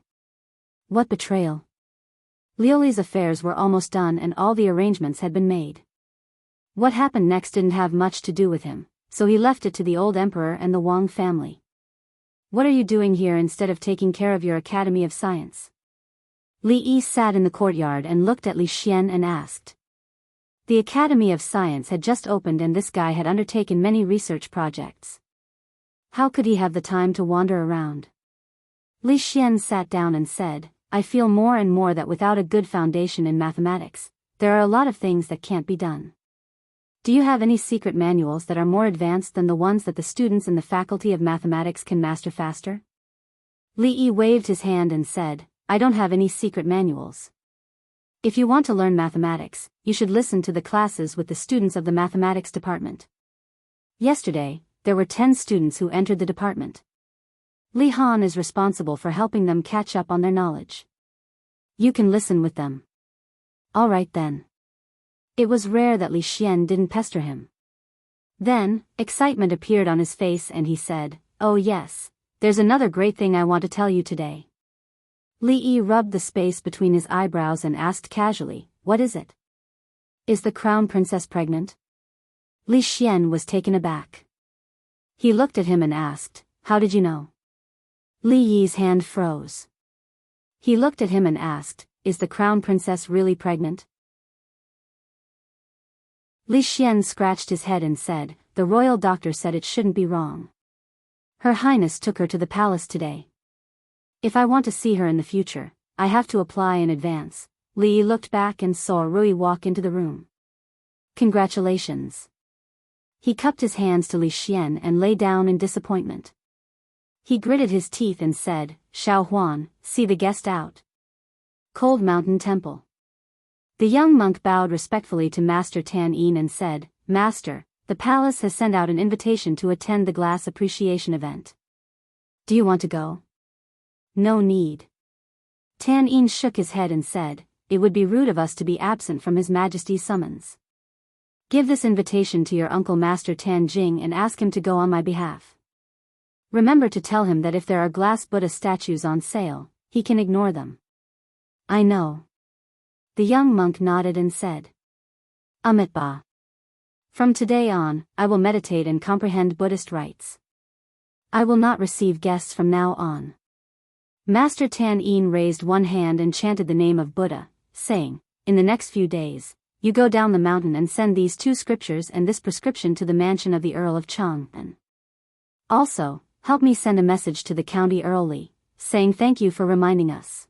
What betrayal? Liuli's affairs were almost done and all the arrangements had been made. What happened next didn't have much to do with him, so he left it to the old emperor and the Wang family. What are you doing here instead of taking care of your Academy of Science? Li Yi sat in the courtyard and looked at Li Xian and asked. The Academy of Science had just opened and this guy had undertaken many research projects. How could he have the time to wander around? Li Xian sat down and said, I feel more and more that without a good foundation in mathematics, there are a lot of things that can't be done. Do you have any secret manuals that are more advanced than the ones that the students in the Faculty of Mathematics can master faster? Li Yi waved his hand and said, I don't have any secret manuals. If you want to learn mathematics, you should listen to the classes with the students of the mathematics department. Yesterday, there were 10 students who entered the department. Li Han is responsible for helping them catch up on their knowledge. You can listen with them. All right then. It was rare that Li Xian didn't pester him. Then, excitement appeared on his face and he said, oh yes, there's another great thing I want to tell you today. Li Yi rubbed the space between his eyebrows and asked casually, what is it? Is the crown princess pregnant? Li Xian was taken aback. He looked at him and asked, how did you know? Li Yi's hand froze. He looked at him and asked, is the crown princess really pregnant? Li Xian scratched his head and said, the royal doctor said it shouldn't be wrong. Her Highness took her to the palace today. If I want to see her in the future, I have to apply in advance. Li Yi looked back and saw Rui walk into the room. Congratulations. He cupped his hands to Li Xian and lay down in disappointment. He gritted his teeth and said, Xiao Huan, see the guest out. Cold Mountain Temple. The young monk bowed respectfully to Master Tan Yin and said, Master, the palace has sent out an invitation to attend the glass appreciation event. Do you want to go? No need. Tan Yin shook his head and said, it would be rude of us to be absent from His Majesty's summons. Give this invitation to your uncle Master Tan Jing and ask him to go on my behalf. Remember to tell him that if there are glass Buddha statues on sale, he can ignore them. I know. The young monk nodded and said, Amitabha. From today on, I will meditate and comprehend Buddhist rites. I will not receive guests from now on. Master Tan Yin raised one hand and chanted the name of Buddha, saying, in the next few days, you go down the mountain and send these 2 scriptures and this prescription to the mansion of the Earl of Chang'an. Also, help me send a message to the County Earl Li, saying thank you for reminding us.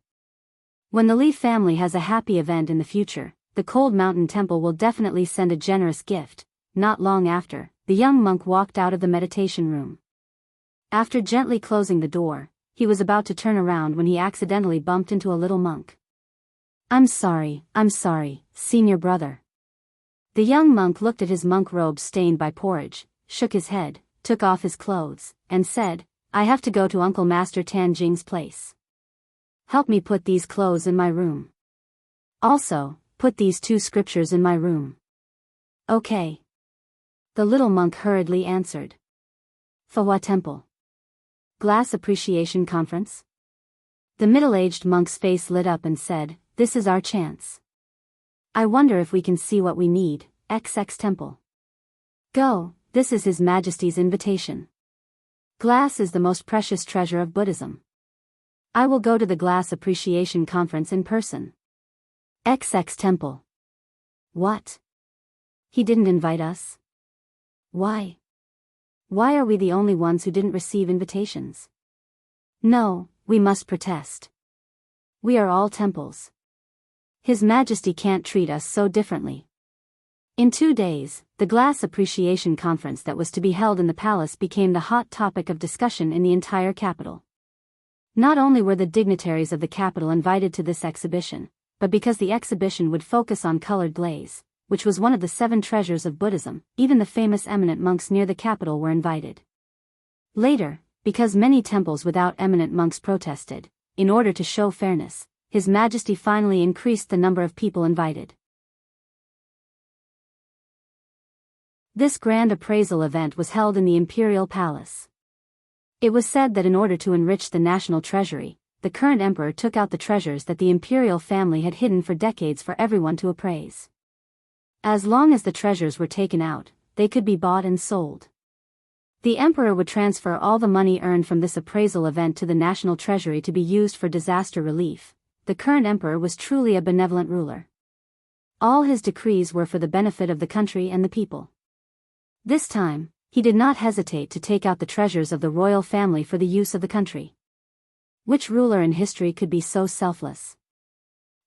When the Li family has a happy event in the future, the Cold Mountain Temple will definitely send a generous gift. Not long after, the young monk walked out of the meditation room. After gently closing the door, he was about to turn around when he accidentally bumped into a little monk. I'm sorry, senior brother. The young monk looked at his monk robe stained by porridge, shook his head, took off his clothes, and said, I have to go to Uncle Master Tan Jing's place. Help me put these clothes in my room. Also, put these 2 scriptures in my room. Okay. The little monk hurriedly answered. Fahua Temple. Glass Appreciation Conference? The middle-aged monk's face lit up and said, this is our chance. I wonder if we can see what we need, XX Temple. Go, this is His Majesty's invitation. Glass is the most precious treasure of Buddhism. I will go to the Glass Appreciation Conference in person. XX Temple. What? He didn't invite us? Why? Why are we the only ones who didn't receive invitations? No, we must protest. We are all temples. His Majesty can't treat us so differently. In 2 days, the glass appreciation conference that was to be held in the palace became the hot topic of discussion in the entire capital. Not only were the dignitaries of the capital invited to this exhibition, but because the exhibition would focus on colored glaze, which was one of the 7 treasures of Buddhism, even the famous eminent monks near the capital were invited. Later, because many temples without eminent monks protested, in order to show fairness, His Majesty finally increased the number of people invited. This grand appraisal event was held in the imperial palace. It was said that in order to enrich the national treasury, the current emperor took out the treasures that the imperial family had hidden for decades for everyone to appraise. As long as the treasures were taken out, they could be bought and sold. The emperor would transfer all the money earned from this appraisal event to the national treasury to be used for disaster relief. The current emperor was truly a benevolent ruler. All his decrees were for the benefit of the country and the people. This time, he did not hesitate to take out the treasures of the royal family for the use of the country. Which ruler in history could be so selfless?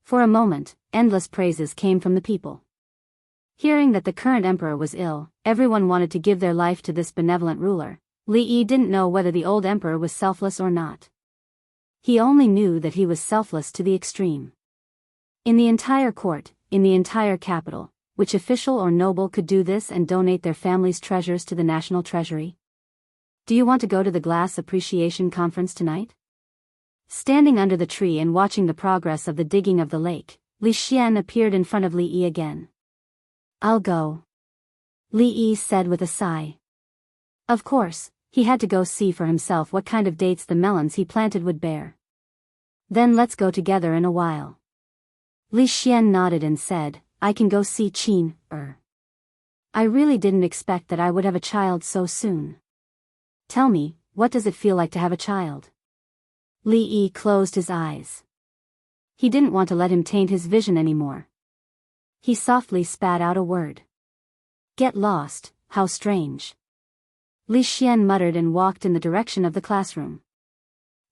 For a moment, endless praises came from the people. Hearing that the current emperor was ill, everyone wanted to give their life to this benevolent ruler. Li Yi didn't know whether the old emperor was selfless or not. He only knew that he was selfless to the extreme. In the entire court, in the entire capital, which official or noble could do this and donate their family's treasures to the national treasury? Do you want to go to the glass appreciation conference tonight? Standing under the tree and watching the progress of the digging of the lake, Li Xian appeared in front of Li Yi again. I'll go, Li Yi said with a sigh. Of course, he had to go see for himself what kind of dates the melons he planted would bear. Then let's go together in a while. Li Xian nodded and said, I can go see Qin. I really didn't expect that I would have a child so soon. Tell me, what does it feel like to have a child? Li Yi closed his eyes. He didn't want to let him taint his vision anymore. He softly spat out a word. Get lost, how strange. Li Xian muttered and walked in the direction of the classroom.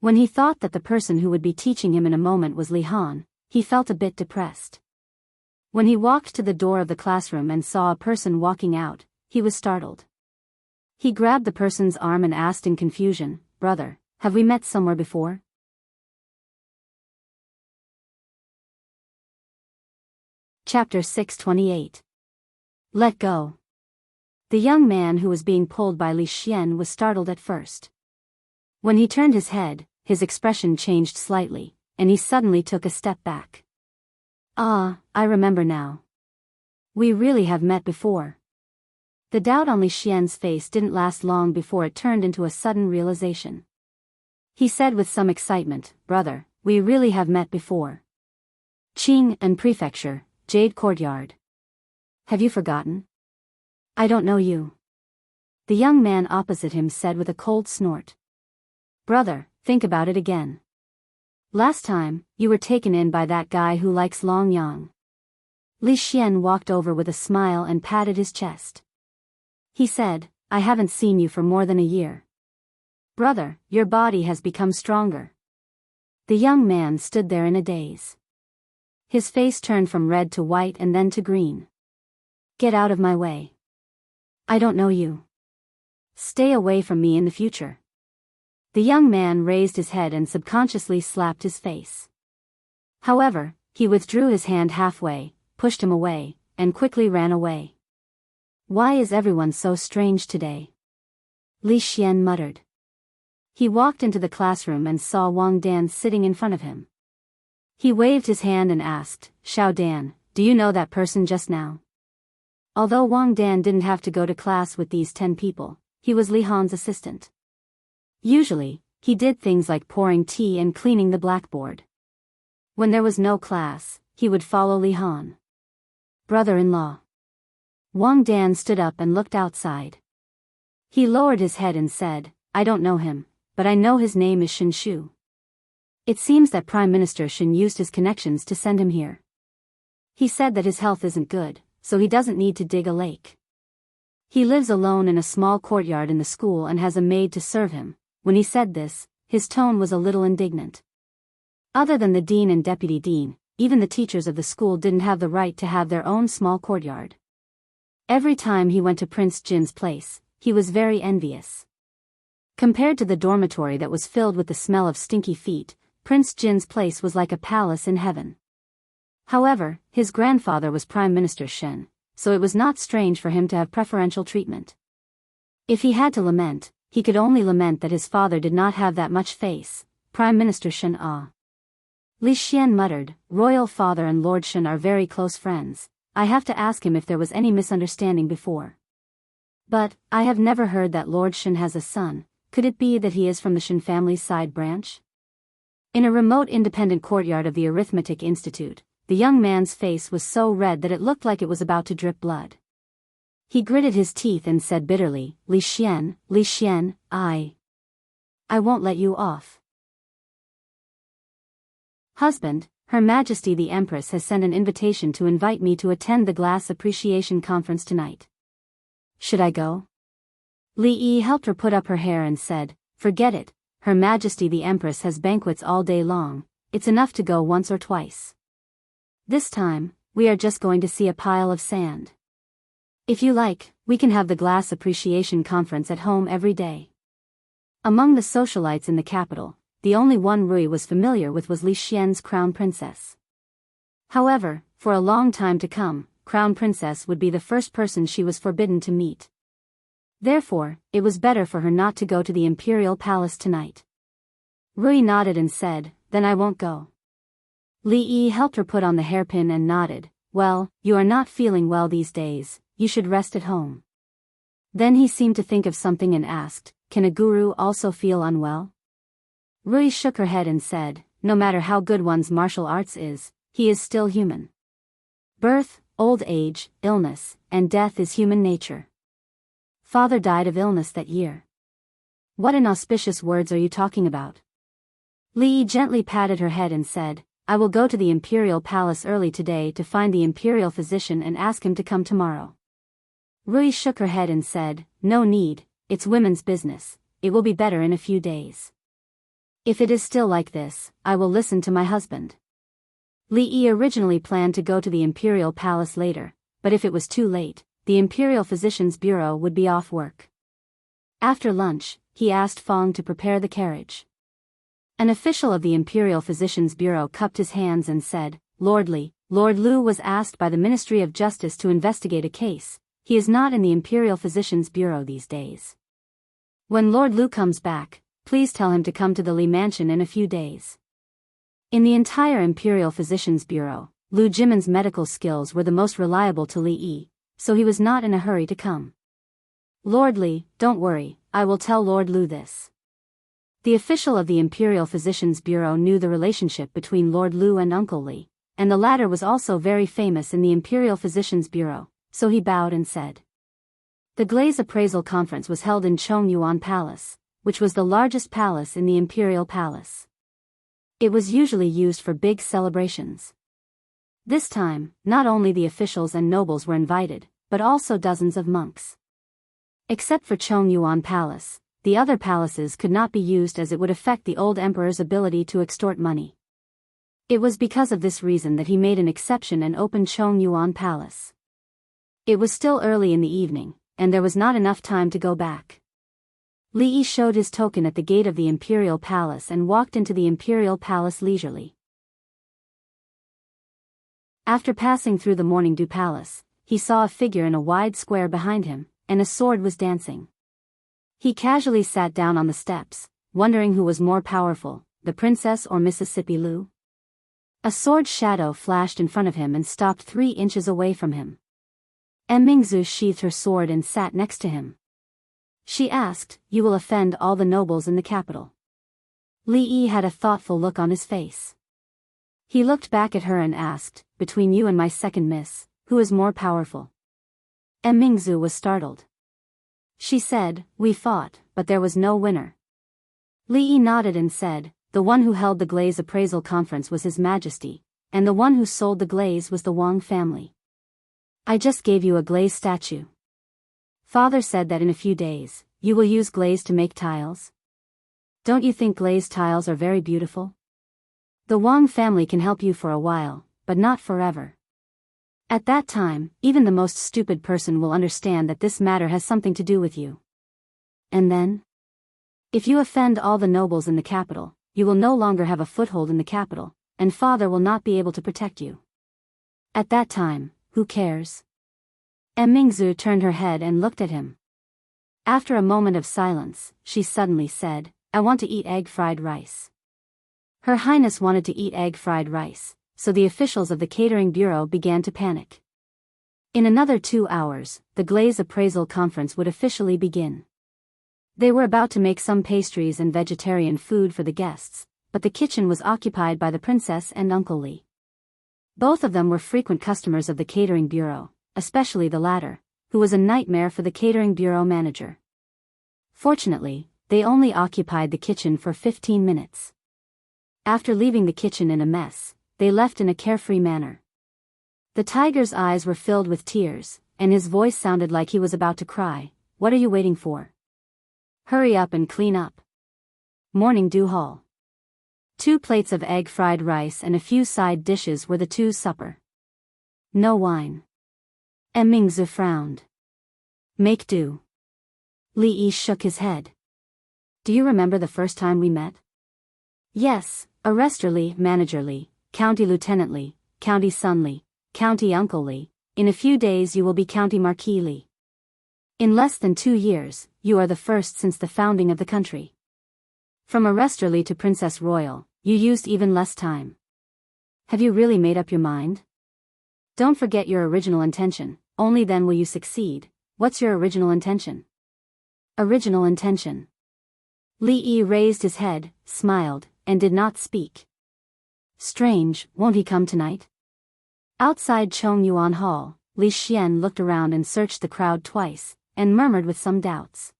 When he thought that the person who would be teaching him in a moment was Li Han, he felt a bit depressed. When he walked to the door of the classroom and saw a person walking out, he was startled. He grabbed the person's arm and asked in confusion, Brother, have we met somewhere before? Chapter 628. Let go. The young man who was being pulled by Li Xian was startled at first. When he turned his head, his expression changed slightly, and he suddenly took a step back. Ah, I remember now. We really have met before. The doubt on Li Xian's face didn't last long before it turned into a sudden realization. He said with some excitement, Brother, we really have met before. Qing and Prefecture, Jade Courtyard. Have you forgotten? I don't know you. The young man opposite him said with a cold snort. Brother, think about it again. Last time, you were taken in by that guy who likes long yang. Li Xian walked over with a smile and patted his chest. He said, I haven't seen you for more than a year. Brother, your body has become stronger. The young man stood there in a daze. His face turned from red to white and then to green. Get out of my way. I don't know you. Stay away from me in the future. The young man raised his head and subconsciously slapped his face. However, he withdrew his hand halfway, pushed him away, and quickly ran away. Why is everyone so strange today? Li Xian muttered. He walked into the classroom and saw Wang Dan sitting in front of him. He waved his hand and asked, Xiao Dan, do you know that person just now? Although Wang Dan didn't have to go to class with these 10 people, he was Li Han's assistant. Usually, he did things like pouring tea and cleaning the blackboard. When there was no class, he would follow Li Han. Brother-in-law. Wang Dan stood up and looked outside. He lowered his head and said, I don't know him, but I know his name is Shen Shu. It seems that Prime Minister Shen used his connections to send him here. He said that his health isn't good, so he doesn't need to dig a lake. He lives alone in a small courtyard in the school and has a maid to serve him. When he said this, his tone was a little indignant. Other than the dean and deputy dean, even the teachers of the school didn't have the right to have their own small courtyard. Every time he went to Prince Jin's place, he was very envious. Compared to the dormitory that was filled with the smell of stinky feet, Prince Jin's place was like a palace in heaven. However, his grandfather was Prime Minister Shen, so it was not strange for him to have preferential treatment. If he had to lament, he could only lament that his father did not have that much face. Prime Minister Shen Li Xian muttered, "Royal father and Lord Shen are very close friends. I have to ask him if there was any misunderstanding before. But, I have never heard that Lord Shen has a son. Could it be that he is from the Shen family's side branch?" In a remote independent courtyard of the Arithmetic Institute, the young man's face was so red that it looked like it was about to drip blood. He gritted his teeth and said bitterly, Li Xian, I won't let you off. Husband, Her Majesty the Empress has sent an invitation to invite me to attend the Glass Appreciation Conference tonight. Should I go? Li Yi helped her put up her hair and said, "Forget it, Her Majesty the Empress has banquets all day long, it's enough to go once or twice. This time, we are just going to see a pile of sand. If you like, we can have the Glass Appreciation Conference at home every day." Among the socialites in the capital, the only one Rui was familiar with was Li Xian's Crown Princess. However, for a long time to come, Crown Princess would be the first person she was forbidden to meet. Therefore, it was better for her not to go to the Imperial Palace tonight. Rui nodded and said, "Then I won't go." Li Yi helped her put on the hairpin and nodded, "Well, you are not feeling well these days, you should rest at home." Then he seemed to think of something and asked, "Can a guru also feel unwell?" Rui shook her head and said, "No matter how good one's martial arts is, he is still human. Birth, old age, illness, and death is human nature. Father died of illness that year." "What inauspicious words are you talking about?" Li Yi gently patted her head and said, "I will go to the Imperial Palace early today to find the Imperial physician and ask him to come tomorrow." Rui shook her head and said, "No need, it's women's business, it will be better in a few days. If it is still like this, I will listen to my husband." Li Yi originally planned to go to the Imperial Palace later, but if it was too late, the Imperial Physician's Bureau would be off work. After lunch, he asked Fong to prepare the carriage. An official of the Imperial Physician's Bureau cupped his hands and said, Lord Lu was asked by the Ministry of Justice to investigate a case. He is not in the Imperial Physician's Bureau these days. When Lord Lu comes back, please tell him to come to the Li Mansion in a few days." In the entire Imperial Physician's Bureau, Lu Jimin's medical skills were the most reliable to Li Yi, so he was not in a hurry to come. "Lord Li, don't worry, I will tell Lord Lu this." The official of the Imperial Physician's Bureau knew the relationship between Lord Lu and Uncle Li, and the latter was also very famous in the Imperial Physician's Bureau, so he bowed and said. The Glaze Appraisal Conference was held in Chongyuan Palace, which was the largest palace in the Imperial Palace. It was usually used for big celebrations. This time, not only the officials and nobles were invited, but also dozens of monks. Except for Chongyuan Palace, the other palaces could not be used as it would affect the old emperor's ability to extort money. It was because of this reason that he made an exception and opened Chongyuan Palace. It was still early in the evening, and there was not enough time to go back. Li Yi showed his token at the gate of the Imperial Palace and walked into the Imperial Palace leisurely. After passing through the Morning Dew Palace, he saw a figure in a wide square behind him, and a sword was dancing. He casually sat down on the steps, wondering who was more powerful, the princess or Mississippi Lu. A sword shadow flashed in front of him and stopped 3 inches away from him. Mingzu sheathed her sword and sat next to him. She asked, "You will offend all the nobles in the capital?" Li Yi had a thoughtful look on his face. He looked back at her and asked, "Between you and my second miss, who is more powerful?" Mingzu was startled. She said, "We fought, but there was no winner." Li Yi nodded and said, "The one who held the Glaze Appraisal Conference was His Majesty, and the one who sold the glaze was the Wang family. I just gave you a glaze statue." Father said that in a few days, you will use glaze to make tiles. Don't you think glazed tiles are very beautiful? The Wang family can help you for a while, but not forever. At that time, even the most stupid person will understand that this matter has something to do with you. And then? If you offend all the nobles in the capital, you will no longer have a foothold in the capital, and father will not be able to protect you. At that time, who cares? Mingzu turned her head and looked at him. After a moment of silence, she suddenly said, I want to eat egg fried rice. Her Highness wanted to eat egg fried rice, so the officials of the catering bureau began to panic. In another 2 hours, the glaze appraisal conference would officially begin. They were about to make some pastries and vegetarian food for the guests, but the kitchen was occupied by the princess and Uncle Li. Both of them were frequent customers of the catering bureau, especially the latter, who was a nightmare for the catering bureau manager. Fortunately, they only occupied the kitchen for 15 minutes. After leaving the kitchen in a mess, they left in a carefree manner. The tiger's eyes were filled with tears, and his voice sounded like he was about to cry. What are you waiting for? Hurry up and clean up. Morning Dew Hall. 2 plates of egg fried rice and a few side dishes were the two's supper. No wine. Mingzu frowned. Make do. Li Yi shook his head. Do you remember the first time we met? Yes, Arrestor Li, Manager Li, County Lieutenant Li, County Son Li, County Uncle Li. In a few days you will be County Marquis Li. In less than 2 years, you are the first since the founding of the country. From Arrestor Li to Princess Royal, you used even less time. Have you really made up your mind? Don't forget your original intention, only then will you succeed. What's your original intention? Original intention. Li Yi raised his head, smiled, and did not speak. Strange, won't he come tonight? Outside Chongyuan Hall, Li Xian looked around and searched the crowd twice, and murmured with some doubts.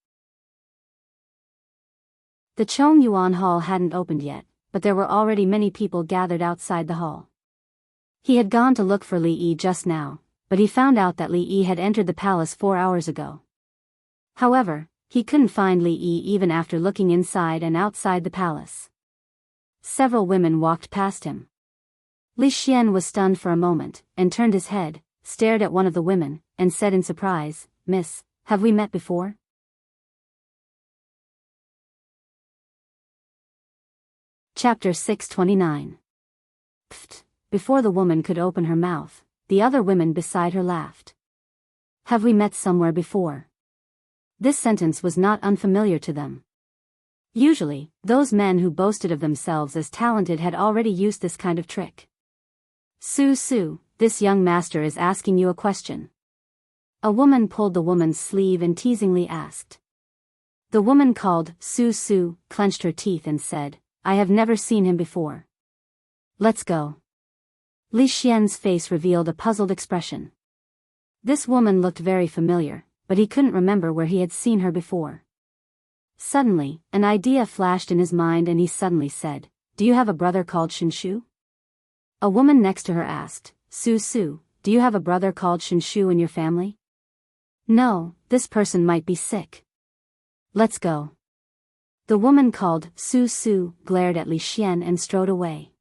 The Chongyuan Hall hadn't opened yet, but there were already many people gathered outside the hall. He had gone to look for Li Yi just now, but he found out that Li Yi had entered the palace 4 hours ago. However, he couldn't find Li Yi even after looking inside and outside the palace. Several women walked past him. Li Xian was stunned for a moment, and turned his head, stared at one of the women, and said in surprise, Miss, have we met before? Chapter 629. Pfft. Before the woman could open her mouth, the other women beside her laughed. Have we met somewhere before? This sentence was not unfamiliar to them. Usually, those men who boasted of themselves as talented had already used this kind of trick. Su, this young master is asking you a question. A woman pulled the woman's sleeve and teasingly asked. The woman called Su, clenched her teeth and said, I have never seen him before. Let's go. Li Xian's face revealed a puzzled expression. This woman looked very familiar, but he couldn't remember where he had seen her before. Suddenly, an idea flashed in his mind and he suddenly said, Do you have a brother called Shinshu? A woman next to her asked, Su, do you have a brother called Shinshu in your family? No, this person might be sick. Let's go. The woman called Su glared at Li Xian and strode away.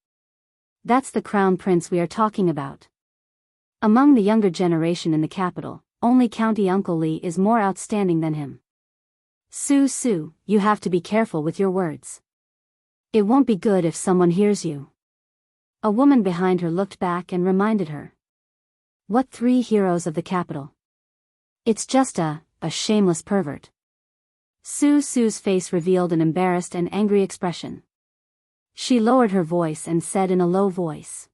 That's the crown prince we are talking about. Among the younger generation in the capital, only County Uncle Li is more outstanding than him. Su, you have to be careful with your words. It won't be good if someone hears you. A woman behind her looked back and reminded her. What 3 heroes of the capital? It's just a shameless pervert. Su's face revealed an embarrassed and angry expression. She lowered her voice and said in a low voice.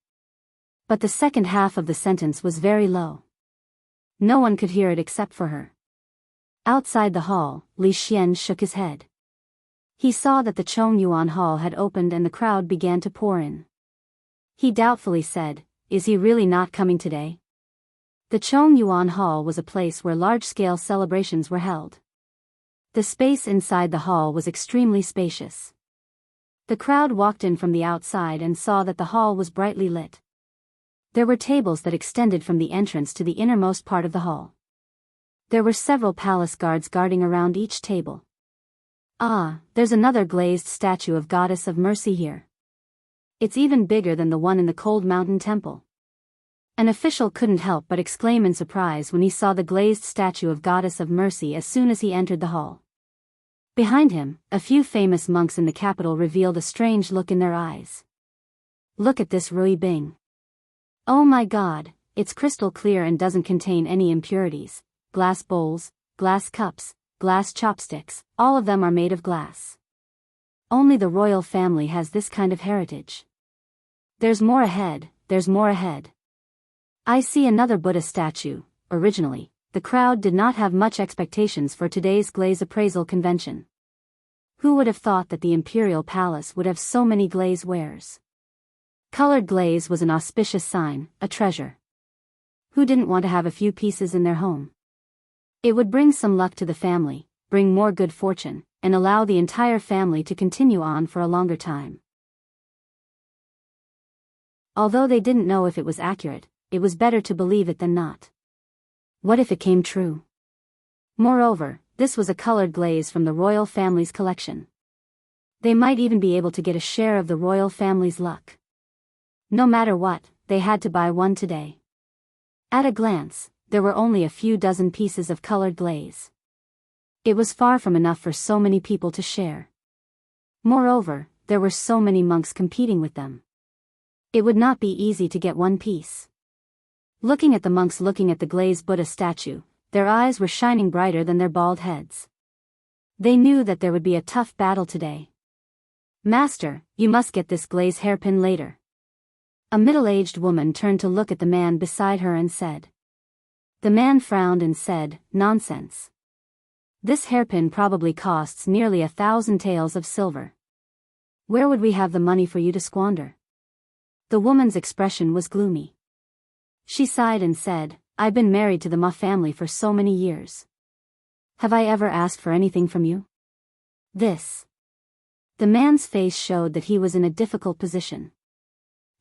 But the second half of the sentence was very low. No one could hear it except for her. Outside the hall, Li Xian shook his head. He saw that the Chongyuan Hall had opened and the crowd began to pour in. He doubtfully said, Is he really not coming today? The Chongyuan Hall was a place where large-scale celebrations were held. The space inside the hall was extremely spacious. The crowd walked in from the outside and saw that the hall was brightly lit. There were tables that extended from the entrance to the innermost part of the hall. There were several palace guards guarding around each table. Ah, there's another glazed statue of Goddess of Mercy here. It's even bigger than the one in the Cold Mountain Temple. An official couldn't help but exclaim in surprise when he saw the glazed statue of Goddess of Mercy as soon as he entered the hall. Behind him, a few famous monks in the capital revealed a strange look in their eyes. Look at this Rui Bing. Oh my god, it's crystal clear and doesn't contain any impurities. Glass bowls, glass cups, glass chopsticks, all of them are made of glass. Only the royal family has this kind of heritage. There's more ahead, there's more ahead. I see another Buddha statue. Originally, the crowd did not have much expectations for today's glaze appraisal convention. Who would have thought that the imperial palace would have so many glaze wares? Colored glaze was an auspicious sign, a treasure. Who didn't want to have a few pieces in their home? It would bring some luck to the family, bring more good fortune, and allow the entire family to continue on for a longer time. Although they didn't know if it was accurate, it was better to believe it than not. What if it came true? Moreover, this was a colored glaze from the royal family's collection. They might even be able to get a share of the royal family's luck. No matter what, they had to buy one today. At a glance, there were only a few dozen pieces of colored glaze. It was far from enough for so many people to share. Moreover, there were so many monks competing with them. It would not be easy to get one piece. Looking at the monks looking at the glazed Buddha statue, their eyes were shining brighter than their bald heads. They knew that there would be a tough battle today. Master, you must get this glaze hairpin later. A middle-aged woman turned to look at the man beside her and said. The man frowned and said, nonsense. This hairpin probably costs nearly 1,000 taels of silver. Where would we have the money for you to squander? The woman's expression was gloomy. She sighed and said, I've been married to the Ma family for so many years. Have I ever asked for anything from you? This. The man's face showed that he was in a difficult position.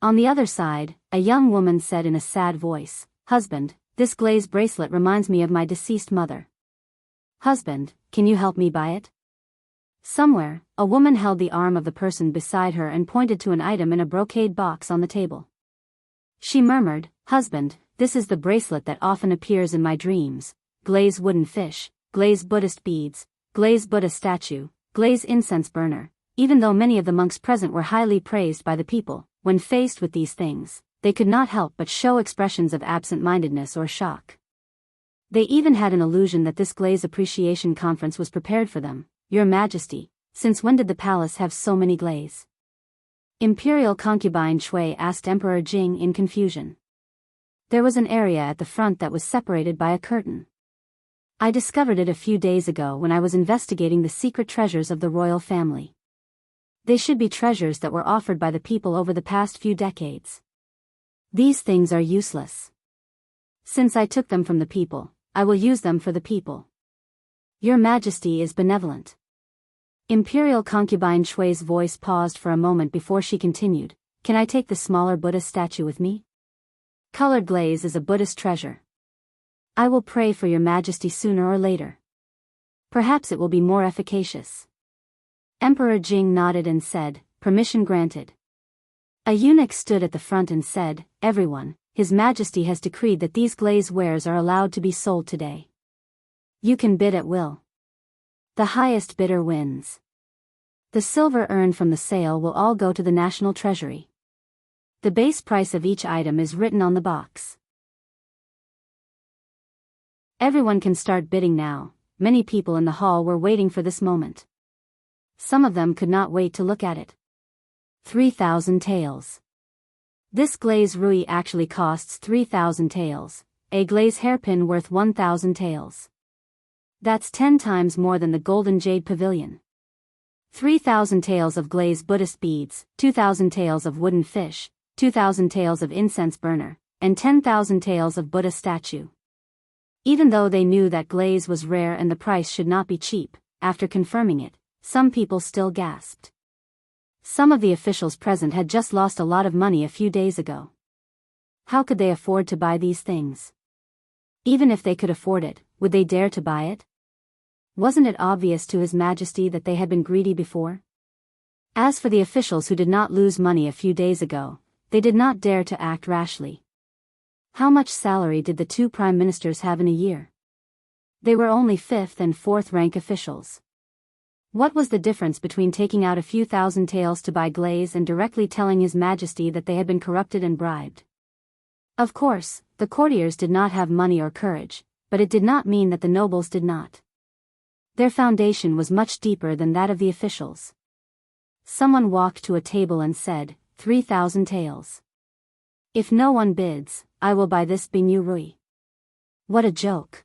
On the other side, a young woman said in a sad voice, Husband, this glazed bracelet reminds me of my deceased mother. Husband, can you help me buy it? Somewhere, a woman held the arm of the person beside her and pointed to an item in a brocade box on the table. She murmured, Husband, this is the bracelet that often appears in my dreams. Glazed wooden fish, glazed Buddhist beads, glazed Buddha statue, glazed incense burner. Even though many of the monks present were highly praised by the people, when faced with these things, they could not help but show expressions of absent-mindedness or shock. They even had an illusion that this glaze appreciation conference was prepared for them. Your Majesty, since when did the palace have so many glaze? Imperial concubine Shui asked Emperor Jing in confusion. There was an area at the front that was separated by a curtain. I discovered it a few days ago when I was investigating the secret treasures of the royal family. They should be treasures that were offered by the people over the past few decades. These things are useless. Since I took them from the people, I will use them for the people. Your Majesty is benevolent. Imperial concubine Shui's voice paused for a moment before she continued, Can I take the smaller Buddha statue with me? Colored glaze is a Buddhist treasure. I will pray for your Majesty sooner or later. Perhaps it will be more efficacious. Emperor Jing nodded and said, Permission granted. A eunuch stood at the front and said, Everyone, His Majesty has decreed that these glaze wares are allowed to be sold today. You can bid at will. The highest bidder wins. The silver earned from the sale will all go to the national treasury. The base price of each item is written on the box. Everyone can start bidding now. Many people in the hall were waiting for this moment. Some of them could not wait to look at it. 3,000 taels. This glaze rui actually costs 3,000 taels, a glaze hairpin worth 1,000 taels. That's 10 times more than the golden jade pavilion. 3,000 taels of glazed Buddhist beads, 2,000 taels of wooden fish, 2,000 taels of incense burner, and 10,000 taels of Buddha statue. Even though they knew that glaze was rare and the price should not be cheap, after confirming it, some people still gasped. Some of the officials present had just lost a lot of money a few days ago. How could they afford to buy these things? Even if they could afford it, would they dare to buy it? Wasn't it obvious to His Majesty that they had been greedy before? As for the officials who did not lose money a few days ago, they did not dare to act rashly. How much salary did the two prime ministers have in a year? They were only 5th and 4th rank officials. What was the difference between taking out a few thousand taels to buy glaze and directly telling His Majesty that they had been corrupted and bribed? Of course, the courtiers did not have money or courage, but it did not mean that the nobles did not. Their foundation was much deeper than that of the officials. Someone walked to a table and said, 3,000 taels. If no one bids, I will buy this Binyu Rui. What a joke.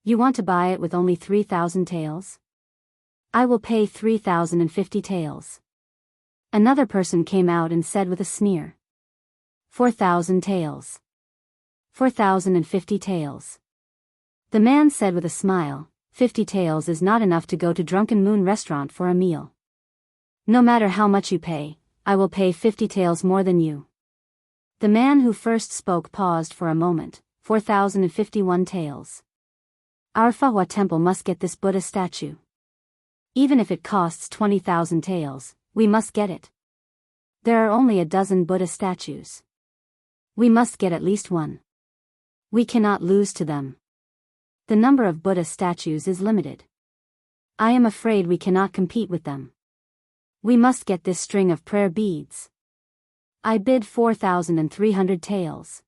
You want to buy it with only 3,000 taels? I will pay 3,050 taels. Another person came out and said with a sneer. 4,000 taels. 4,050 taels. The man said with a smile, 50 taels is not enough to go to Drunken Moon restaurant for a meal. No matter how much you pay, I will pay 50 taels more than you. The man who first spoke paused for a moment. 4,051 taels. Our Fahua temple must get this Buddha statue. Even if it costs 20,000 taels, we must get it. There are only a dozen Buddha statues. We must get at least one. We cannot lose to them. The number of Buddha statues is limited. I am afraid we cannot compete with them. We must get this string of prayer beads. I bid 4,300 taels.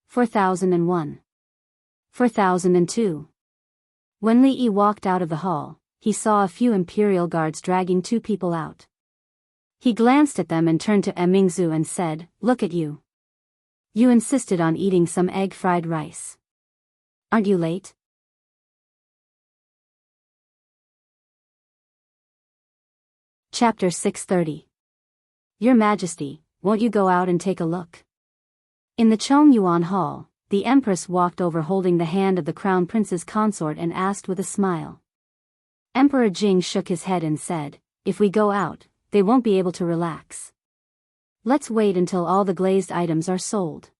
4,001. 4,002. When Li Yi walked out of the hall, he saw a few imperial guards dragging two people out. He glanced at them and turned to Mingzu and said, "Look at you. You insisted on eating some egg-fried rice. Aren't you late?" Chapter 630. Your Majesty, won't you go out and take a look? In the Chongyuan Hall, the Empress walked over holding the hand of the Crown Prince's consort and asked with a smile. Emperor Jing shook his head and said, "If we go out, they won't be able to relax. Let's wait until all the glazed items are sold."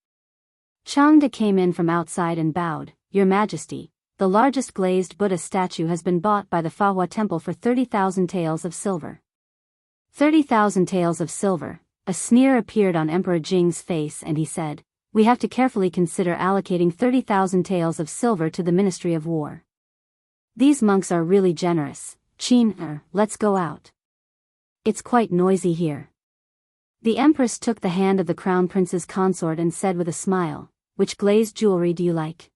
Changde came in from outside and bowed. "Your Majesty, the largest glazed Buddha statue has been bought by the Fahua Temple for 30,000 taels of silver." 30,000 taels of silver. A sneer appeared on Emperor Jing's face and he said, "We have to carefully consider allocating 30,000 taels of silver to the Ministry of War. These monks are really generous. Let's go out. It's quite noisy here." The Empress took the hand of the Crown Prince's consort and said with a smile, "Which glazed jewelry do you like?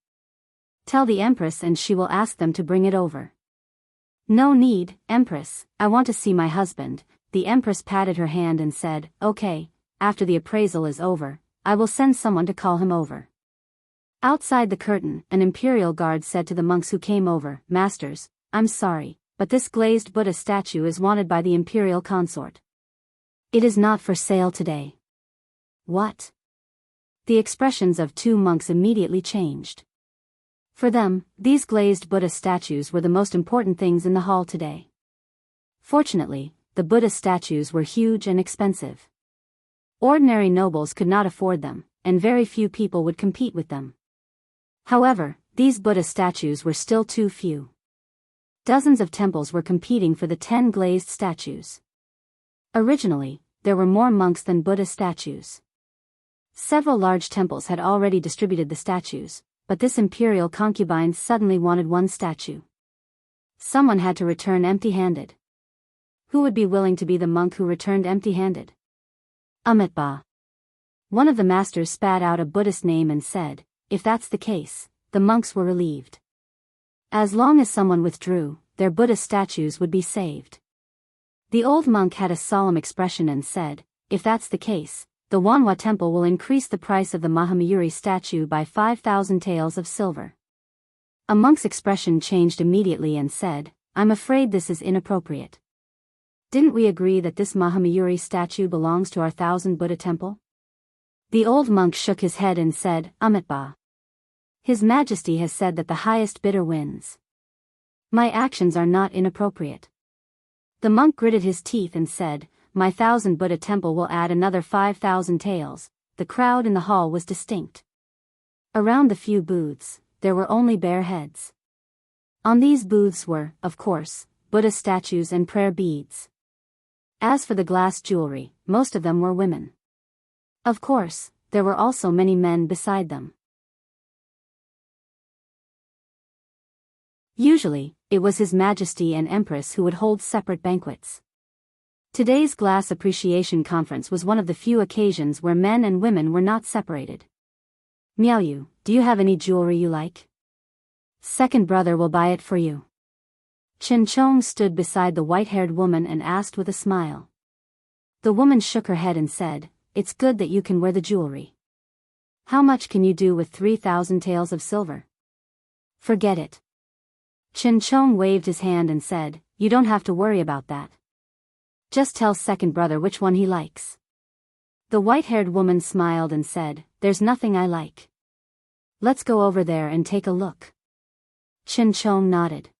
Tell the Empress and she will ask them to bring it over." "No need, Empress, I want to see my husband." The Empress patted her hand and said, "Okay, after the appraisal is over, I will send someone to call him over." Outside the curtain, an imperial guard said to the monks who came over, "Masters, I'm sorry, but this glazed Buddha statue is wanted by the imperial consort. It is not for sale today." "What?" The expressions of two monks immediately changed. For them, these glazed Buddha statues were the most important things in the hall today. Fortunately, the Buddha statues were huge and expensive. Ordinary nobles could not afford them, and very few people would compete with them. However, these Buddha statues were still too few. Dozens of temples were competing for the 10 glazed statues. Originally, there were more monks than Buddha statues. Several large temples had already distributed the statues, but this imperial concubine suddenly wanted one statue. Someone had to return empty-handed. Who would be willing to be the monk who returned empty-handed? Amitba. One of the masters spat out a Buddhist name and said, "If that's the case," the monks were relieved. As long as someone withdrew, their Buddha statues would be saved. The old monk had a solemn expression and said, "If that's the case, the Wanhua Temple will increase the price of the Mahamayuri statue by 5,000 taels of silver." A monk's expression changed immediately and said, "I'm afraid this is inappropriate. Didn't we agree that this Mahamayuri statue belongs to our 1,000 Buddha temple?" The old monk shook his head and said, "Amitba. His Majesty has said that the highest bidder wins. My actions are not inappropriate." The monk gritted his teeth and said, "My 1,000 Buddha temple will add another 5,000 taels." The crowd in the hall was distinct. Around the few booths, there were only bare heads. On these booths were, of course, Buddha statues and prayer beads. As for the glass jewelry, most of them were women. Of course, there were also many men beside them. Usually, it was His Majesty and Empress who would hold separate banquets. Today's Glass Appreciation Conference was one of the few occasions where men and women were not separated. Miaoyu, do you have any jewelry you like? Second brother will buy it for you. Chen Chong stood beside the white-haired woman and asked with a smile. The woman shook her head and said, "It's good that you can wear the jewelry. How much can you do with 3,000 taels of silver?" "Forget it." Chen Chong waved his hand and said, "You don't have to worry about that. Just tell second brother which one he likes." The white-haired woman smiled and said, "There's nothing I like. Let's go over there and take a look." Chen Chong nodded.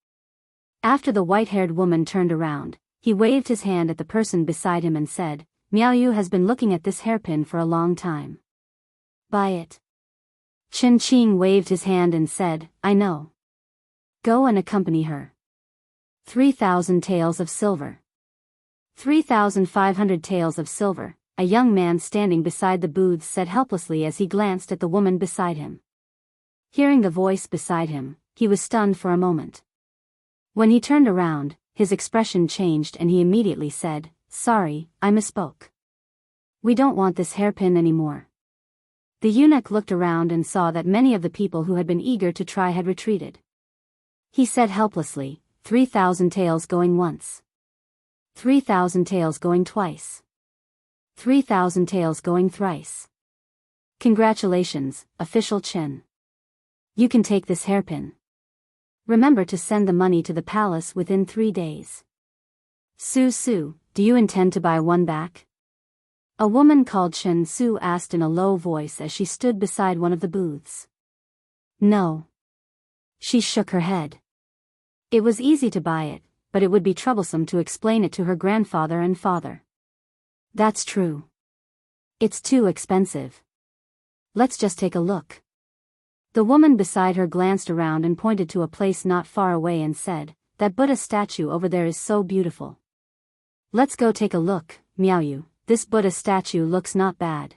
After the white-haired woman turned around, he waved his hand at the person beside him and said, "Miaoyu has been looking at this hairpin for a long time. Buy it." Chen Qing waved his hand and said, "I know. Go and accompany her. 3,000 taels of silver." 3,500 taels of silver, a young man standing beside the booths said helplessly as he glanced at the woman beside him. Hearing the voice beside him, he was stunned for a moment. When he turned around, his expression changed and he immediately said, "Sorry, I misspoke. We don't want this hairpin anymore." The eunuch looked around and saw that many of the people who had been eager to try had retreated. He said helplessly, 3,000 taels going once. 3,000 taels going twice. 3,000 taels going thrice. Congratulations, Official Chen. You can take this hairpin. Remember to send the money to the palace within 3 days. Su, do you intend to buy one back? A woman called Chen Su asked in a low voice as she stood beside one of the booths. No. She shook her head. It was easy to buy it, but it would be troublesome to explain it to her grandfather and father. That's true. It's too expensive. Let's just take a look. The woman beside her glanced around and pointed to a place not far away and said, "That Buddha statue over there is so beautiful. Let's go take a look, Miaoyu, this Buddha statue looks not bad.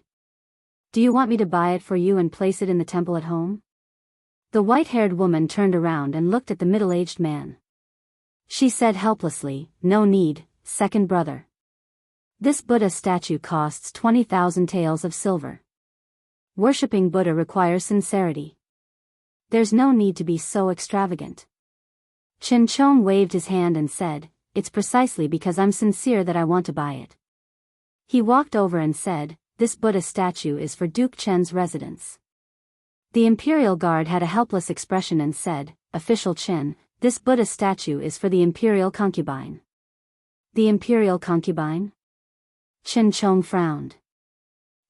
Do you want me to buy it for you and place it in the temple at home?" The white-haired woman turned around and looked at the middle-aged man. She said helplessly, "No need, second brother. This Buddha statue costs 20,000 taels of silver. Worshipping Buddha requires sincerity. There's no need to be so extravagant." Chen Chong waved his hand and said, "It's precisely because I'm sincere that I want to buy it." He walked over and said, "This Buddha statue is for Duke Chen's residence." The Imperial Guard had a helpless expression and said, "Official Chen, this Buddha statue is for the Imperial concubine." The Imperial concubine? Chen Chong frowned.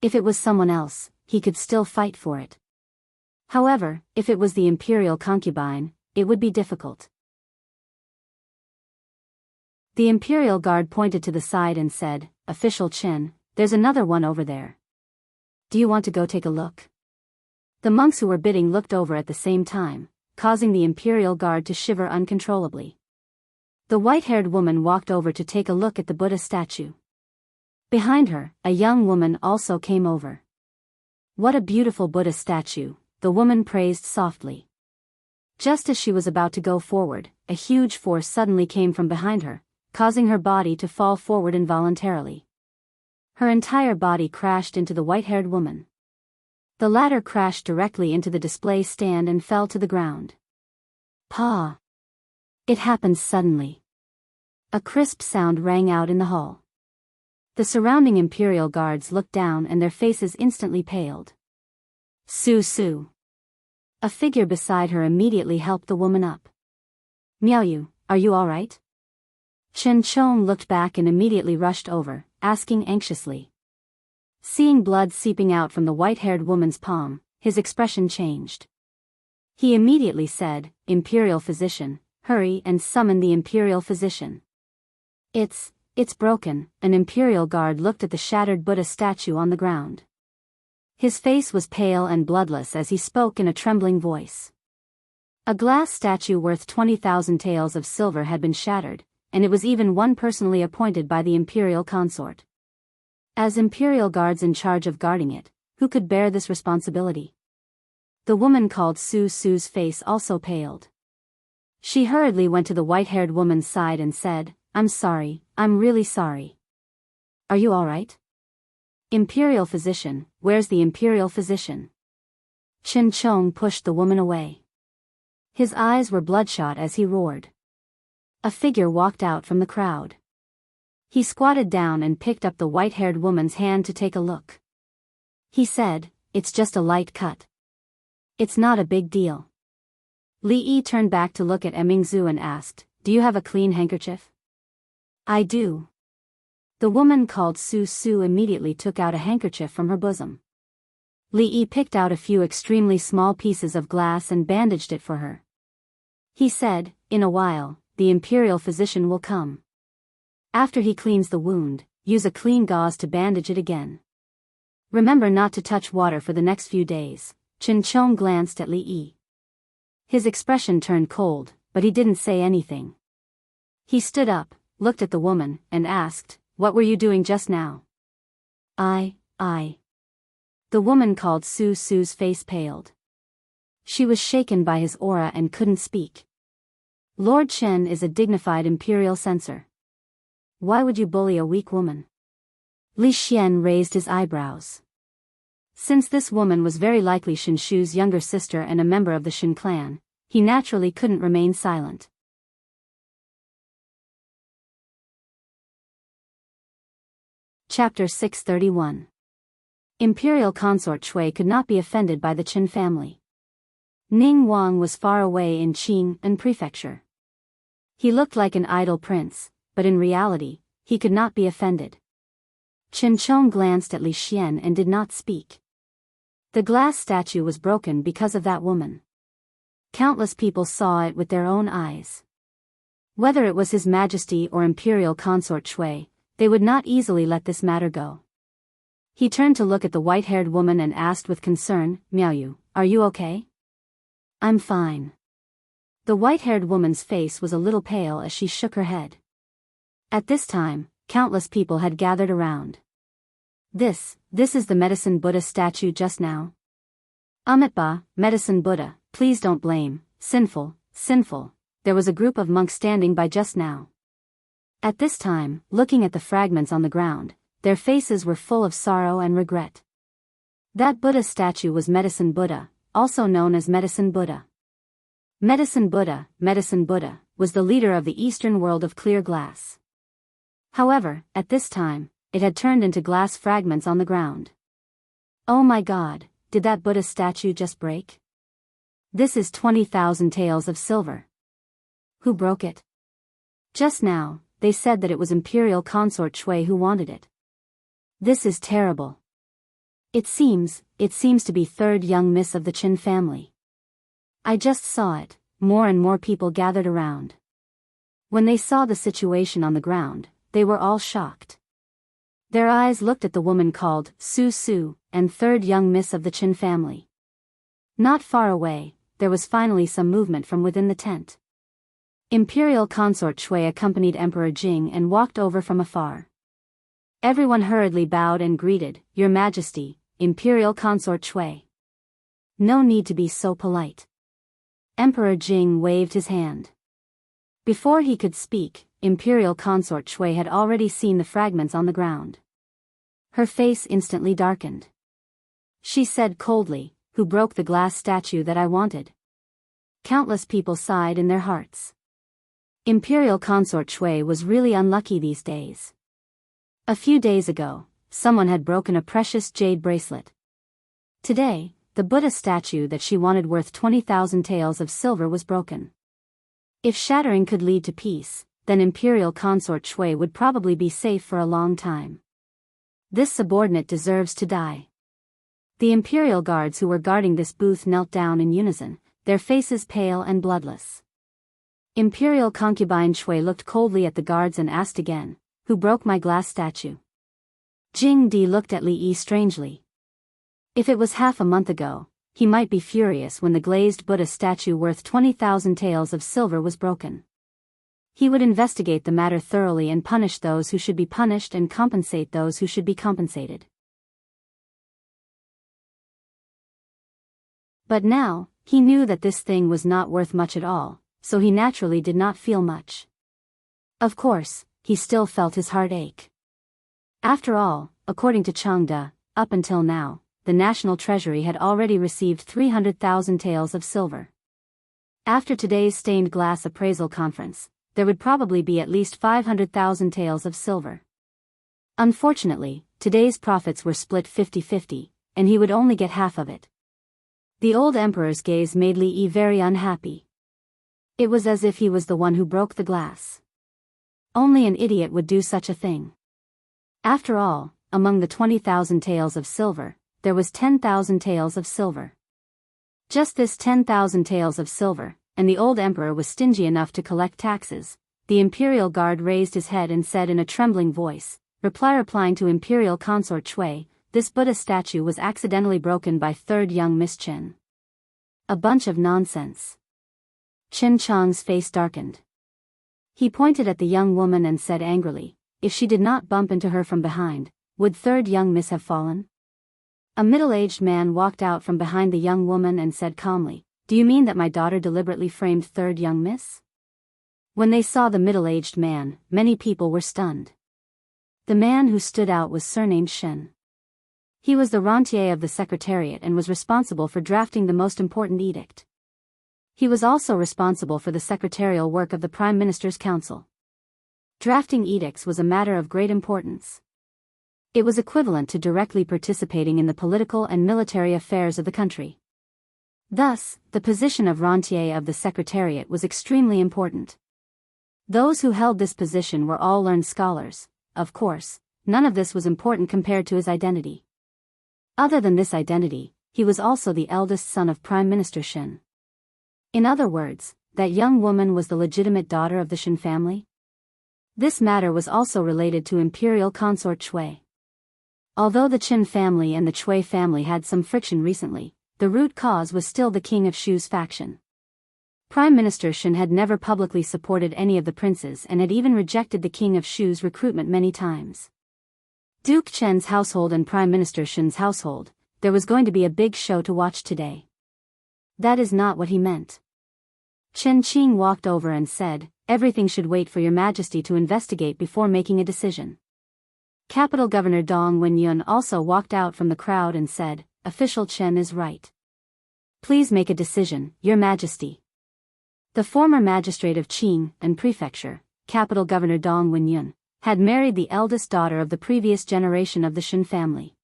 If it was someone else, he could still fight for it. However, if it was the Imperial concubine, it would be difficult. The Imperial Guard pointed to the side and said, "Official Chen, there's another one over there. Do you want to go take a look?" The monks who were bidding looked over at the same time, causing the Imperial Guard to shiver uncontrollably. The white-haired woman walked over to take a look at the Buddha statue. Behind her, a young woman also came over. "What a beautiful Buddha statue," the woman praised softly. Just as she was about to go forward, a huge force suddenly came from behind her, causing her body to fall forward involuntarily. Her entire body crashed into the white-haired woman. The latter crashed directly into the display stand and fell to the ground. Pa! It happened suddenly. A crisp sound rang out in the hall. The surrounding Imperial Guards looked down and their faces instantly paled. Su. A figure beside her immediately helped the woman up. "Miaoyu, are you all right?" Chen Chong looked back and immediately rushed over, asking anxiously. Seeing blood seeping out from the white-haired woman's palm, his expression changed. He immediately said, "Imperial physician, hurry and summon the Imperial physician." It's broken." An Imperial Guard looked at the shattered Buddha statue on the ground. His face was pale and bloodless as he spoke in a trembling voice. A glass statue worth 20,000 taels of silver had been shattered, and it was even one personally appointed by the imperial consort. As imperial guards in charge of guarding it, who could bear this responsibility? The woman called Su Su's face also paled. She hurriedly went to the white-haired woman's side and said, "I'm sorry, I'm really sorry. Are you all right?" "Imperial physician, where's the imperial physician?" Qin Chong pushed the woman away. His eyes were bloodshot as he roared. A figure walked out from the crowd. He squatted down and picked up the white-haired woman's hand to take a look. He said, "It's just a light cut. It's not a big deal." Li Yi turned back to look at Mingzhu and asked, "Do you have a clean handkerchief?" "I do." The woman called Su Su immediately took out a handkerchief from her bosom. Li Yi picked out a few extremely small pieces of glass and bandaged it for her. He said, "In a while, the imperial physician will come. After he cleans the wound, use a clean gauze to bandage it again. Remember not to touch water for the next few days." Qin Chong glanced at Li Yi. His expression turned cold, but he didn't say anything. He stood up, looked at the woman, and asked, "What were you doing just now?" I. The woman called Su Su's face paled. She was shaken by his aura and couldn't speak. Lord Chen is a dignified imperial censor. Why would you bully a weak woman? Li Xian raised his eyebrows. Since this woman was very likely Shin Shu's younger sister and a member of the Shin clan, he naturally couldn't remain silent. Chapter 631. Imperial consort Shui could not be offended by the Qin family. Ning Wang was far away in Qin and prefecture. He looked like an idle prince, but in reality, he could not be offended. Qin Chong glanced at Li Xian and did not speak. The glass statue was broken because of that woman. Countless people saw it with their own eyes. Whether it was His Majesty or Imperial Consort Shui, they would not easily let this matter go. He turned to look at the white-haired woman and asked with concern, "Miaoyu, are you okay?" "I'm fine." The white-haired woman's face was a little pale as she shook her head. At this time, countless people had gathered around. This is the Medicine Buddha statue just now. Amitba, Medicine Buddha, please don't blame, sinful. There was a group of monks standing by just now. At this time, looking at the fragments on the ground, their faces were full of sorrow and regret. That Buddha statue was Medicine Buddha, also known as Medicine Buddha. Medicine Buddha was the leader of the Eastern world of clear glass. However, at this time, it had turned into glass fragments on the ground. Oh my God, did that Buddha statue just break? This is 20,000 taels of silver. Who broke it? Just now, they said that it was Imperial Consort Shui who wanted it. This is terrible. It seems to be third young miss of the Qin family. I just saw it, more and more people gathered around. When they saw the situation on the ground, they were all shocked. Their eyes looked at the woman called Su Su, and third young miss of the Qin family. Not far away, there was finally some movement from within the tent. Imperial Consort Shui accompanied Emperor Jing and walked over from afar. Everyone hurriedly bowed and greeted, "Your Majesty, Imperial Consort Shui." No need to be so polite. Emperor Jing waved his hand. Before he could speak, Imperial Consort Shui had already seen the fragments on the ground. Her face instantly darkened. She said coldly, "Who broke the glass statue that I wanted?" Countless people sighed in their hearts. Imperial Consort Shui was really unlucky these days. A few days ago, someone had broken a precious jade bracelet. Today, the Buddha statue that she wanted worth 20,000 taels of silver was broken. If shattering could lead to peace, then Imperial Consort Shui would probably be safe for a long time. This subordinate deserves to die. The Imperial guards who were guarding this booth knelt down in unison, their faces pale and bloodless. Imperial concubine Shui looked coldly at the guards and asked again, "Who broke my glass statue?" Jing Di looked at Li Yi strangely. If it was half a month ago, he might be furious when the glazed Buddha statue worth 20,000 taels of silver was broken. He would investigate the matter thoroughly and punish those who should be punished and compensate those who should be compensated. But now, he knew that this thing was not worth much at all, so he naturally did not feel much. Of course, he still felt his heart ache. After all, according to Changde, up until now, the National Treasury had already received 300,000 taels of silver. After today's stained glass appraisal conference, there would probably be at least 500,000 taels of silver. Unfortunately, today's profits were split 50-50, and he would only get half of it. The old emperor's gaze made Li Yi very unhappy. It was as if he was the one who broke the glass. Only an idiot would do such a thing. After all, among the 20,000 taels of silver, there was 10,000 taels of silver. Just this 10,000 taels of silver, and the old emperor was stingy enough to collect taxes. The imperial guard raised his head and said in a trembling voice, replying to imperial consort Chui, this Buddha statue was accidentally broken by third young Miss Chen. A bunch of nonsense. Qin Chang's face darkened. He pointed at the young woman and said angrily, if she did not bump into her from behind, would third young Miss have fallen? A middle-aged man walked out from behind the young woman and said calmly, do you mean that my daughter deliberately framed third young Miss? When they saw the middle-aged man, many people were stunned. The man who stood out was surnamed Shen. He was the rentier of the Secretariat and was responsible for drafting the most important edict. He was also responsible for the secretarial work of the Prime Minister's Council. Drafting edicts was a matter of great importance. It was equivalent to directly participating in the political and military affairs of the country. Thus, the position of rentier of the Secretariat was extremely important. Those who held this position were all learned scholars. Of course, none of this was important compared to his identity. Other than this identity, he was also the eldest son of Prime Minister Shen. In other words, that young woman was the legitimate daughter of the Shen family. This matter was also related to imperial consort Chui. Although the Qin family and the Chui family had some friction recently, the root cause was still the King of Shu's faction. Prime Minister Shen had never publicly supported any of the princes and had even rejected the King of Shu's recruitment many times. Duke Chen's household and Prime Minister Shen's household, there was going to be a big show to watch today. That is not what he meant. Chen Qing walked over and said, everything should wait for your majesty to investigate before making a decision. Capital Governor Dong Wenyun also walked out from the crowd and said, Official Chen is right. Please make a decision, Your Majesty. The former magistrate of Qing and Prefecture, Capital Governor Dong Wenyun, had married the eldest daughter of the previous generation of the Shen family.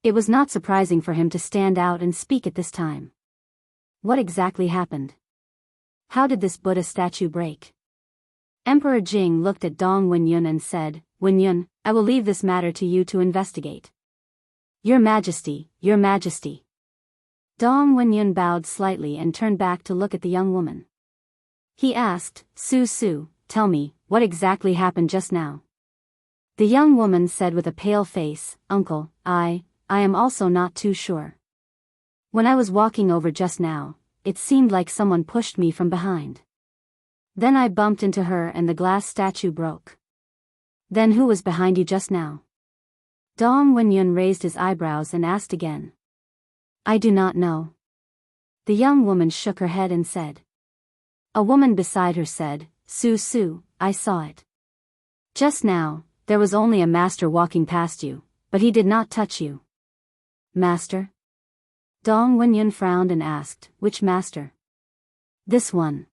It was not surprising for him to stand out and speak at this time. What exactly happened? How did this Buddha statue break? Emperor Jing looked at Dong Wenyun and said, Wenyun, I will leave this matter to you to investigate. Your Majesty, Your Majesty. Dong Wenyun bowed slightly and turned back to look at the young woman. He asked, Su, tell me, what exactly happened just now? The young woman said with a pale face, Uncle, I am also not too sure. When I was walking over just now, it seemed like someone pushed me from behind. Then I bumped into her and the glass statue broke. Then who was behind you just now? Dong Wenyun raised his eyebrows and asked again. I do not know. The young woman shook her head and said. A woman beside her said, Su, I saw it. Just now, there was only a master walking past you, but he did not touch you. Master? Dong Wenyun frowned and asked, which master? This one.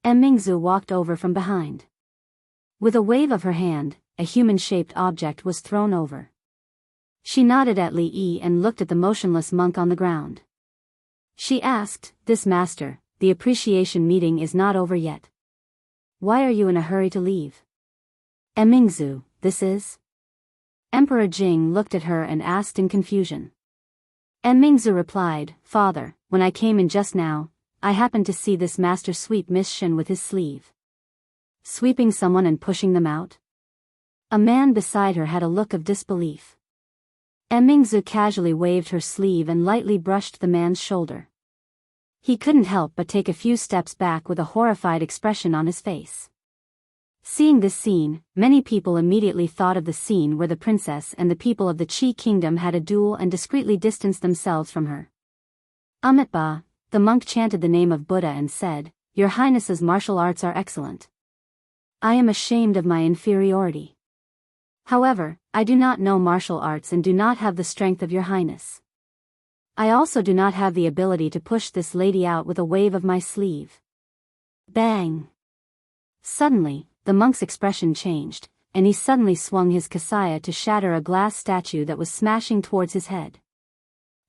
Mingzu walked over from behind. With a wave of her hand, a human-shaped object was thrown over. She nodded at Li Yi and looked at the motionless monk on the ground. She asked, this master, the appreciation meeting is not over yet. Why are you in a hurry to leave? Mingzu, this is? Emperor Jing looked at her and asked in confusion. Mingzu replied, Father, when I came in just now, I happened to see this master sweep Miss Shen with his sleeve. Sweeping someone and pushing them out? A man beside her had a look of disbelief. Mingzu casually waved her sleeve and lightly brushed the man's shoulder. He couldn't help but take a few steps back with a horrified expression on his face. Seeing this scene, many people immediately thought of the scene where the princess and the people of the Qi kingdom had a duel and discreetly distanced themselves from her. Amitabha, the monk chanted the name of Buddha and said, "Your Highness's martial arts are excellent. I am ashamed of my inferiority. However, I do not know martial arts and do not have the strength of your Highness. I also do not have the ability to push this lady out with a wave of my sleeve." Bang! Suddenly, the monk's expression changed, and he suddenly swung his kasaya to shatter a glass statue that was smashing towards his head.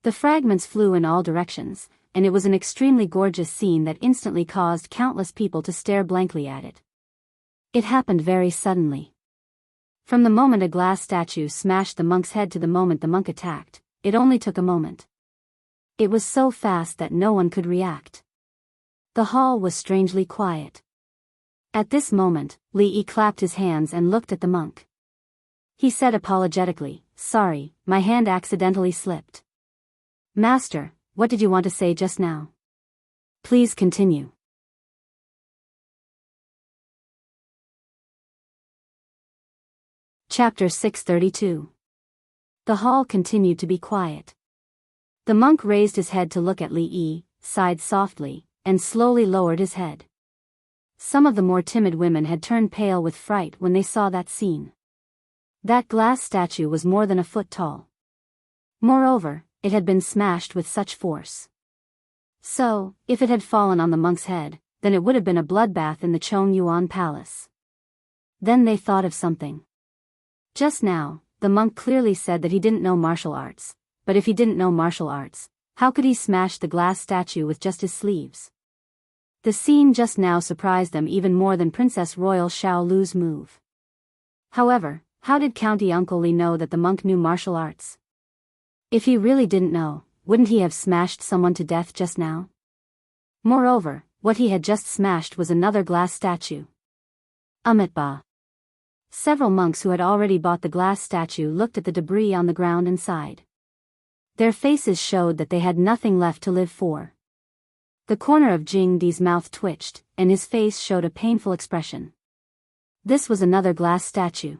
The fragments flew in all directions, and it was an extremely gorgeous scene that instantly caused countless people to stare blankly at it. It happened very suddenly. From the moment a glass statue smashed the monk's head to the moment the monk attacked, it only took a moment. It was so fast that no one could react. The hall was strangely quiet. At this moment, Li Yi clapped his hands and looked at the monk. He said apologetically, "Sorry, my hand accidentally slipped." "Master, what did you want to say just now? Please continue." Chapter 632. The hall continued to be quiet. The monk raised his head to look at Li Yi, sighed softly, and slowly lowered his head. Some of the more timid women had turned pale with fright when they saw that scene. That glass statue was more than a foot tall. Moreover, it had been smashed with such force. So, if it had fallen on the monk's head, then it would have been a bloodbath in the Chongyuan Palace. Then they thought of something. Just now, the monk clearly said that he didn't know martial arts, but if he didn't know martial arts, how could he smash the glass statue with just his sleeves? The scene just now surprised them even more than Princess Royal Xiaolu's move. However, how did County Uncle Li know that the monk knew martial arts? If he really didn't know, wouldn't he have smashed someone to death just now? Moreover, what he had just smashed was another glass statue. Amitabha. Several monks who had already bought the glass statue looked at the debris on the ground and sighed. Their faces showed that they had nothing left to live for. The corner of Jing Di's mouth twitched, and his face showed a painful expression. This was another glass statue.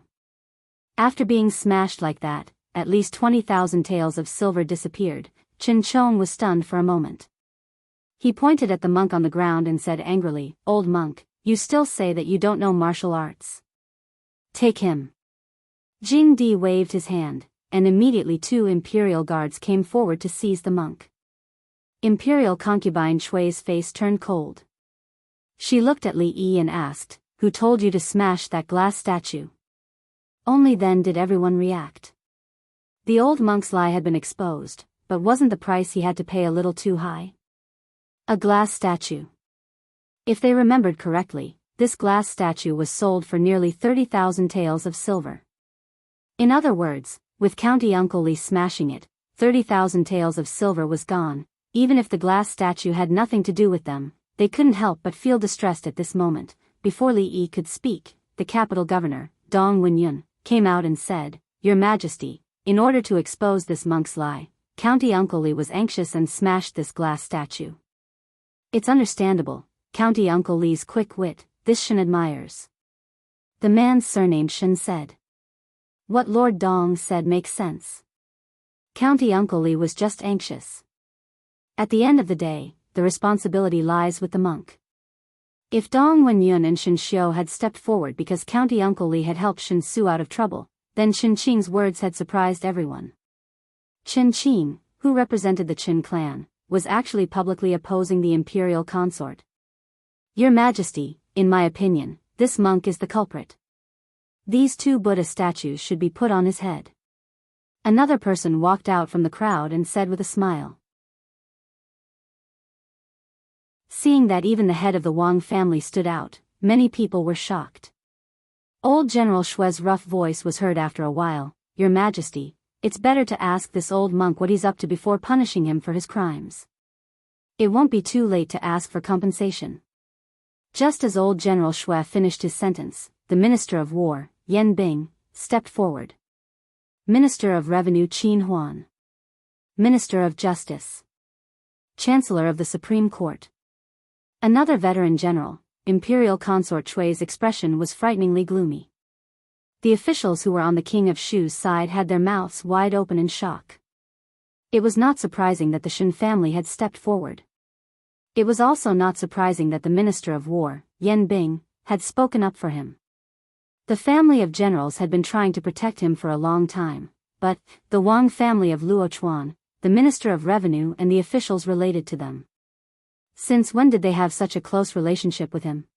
After being smashed like that, at least 20,000 taels of silver disappeared. Chen Chong was stunned for a moment. He pointed at the monk on the ground and said angrily, "Old monk, you still say that you don't know martial arts. Take him." Jing Di waved his hand, and immediately 2 imperial guards came forward to seize the monk. Imperial concubine Shui's face turned cold. She looked at Li Yi and asked, "Who told you to smash that glass statue?" Only then did everyone react. The old monk's lie had been exposed, but wasn't the price he had to pay a little too high? A glass statue. If they remembered correctly, this glass statue was sold for nearly 30,000 taels of silver. In other words, with County Uncle Li smashing it, 30,000 taels of silver was gone. Even if the glass statue had nothing to do with them, they couldn't help but feel distressed at this moment. Before Li Yi could speak, the capital governor, Dong Wenyun, came out and said, "Your Majesty, in order to expose this monk's lie, County Uncle Li was anxious and smashed this glass statue." It's understandable, County Uncle Li's quick wit, this Shen admires. The man surnamed Shen said. What Lord Dong said makes sense. County Uncle Li was just anxious. At the end of the day, the responsibility lies with the monk. If Dong Wenyun and Shen Xiu had stepped forward because County Uncle Li had helped Shen Su out of trouble, then Shen Qing's words had surprised everyone. Chen Qing, who represented the Qin clan, was actually publicly opposing the imperial consort. Your Majesty, in my opinion, this monk is the culprit. These 2 Buddha statues should be put on his head. Another person walked out from the crowd and said with a smile. Seeing that even the head of the Wang family stood out, many people were shocked. Old General Shui's rough voice was heard after a while, "Your Majesty, it's better to ask this old monk what he's up to before punishing him for his crimes. It won't be too late to ask for compensation." Just as old General Shui finished his sentence, the Minister of War, Yan Bing, stepped forward. Minister of Revenue Qin Huan. Minister of Justice. Chancellor of the Supreme Court. Another veteran general, Imperial Consort Shui's expression was frighteningly gloomy. The officials who were on the King of Shu's side had their mouths wide open in shock. It was not surprising that the Shen family had stepped forward. It was also not surprising that the Minister of War, Yan Bing, had spoken up for him. The family of generals had been trying to protect him for a long time, but the Wang family of Luochuan, the Minister of Revenue and the officials related to them. Since when did they have such a close relationship with him?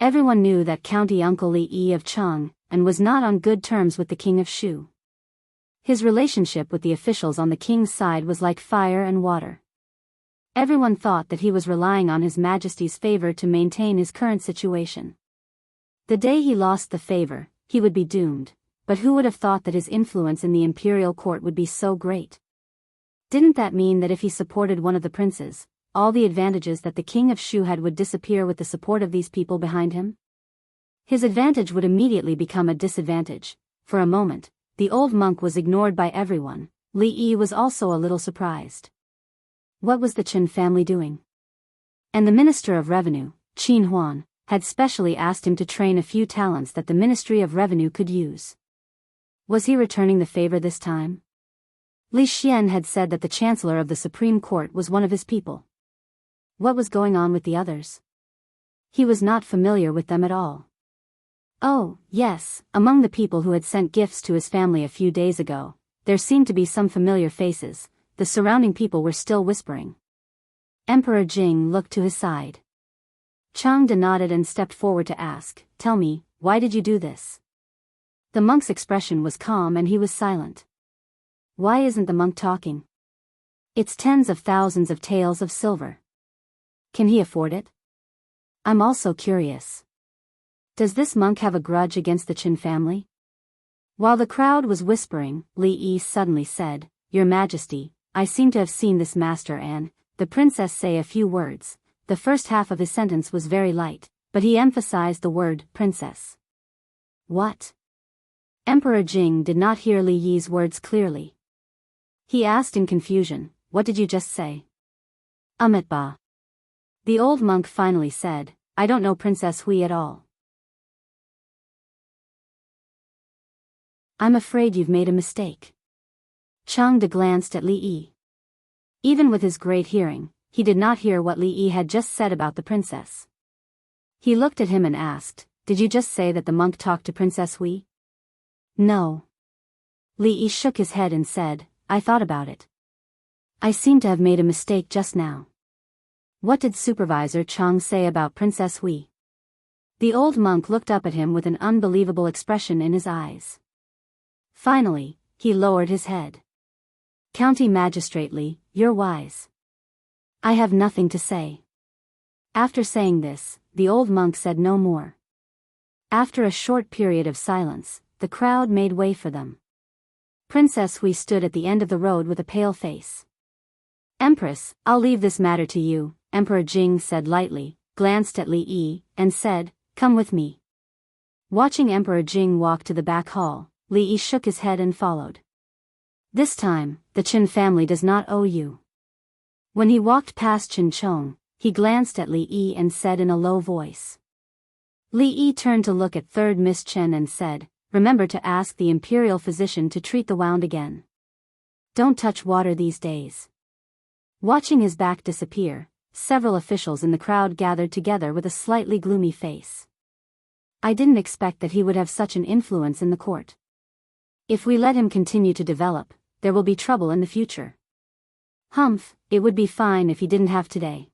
Everyone knew that County Uncle Li Yi of Chang, and was not on good terms with the King of Shu. His relationship with the officials on the king's side was like fire and water. Everyone thought that he was relying on His Majesty's favor to maintain his current situation. The day he lost the favor, he would be doomed, but who would have thought that his influence in the imperial court would be so great? Didn't that mean that if he supported one of the princes, all the advantages that the King of Shu had would disappear with the support of these people behind him? His advantage would immediately become a disadvantage. For a moment, the old monk was ignored by everyone. Li Yi was also a little surprised. What was the Chen family doing? And the Minister of Revenue, Qin Huan, had specially asked him to train a few talents that the Ministry of Revenue could use. Was he returning the favor this time? Li Xian had said that the Chancellor of the Supreme Court was one of his people. What was going on with the others? He was not familiar with them at all. Oh, yes, among the people who had sent gifts to his family a few days ago, there seemed to be some familiar faces. The surrounding people were still whispering. Emperor Jing looked to his side. Chang De nodded and stepped forward to ask, "Tell me, why did you do this?" The monk's expression was calm and he was silent. Why isn't the monk talking? It's tens of thousands of taels of silver. Can he afford it? I'm also curious. Does this monk have a grudge against the Qin family? While the crowd was whispering, Li Yi suddenly said, "Your Majesty, I seem to have seen this master and the princess say a few words." The first half of his sentence was very light, but he emphasized the word princess. What? Emperor Jing did not hear Li Yi's words clearly. He asked in confusion, "What did you just say?" Ba. The old monk finally said, "I don't know Princess Hui at all." I'm afraid you've made a mistake. Chang De glanced at Li Yi. Even with his great hearing, he did not hear what Li Yi had just said about the princess. He looked at him and asked, "Did you just say that the monk talked to Princess Hui?" No. Li Yi shook his head and said, "I thought about it. I seem to have made a mistake just now." What did Supervisor Chang say about Princess Hui? The old monk looked up at him with an unbelievable expression in his eyes. Finally, he lowered his head. County Magistrate Li, you're wise. I have nothing to say. After saying this, the old monk said no more. After a short period of silence, the crowd made way for them. Princess Hui stood at the end of the road with a pale face. "Empress, I'll leave this matter to you," Emperor Jing said lightly, glanced at Li Yi, and said, "Come with me." Watching Emperor Jing walk to the back hall, Li Yi shook his head and followed. "This time, the Qin family does not owe you." When he walked past Qin Chong, he glanced at Li Yi and said in a low voice. Li Yi turned to look at Third Miss Chen and said, "Remember to ask the imperial physician to treat the wound again. Don't touch water these days." Watching his back disappear, several officials in the crowd gathered together with a slightly gloomy face. I didn't expect that he would have such an influence in the court. If we let him continue to develop, there will be trouble in the future. Humph, it would be fine if he didn't have today.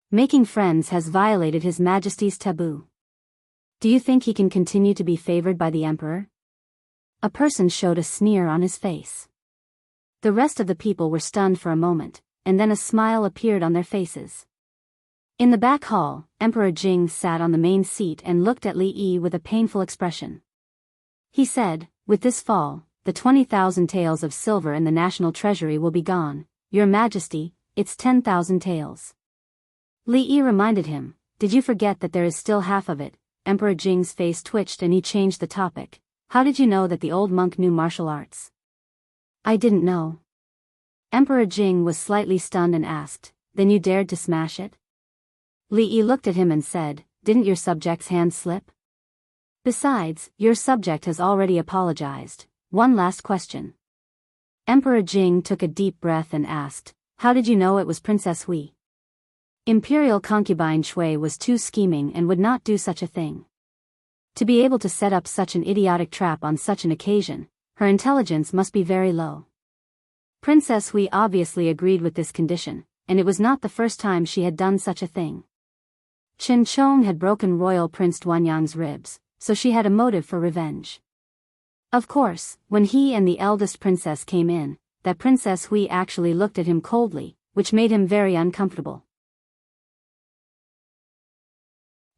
Making friends has violated His Majesty's taboo. Do you think he can continue to be favored by the emperor? A person showed a sneer on his face. The rest of the people were stunned for a moment, and then a smile appeared on their faces. In the back hall, Emperor Jing sat on the main seat and looked at Li Yi with a painful expression. He said, "With this fall, the 20,000 taels of silver in the national treasury will be gone. Your Majesty, it's 10,000 taels." Li Yi reminded him, "Did you forget that there is still half of it?" Emperor Jing's face twitched and he changed the topic. how did you know that the old monk knew martial arts? I didn't know. Emperor Jing was slightly stunned and asked, then you dared to smash it? Li Yi looked at him and said, didn't your subject's hand slip? Besides, your subject has already apologized. One last question. Emperor Jing took a deep breath and asked, how did you know it was Princess Hui? Imperial concubine Shui was too scheming and would not do such a thing. To be able to set up such an idiotic trap on such an occasion, her intelligence must be very low. Princess Hui obviously agreed with this condition, and it was not the first time she had done such a thing. Chen Chong had broken Royal Prince Duanyang's ribs, so she had a motive for revenge. Of course, when he and the eldest princess came in, that Princess Hui actually looked at him coldly, which made him very uncomfortable.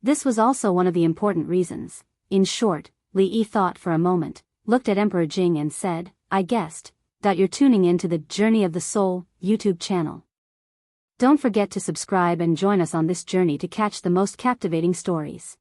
This was also one of the important reasons. In short, Li Yi thought for a moment, looked at Emperor Jing and said, I guessed that you're tuning in to the Journey of the Soul YouTube channel. Don't forget to subscribe and join us on this journey to catch the most captivating stories.